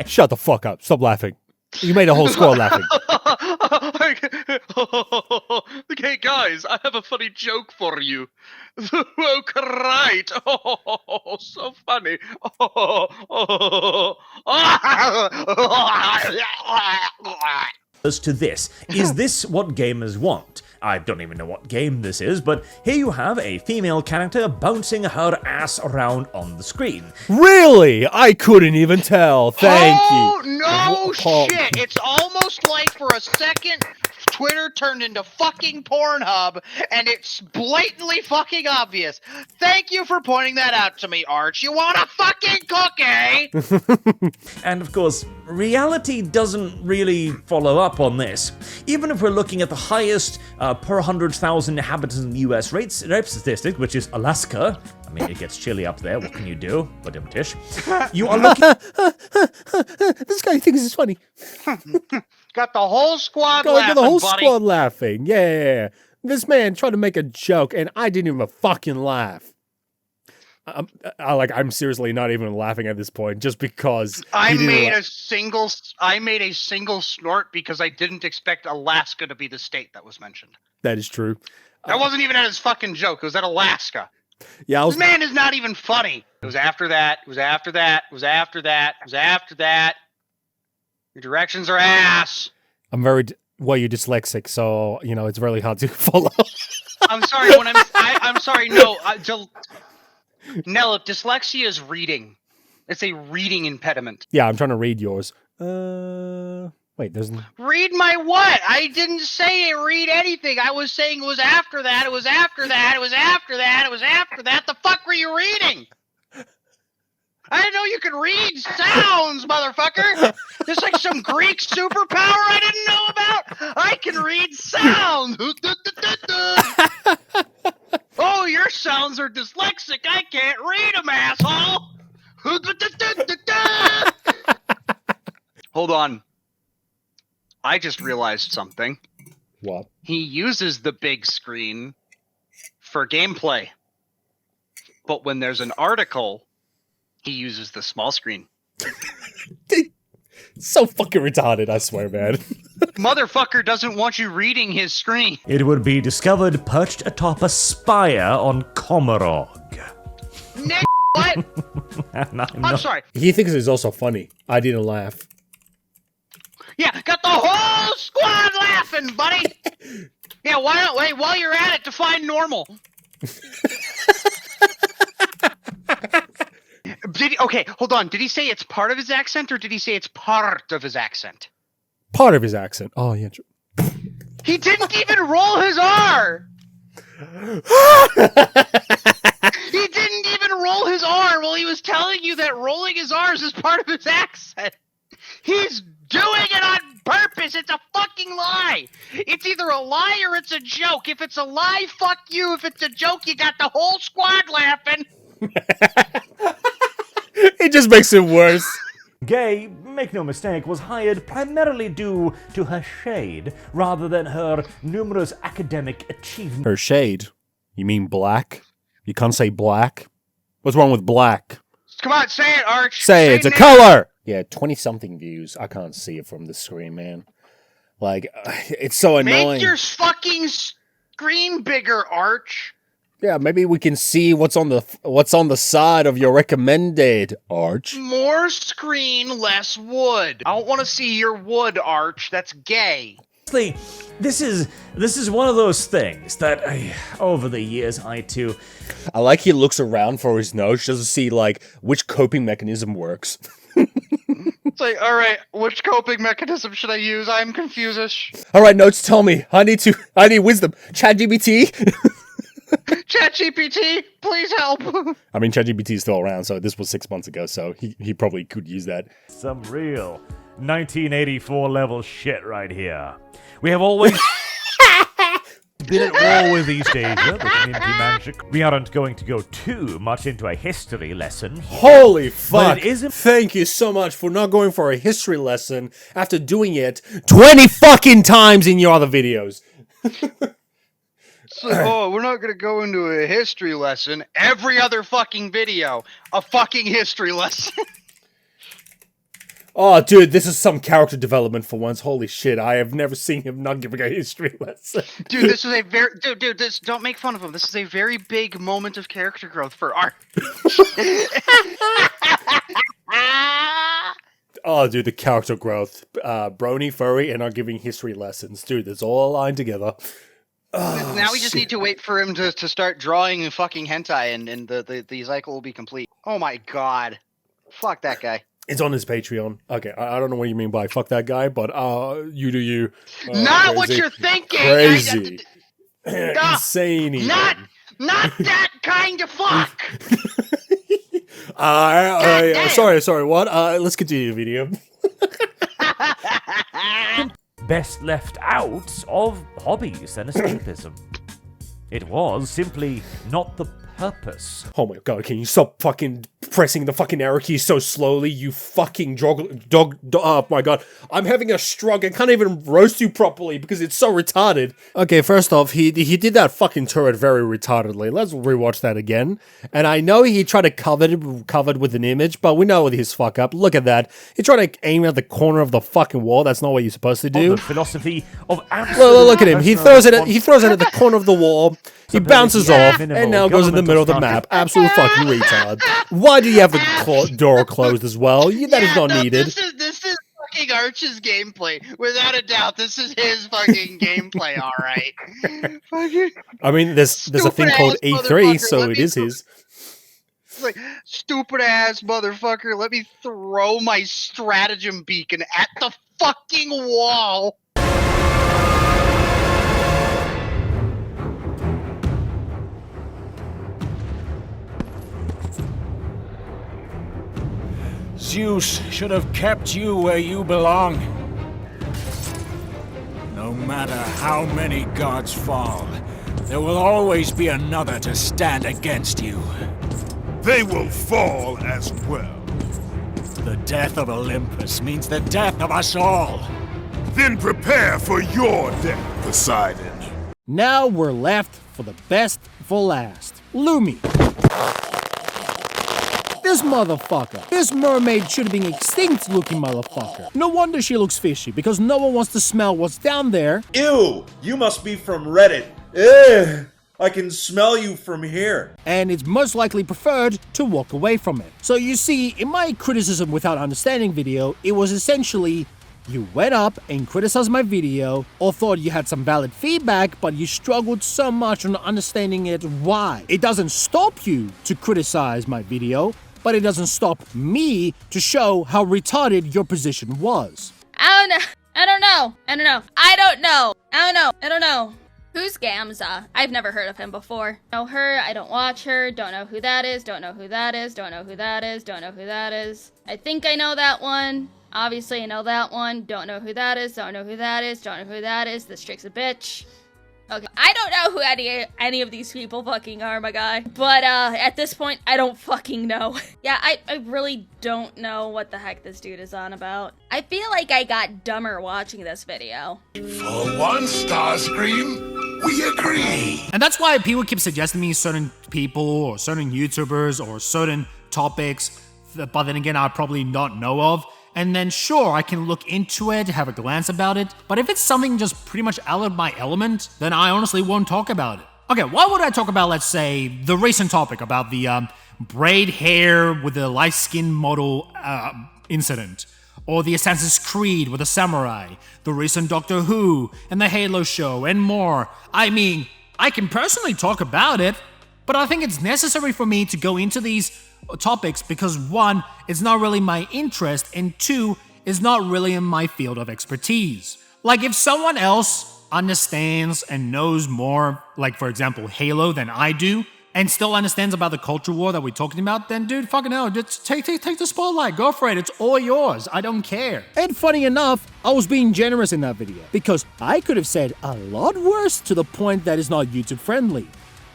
Shut the fuck up. Stop laughing. You made a whole squad laughing. Okay, guys, I have a funny joke for you. Oh, right. Oh, so funny. As to this, is this what gamers want? I don't even know what game this is, but here you have a female character bouncing her ass around on the screen. Really? I couldn't even tell. Thank you. Oh, no shit. It's almost like for a second, Twitter turned into fucking Pornhub, and it's blatantly fucking obvious. Thank you for pointing that out to me, Arch. You want a fucking cookie? And of course, reality doesn't really follow up on this. Even if we're looking at the highest per 100,000 inhabitants in the US rape statistic, which is Alaska. I mean, it gets chilly up there. What can you do? But tish. You are looking... This guy thinks it's funny. Got the whole squad Got laughing, the whole buddy. squad laughing. Yeah. This man tried to make a joke, and I didn't even fucking laugh. I'm seriously not even laughing at this point, just because I made a single snort because I didn't expect Alaska to be the state that was mentioned. That is true. That wasn't even at his fucking joke. It was at Alaska. Yeah, This man is not even funny. It was after that. It was after that. It was after that. It was after that. Your directions are ass. I'm very you're dyslexic, so it's really hard to follow. I'm sorry. I'm sorry. No, Nellop, dyslexia is reading. It's a reading impediment. Yeah, I'm trying to read yours. Wait, there's... Read my what? I didn't say read anything. I was saying it was after that, it was after that, it was after that, it was after that. The fuck were you reading? I didn't know you could read sounds, motherfucker. There's like some Greek superpower I didn't know about. I can read sounds. Oh, your sounds are dyslexic. I can't read them, asshole. Hold on. I just realized something. What? He uses the big screen for gameplay. But when there's an article, he uses the small screen. So fucking retarded, I swear, man. Motherfucker doesn't want you reading his screen. It would be discovered perched atop a spire on Komarog. Nick, what? I'm sorry. He thinks it's also funny. I didn't laugh. Yeah, got the whole squad laughing, buddy. Yeah, why not? Wait, while you're at it, define normal. Okay, hold on. Did he say it's part of his accent, or did he say it's part of his accent? Part of his accent. Oh, yeah. He didn't even roll his R. He didn't even roll his R while he was telling you that rolling his R's is part of his accent. He's doing it on purpose. It's a fucking lie. It's either a lie or it's a joke. If it's a lie, fuck you. If it's a joke, you got the whole squad laughing. It just makes it worse. Gay, make no mistake, was hired primarily due to her shade, rather than her numerous academic achievements. Her shade? You mean black? You can't say black? What's wrong with black? Come on, say it, Arch. Say it's a color! Yeah, 20-something views. I can't see it from the screen, man. Like, it's so annoying. Make your fucking screen bigger, Arch. Yeah, maybe we can see what's on the side of your recommended, Arch. More screen, less wood. I don't want to see your wood, Arch. That's gay. This is one of those things that over the years I too. I like he looks around for his nose just to see like which coping mechanism works. It's like, all right, which coping mechanism should I use? I'm confused. All right, notes, tell me. I need wisdom. ChatGPT. ChatGPT, please help. I mean, ChatGPT is still around, so this was 6 months ago, so he probably could use that. Some real 1984 level shit right here. We have always been at war with East Asia, the community manager. We aren't going to go too much into a history lesson. Holy fuck! But it isn't. Thank you so much for not going for a history lesson after doing it 20 fucking times in your other videos. So, oh, we're not gonna go into a history lesson. Every other fucking video, a fucking history lesson. Oh, dude, this is some character development for once. Holy shit, I have never seen him not giving a history lesson. Dude, this is a very... Dude, this... Don't make fun of him. This is a very big moment of character growth for art. Oh, dude, the character growth. Brony, furry, and not giving history lessons. Dude, it's all aligned together. Oh, now we just need to wait for him to start drawing fucking hentai, and the cycle will be complete. Oh my god. Fuck that guy. It's on his Patreon. Okay, I don't know what you mean by fuck that guy, but you do you. Not crazy. What you're thinking! Crazy. Insane even. Not that kind of fuck! Sorry, what? Let's continue the video. Best left out of hobbies and escapism. It was simply not the purpose. Oh my god, can you stop fucking pressing the fucking arrow key so slowly, you fucking dog. Oh my god, I'm having a stroke. I can't even roast you properly because it's so retarded. Okay, first off, he did that fucking turret very retardedly. Let's rewatch that again. And I know he tried to cover it with an image, but we know his fuck up. Look at that. He tried to aim at the corner of the fucking wall. That's not what you're supposed to do. The philosophy of absolute. Look at him. He throws it at the corner of the wall. He bounces off and now goes in the middle of the map. Absolute fucking retard. Why do you have the door closed as well? That is not needed. This is fucking Arch's gameplay. Without a doubt, this is his fucking gameplay, alright. I mean, there's a thing called E3, so it is his. It's like, stupid ass motherfucker, let me throw my stratagem beacon at the fucking wall. Zeus should have kept you where you belong. No matter how many gods fall, there will always be another to stand against you. They will fall as well. The death of Olympus means the death of us all. Then prepare for your death, Poseidon. Now we're left for the best for last. Lumi. This motherfucker. This mermaid should have been extinct looking motherfucker. No wonder she looks fishy, because no one wants to smell what's down there. Ew! You must be from Reddit. Ugh! I can smell you from here. And it's most likely preferred to walk away from it. So you see, in my criticism without understanding video, it was essentially, you went up and criticized my video, or thought you had some valid feedback, but you struggled so much on understanding it why. It doesn't stop you to criticize my video, but it doesn't stop me to show how retarded your position was. I don't know. Who's Gamza? I've never heard of him before. Know her, I don't watch her, don't know who that is, don't know who that is, don't know who that is, don't know who that is. I think I know that one. Obviously I know that one. Don't know who that is, don't know who that is, don't know who that is. This chick's a bitch. Okay, I don't know who any of these people fucking are, my guy. But at this point, I don't fucking know. Yeah, I really don't know what the heck this dude is on about. I feel like I got dumber watching this video. For one, Starscream, we agree. And that's why people keep suggesting me certain people or certain YouTubers or certain topics, but then again, I'd probably not know of. And then sure, I can look into it, have a glance about it, but if it's something just pretty much out of my element, then I honestly won't talk about it. Okay, why would I talk about, let's say, the recent topic about the braid hair with the light skin model incident, or the Assassin's Creed with the samurai, the recent Doctor Who, and the Halo show, and more. I mean, I can personally talk about it, but I think it's necessary for me to go into these topics because one, it's not really my interest, and two, it's not really in my field of expertise. Like if someone else, understands and knows more, like for example, Halo than I do, and still understands about the culture war that we're talking about, then dude, fucking hell, just take the spotlight, go for it, it's all yours, I don't care. And funny enough, I was being generous in that video, because I could have said a lot worse to the point that is not YouTube friendly.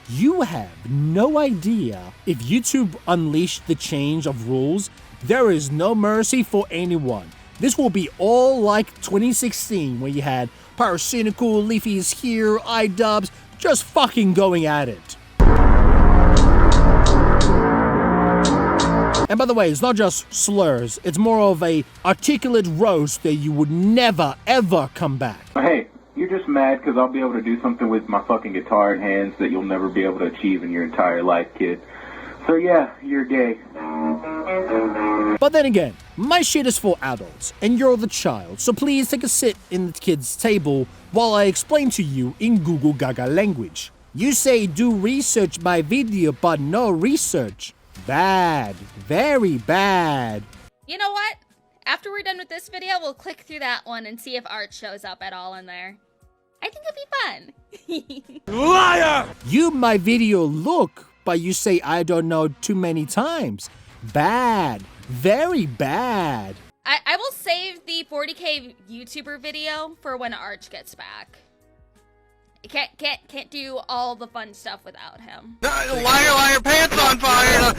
You have no idea if YouTube unleashed the change of rules, there is no mercy for anyone. This will be all like 2016 when you had Pyrocynical, Leafy is here, iDubbbz, just fucking going at it. And by the way, it's not just slurs, it's more of a articulate roast that you would never ever come back. Hey, you're just mad because I'll be able to do something with my fucking guitar in hands that you'll never be able to achieve in your entire life, kid. So yeah, you're gay. But then again, my shit is for adults, and you're the child, so please take a sit in the kid's table while I explain to you in Google Gaga language. You say do research by video, but no research. Bad. Very bad. You know what? After we're done with this video, we'll click through that one and see if art shows up at all in there. I think it'll be fun. Liar! You my video look, but you say I don't know too many times. Bad. Very bad. I will save the 40k YouTuber video for when Arch gets back. Can't do all the fun stuff without him. Liar, pants on fire!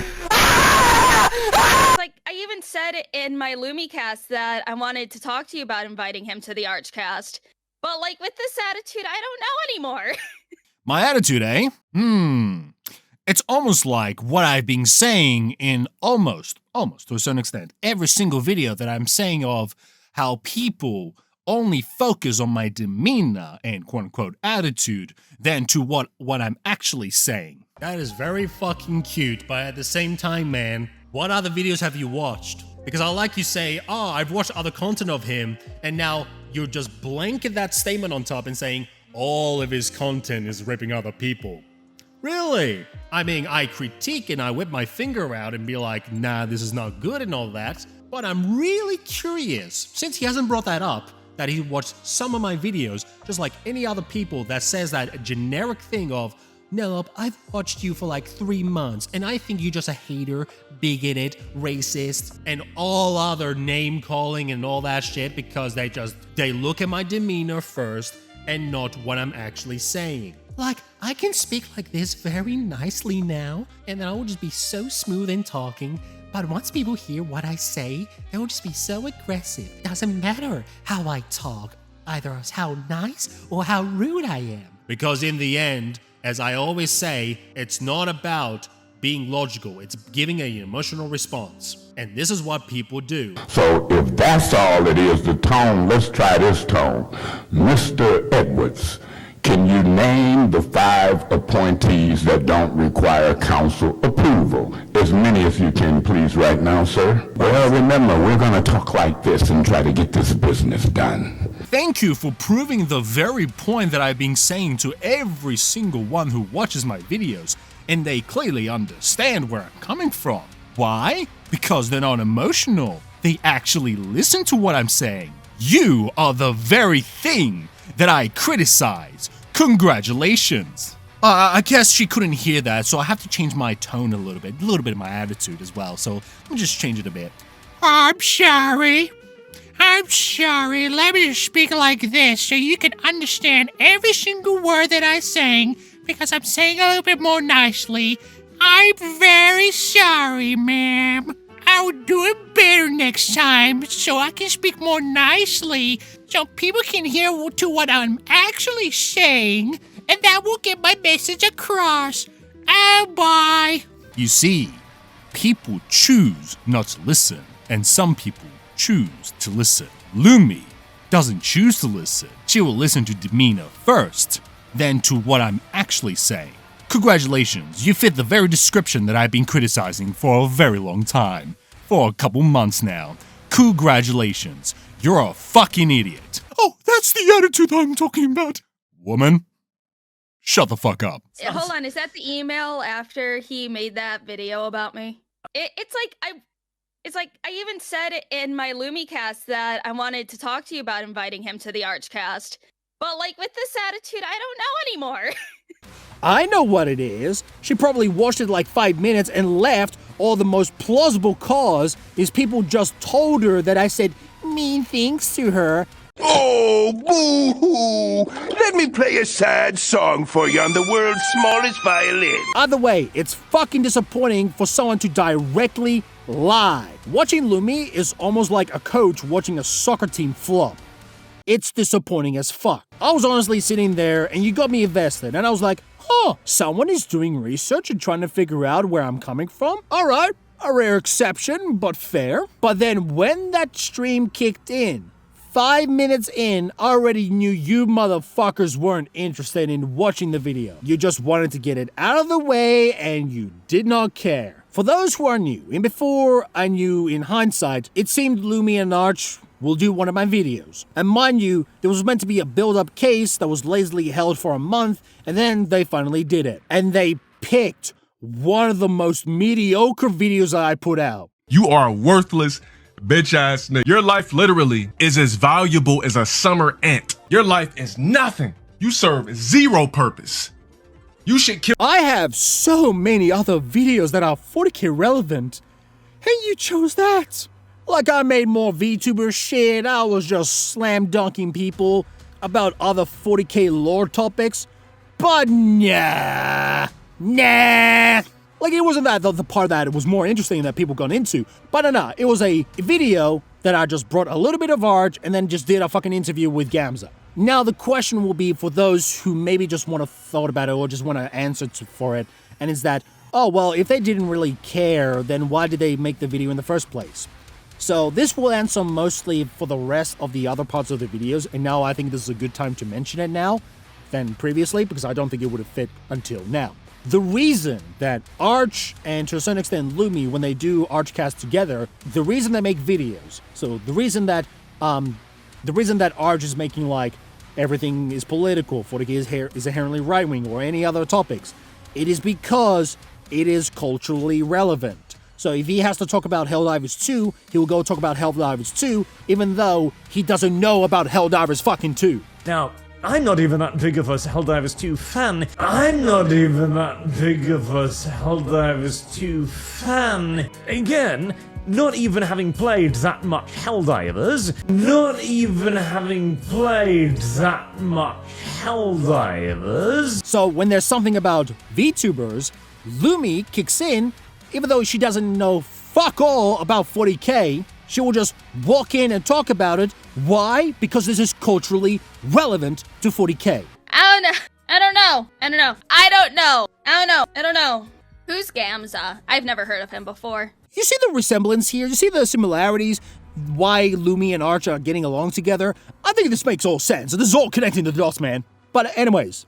Like, I even said in my Lumicast that I wanted to talk to you about inviting him to the Archcast. But like, with this attitude, I don't know anymore. My attitude, eh? It's almost like what I've been saying in almost to a certain extent, every single video that I'm saying of how people only focus on my demeanor and quote-unquote attitude than to what I'm actually saying. That is very fucking cute, but at the same time, man, what other videos have you watched? Because I like you say, oh, I've watched other content of him, and now you're just blanket that statement on top and saying all of his content is ripping other people. Really? I mean, I critique and I whip my finger out and be like, nah, this is not good and all that, but I'm really curious, since he hasn't brought that up, that he watched some of my videos, just like any other people that says that generic thing of, Nellop, I've watched you for like 3 months, and I think you're just a hater, bigoted, racist, and all other name-calling and all that shit because they look at my demeanor first and not what I'm actually saying. Like, I can speak like this very nicely now, and then I will just be so smooth in talking, but once people hear what I say, they will just be so aggressive. Doesn't matter how I talk, either as how nice or how rude I am. Because in the end, as I always say, it's not about being logical, it's giving an emotional response. And this is what people do. So if that's all it is, the tone, let's try this tone. Mr. Edwards, can you name the 5 appointees that don't require council approval? As many as you can, please, right now, sir. Well, remember, we're going to talk like this and try to get this business done. Thank you for proving the very point that I've been saying to every single one who watches my videos, and they clearly understand where I'm coming from. Why? Because they're not emotional. They actually listen to what I'm saying. You are the very thing that I criticize. Congratulations. I guess she couldn't hear that, so I have to change my tone a little bit of my attitude as well, so let me just change it a bit. I'm sorry. Let me just speak like this so you can understand every single word that I'm saying, because I'm saying a little bit more nicely. I'm very sorry, ma'am. I will do it better next time so I can speak more nicely so people can hear to what I'm actually saying, and that will get my message across. Oh, bye. You see, people choose not to listen, and some people choose to listen. Lumi doesn't choose to listen. She will listen to demeanor first, then to what I'm actually saying. Congratulations, you fit the very description that I've been criticizing for a very long time. For a couple months now. Congratulations, you're a fucking idiot. Oh, that's the attitude I'm talking about. Woman, shut the fuck up. Hold on, is that the email after he made that video about me? It's like I even said in my Lumicast that I wanted to talk to you about inviting him to the Archcast. But like with this attitude, I don't know anymore. I know what it is. She probably watched it like 5 minutes and left, or the most plausible cause is people just told her that I said mean things to her. Oh, boo-hoo! Let me play a sad song for you on the world's smallest violin. Either way, it's fucking disappointing for someone to directly lie. Watching Lumi is almost like a coach watching a soccer team flop. It's disappointing as fuck. I was honestly sitting there and you got me invested, and I was like, oh, someone is doing research and trying to figure out where I'm coming from? Alright, a rare exception, but fair. But then when that stream kicked in, 5 minutes in, I already knew you motherfuckers weren't interested in watching the video. You just wanted to get it out of the way and you did not care. For those who are new, and before I knew in hindsight, it seemed Lumi and Arch will do one of my videos. And mind you, there was meant to be a build-up case that was lazily held for a month, and then they finally did it. And they picked one of the most mediocre videos that I put out. You are a worthless bitch-ass nigga. Your life literally is as valuable as a summer ant. Your life is nothing. You serve zero purpose. You should kill— I have so many other videos that are 40k relevant, and you chose that. Like I made more VTuber shit, I was just slam dunking people about other 40k lore topics, but nah. Like, it wasn't that the part that it was more interesting that people got into. But no, it was a video that I just brought a little bit of Arch and then just did a fucking interview with Gamza. Now, the question will be for those who maybe just want to thought about it or just want to answer for it, and it's that, oh, well, if they didn't really care, then why did they make the video in the first place? So this will answer mostly for the rest of the other parts of the videos, and now I think this is a good time to mention it now than previously, because I don't think it would have fit until now. The reason that Arch and to a certain extent Lumi, when they do Archcast together, the reason they make videos, so the reason that Arch is making like everything is political, 40k is inherently right-wing or any other topics, it is because it is culturally relevant. So if he has to talk about Helldivers 2, he will go talk about Helldivers 2, even though he doesn't know about Helldivers fucking 2. Now, I'm not even that big of a Helldivers 2 fan. I'm not even that big of a Helldivers 2 fan. Again, not even having played that much Helldivers. Not even having played that much Helldivers. So when there's something about VTubers, Lumi kicks in, even though she doesn't know fuck all about 40k, she will just walk in and talk about it. Why? Because this is culturally relevant to 40k. I don't know. Who's Gamza? I've never heard of him before. You see the resemblance here? You see the similarities? Why Lumi and Arch are getting along together? I think this makes all sense. This is all connecting the dots, man. But anyways,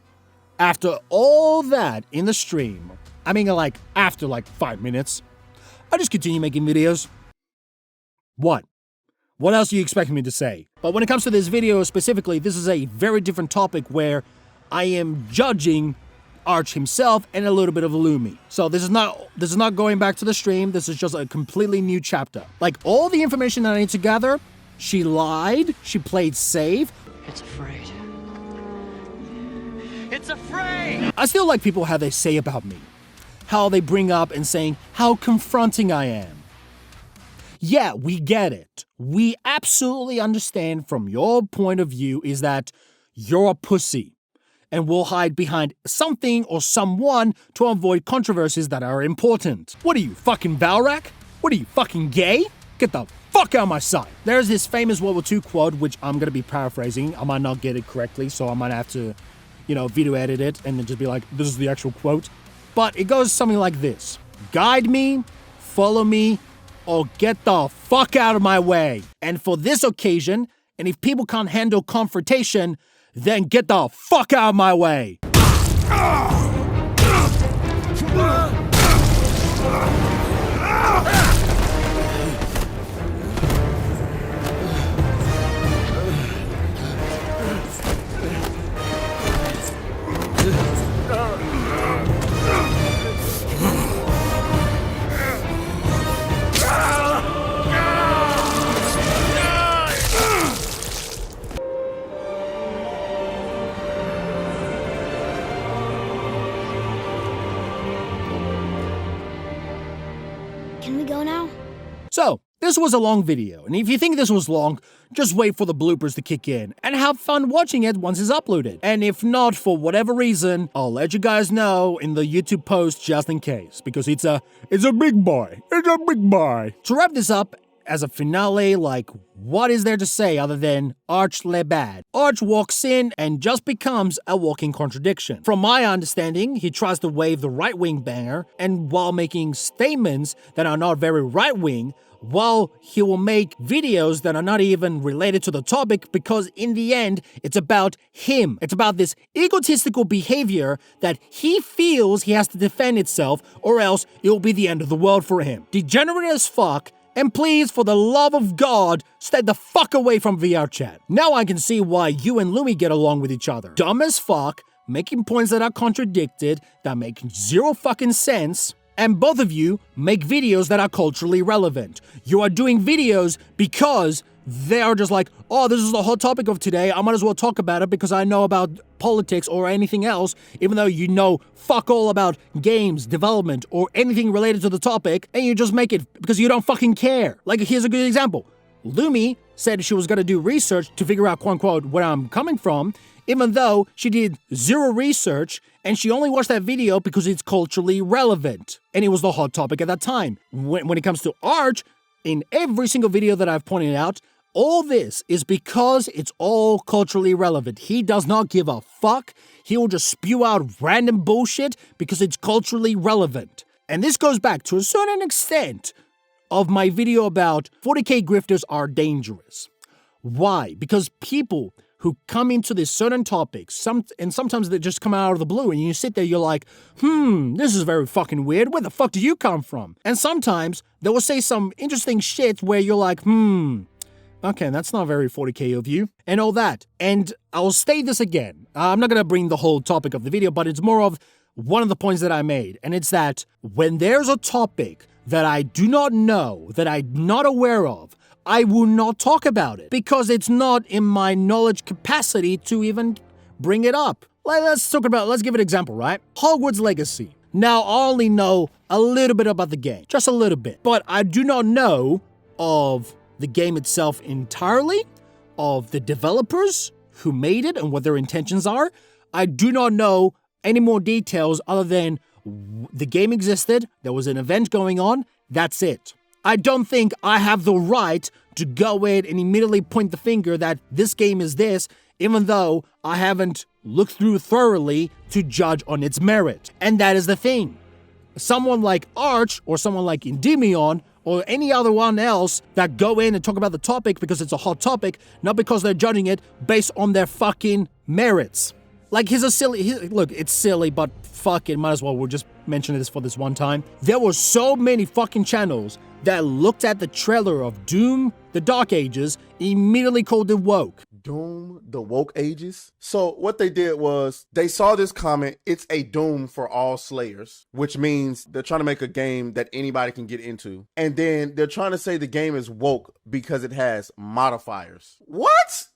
after all that in the stream, I mean like after like 5 minutes, I just continue making videos. What else do you expect me to say? But when it comes to this video specifically, this is a very different topic where I am judging Arch himself and a little bit of Lumi. So this is not going back to the stream, this is just a completely new chapter. Like all the information that I need to gather, she lied, she played safe. It's afraid. It's afraid! I still like people how they say about me. How they bring up and saying how confronting I am. Yeah, we get it. We absolutely understand from your point of view is that you're a pussy and will hide behind something or someone to avoid controversies that are important. What are you, fucking Valrak? What are you, fucking gay? Get the fuck out of my sight. There's this famous World War II quote, which I'm gonna be paraphrasing. I might not get it correctly, so I might have to, video edit it and then just be like, this is the actual quote. But it goes something like this. Guide me, follow me, or get the fuck out of my way. And for this occasion, and if people can't handle confrontation, then get the fuck out of my way. this was a long video, and if you think this was long, just wait for the bloopers to kick in, and have fun watching it once it's uploaded. And if not, for whatever reason, I'll let you guys know in the YouTube post just in case, because it's a big boy. It's a big boy. To wrap this up, as a finale, like, what is there to say other than Arch le bad? Arch walks in and just becomes a walking contradiction. From my understanding, he tries to wave the right-wing banner, and while making statements that are not very right-wing, while he will make videos that are not even related to the topic, because in the end, it's about him. It's about this egotistical behavior that he feels he has to defend itself, or else it will be the end of the world for him. Degenerate as fuck. And please, for the love of God, stay the fuck away from VR chat. Now I can see why you and Lumi get along with each other. Dumb as fuck, making points that are contradicted, that make zero fucking sense, and both of you make videos that are culturally relevant. You are doing videos because they are just like, oh, this is the hot topic of today, I might as well talk about it because I know about politics or anything else, even though you know fuck all about games, development, or anything related to the topic, and you just make it because you don't fucking care. Like, here's a good example. Lumi said she was gonna do research to figure out, quote-unquote, where I'm coming from, even though she did zero research, and she only watched that video because it's culturally relevant. And it was the hot topic at that time. When it comes to Arch, in every single video that I've pointed out, all this is because it's all culturally relevant. He does not give a fuck. He will just spew out random bullshit because it's culturally relevant. And this goes back to a certain extent of my video about 40k grifters are dangerous. Why? Because people who come into these certain topics, sometimes they just come out of the blue, and you sit there, you're like, this is very fucking weird. Where the fuck do you come from? And sometimes they will say some interesting shit where you're like, okay, that's not very 40k of you, and all that. And I'll state this again. I'm not gonna bring the whole topic of the video, but it's more of one of the points that I made, and it's that when there's a topic that I do not know, that I'm not aware of, I will not talk about it because it's not in my knowledge capacity to even bring it up. Let's give it an example, right? Hogwarts Legacy. Now, I only know a little bit about the game, just a little bit, but I do not know of the game itself entirely, of the developers who made it and what their intentions are. I do not know any more details other than the game existed, there was an event going on, that's it. I don't think I have the right to go in and immediately point the finger that this game is this, even though I haven't looked through thoroughly to judge on its merit. And that is the thing. Someone like Arch, or someone like Endymion, or any other one else that go in and talk about the topic because it's a hot topic, not because they're judging it based on their fucking merits. Like, look, it's silly, but fuck it, might as well, we'll just mention this for this one time. There were so many fucking channels that looked at the trailer of Doom, the Dark Ages, immediately called it woke. Doom, the woke ages? So what they did was, they saw this comment, it's a Doom for all slayers, which means they're trying to make a game that anybody can get into. And then they're trying to say the game is woke because it has modifiers. What?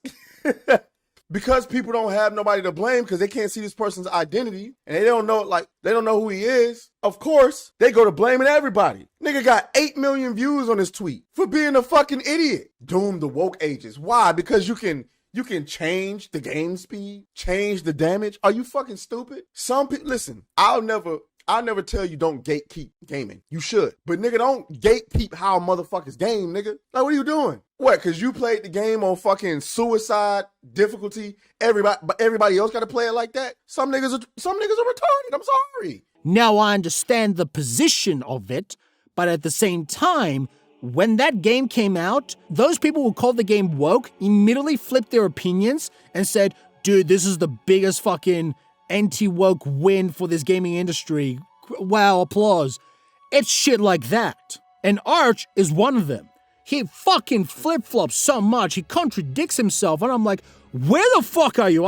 Because people don't have nobody to blame because they can't see this person's identity and they don't know who he is. Of course, they go to blaming everybody. Nigga got 8 million views on his tweet for being a fucking idiot. Doom the woke ages. Why? Because you can change the game speed, change the damage. Are you fucking stupid? Some people, listen, I'll never tell you don't gatekeep gaming. You should. But nigga, don't gatekeep how motherfuckers game, nigga. Like, what are you doing? What, cause you played the game on fucking suicide difficulty, everybody else gotta play it like that? Some niggas are retarded, I'm sorry. Now I understand the position of it, but at the same time, when that game came out, those people who called the game woke immediately flipped their opinions and said, dude, this is the biggest fucking anti-woke win for this gaming industry. Wow, applause. It's shit like that. And Arch is one of them. He fucking flip-flops so much, he contradicts himself, and I'm like, where the fuck are you?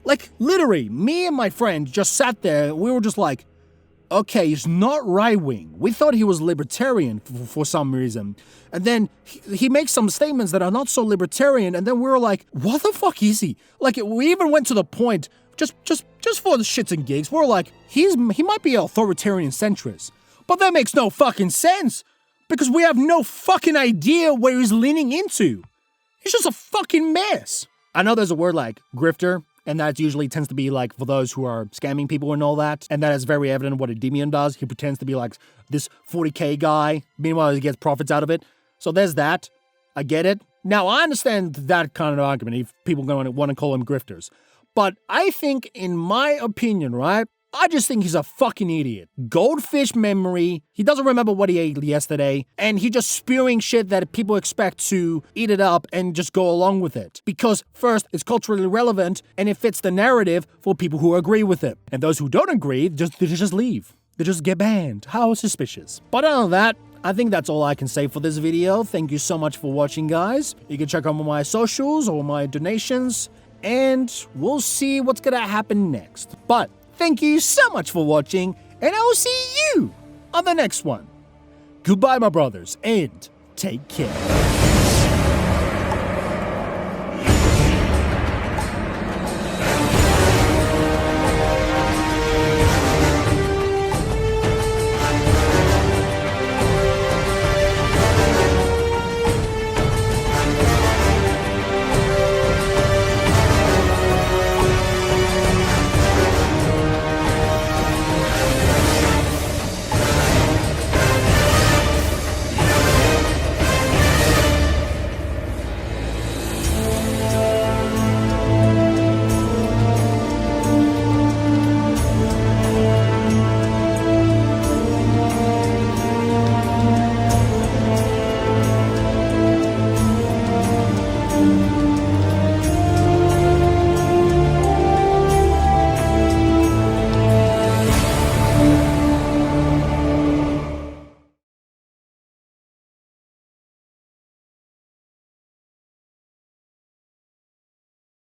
Like, literally, me and my friend just sat there, we were just like, okay, he's not right-wing. We thought he was libertarian for some reason. And then he makes some statements that are not so libertarian, and then we were like, what the fuck is he? Like, we even went to the point, just for the shits and gigs, we're like, he might be an authoritarian centrist. But that makes no fucking sense. because we have no fucking idea where he's leaning into. It's just a fucking mess. I know there's a word like grifter, and that usually tends to be like for those who are scamming people and all that, and that is very evident what Endymion does. He pretends to be like this 40k guy, meanwhile he gets profits out of it. So there's that. I get it. Now, I understand that kind of argument if people want to call him grifters. But I think, in my opinion, right, I just think he's a fucking idiot. Goldfish memory, he doesn't remember what he ate yesterday, and he just spewing shit that people expect to eat it up and just go along with it. Because, first, it's culturally relevant, and it fits the narrative for people who agree with it. And those who don't agree, they just leave. They just get banned. How suspicious. But other than that, I think that's all I can say for this video. Thank you so much for watching, guys. You can check out my socials or my donations, and we'll see what's gonna happen next. But thank you so much for watching, and I will see you on the next one. Goodbye, my brothers, and take care.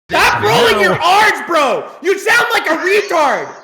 Stop rolling your R's, bro! You sound like a retard!